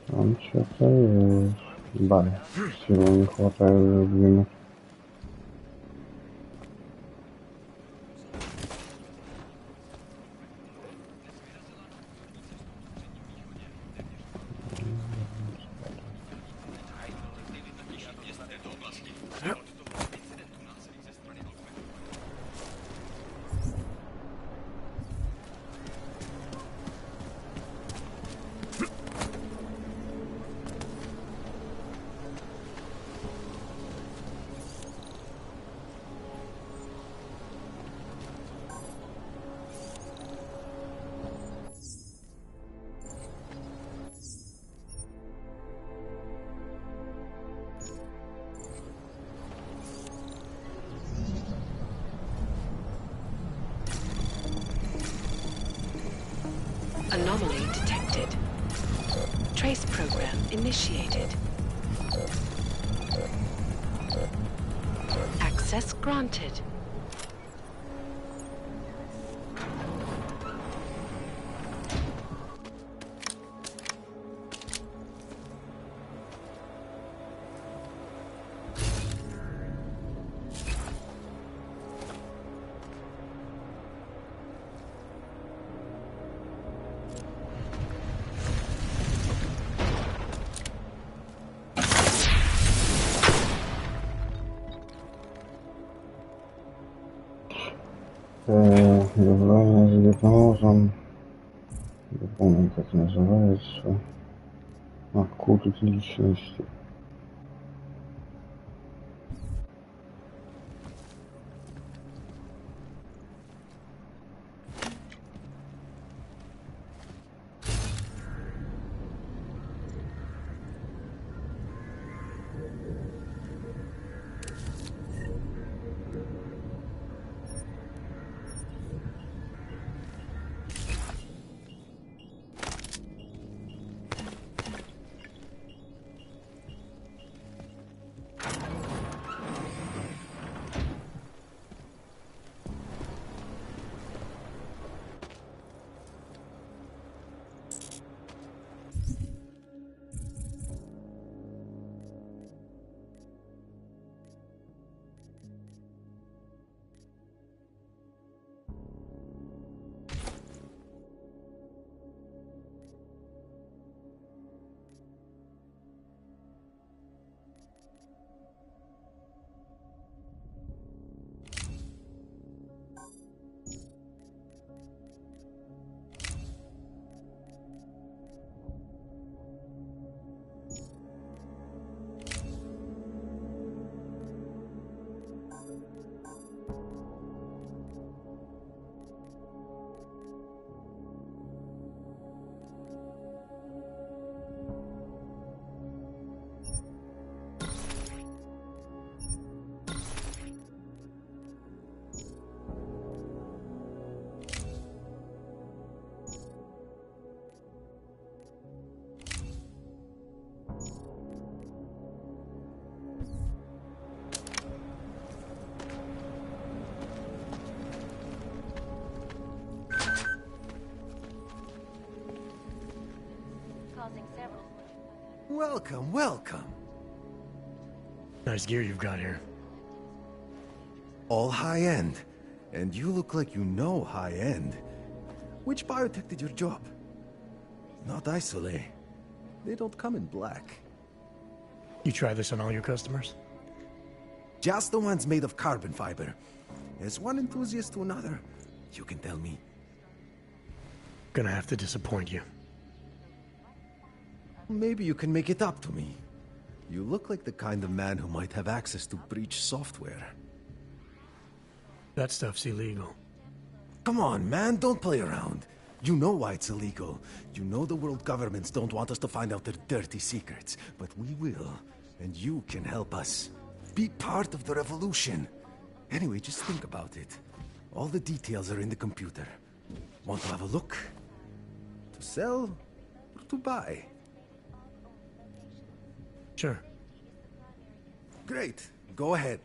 Там что-то есть. Да, силы не хватает любимых. initiated. Access granted. Визуальная с гипнозом. Не помню, как называется. Культ личности. Welcome, welcome. Nice gear you've got here. All high-end. And you look like you know high-end. Which biotech did your job? Not Isolate. They don't come in black. You try this on all your customers? Just the ones made of carbon fiber. As one enthusiast to another, you can tell me. Gonna have to disappoint you. Maybe you can make it up to me. You look like the kind of man who might have access to breach software. That stuff's illegal. Come on, man, don't play around. You know why it's illegal. You know the world governments don't want us to find out their dirty secrets. But we will, and you can help us. Be part of the revolution. Anyway, just think about it. All the details are in the computer. Want to have a look? To sell or to buy? Sure. Great. Go ahead.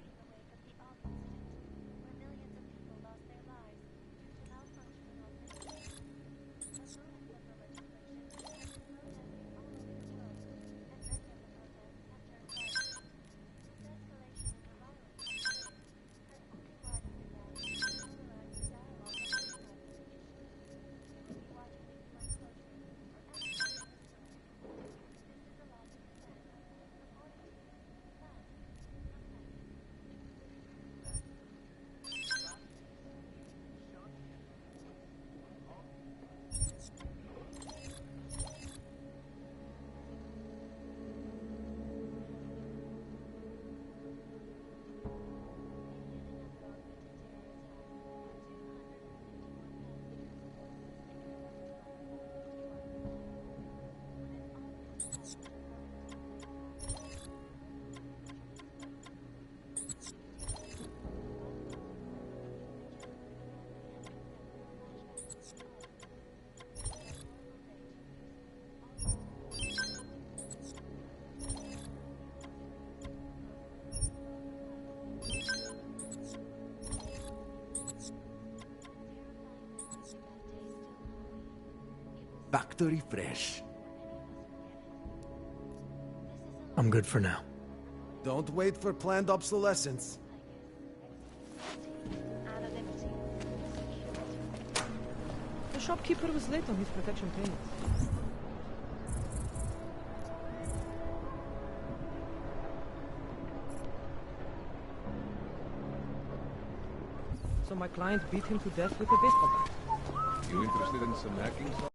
factory fresh. I'm good for now. Don't wait for planned obsolescence. The shopkeeper was late on his protection payments. So my client beat him to death with a baseball bat. You interested in some hacking?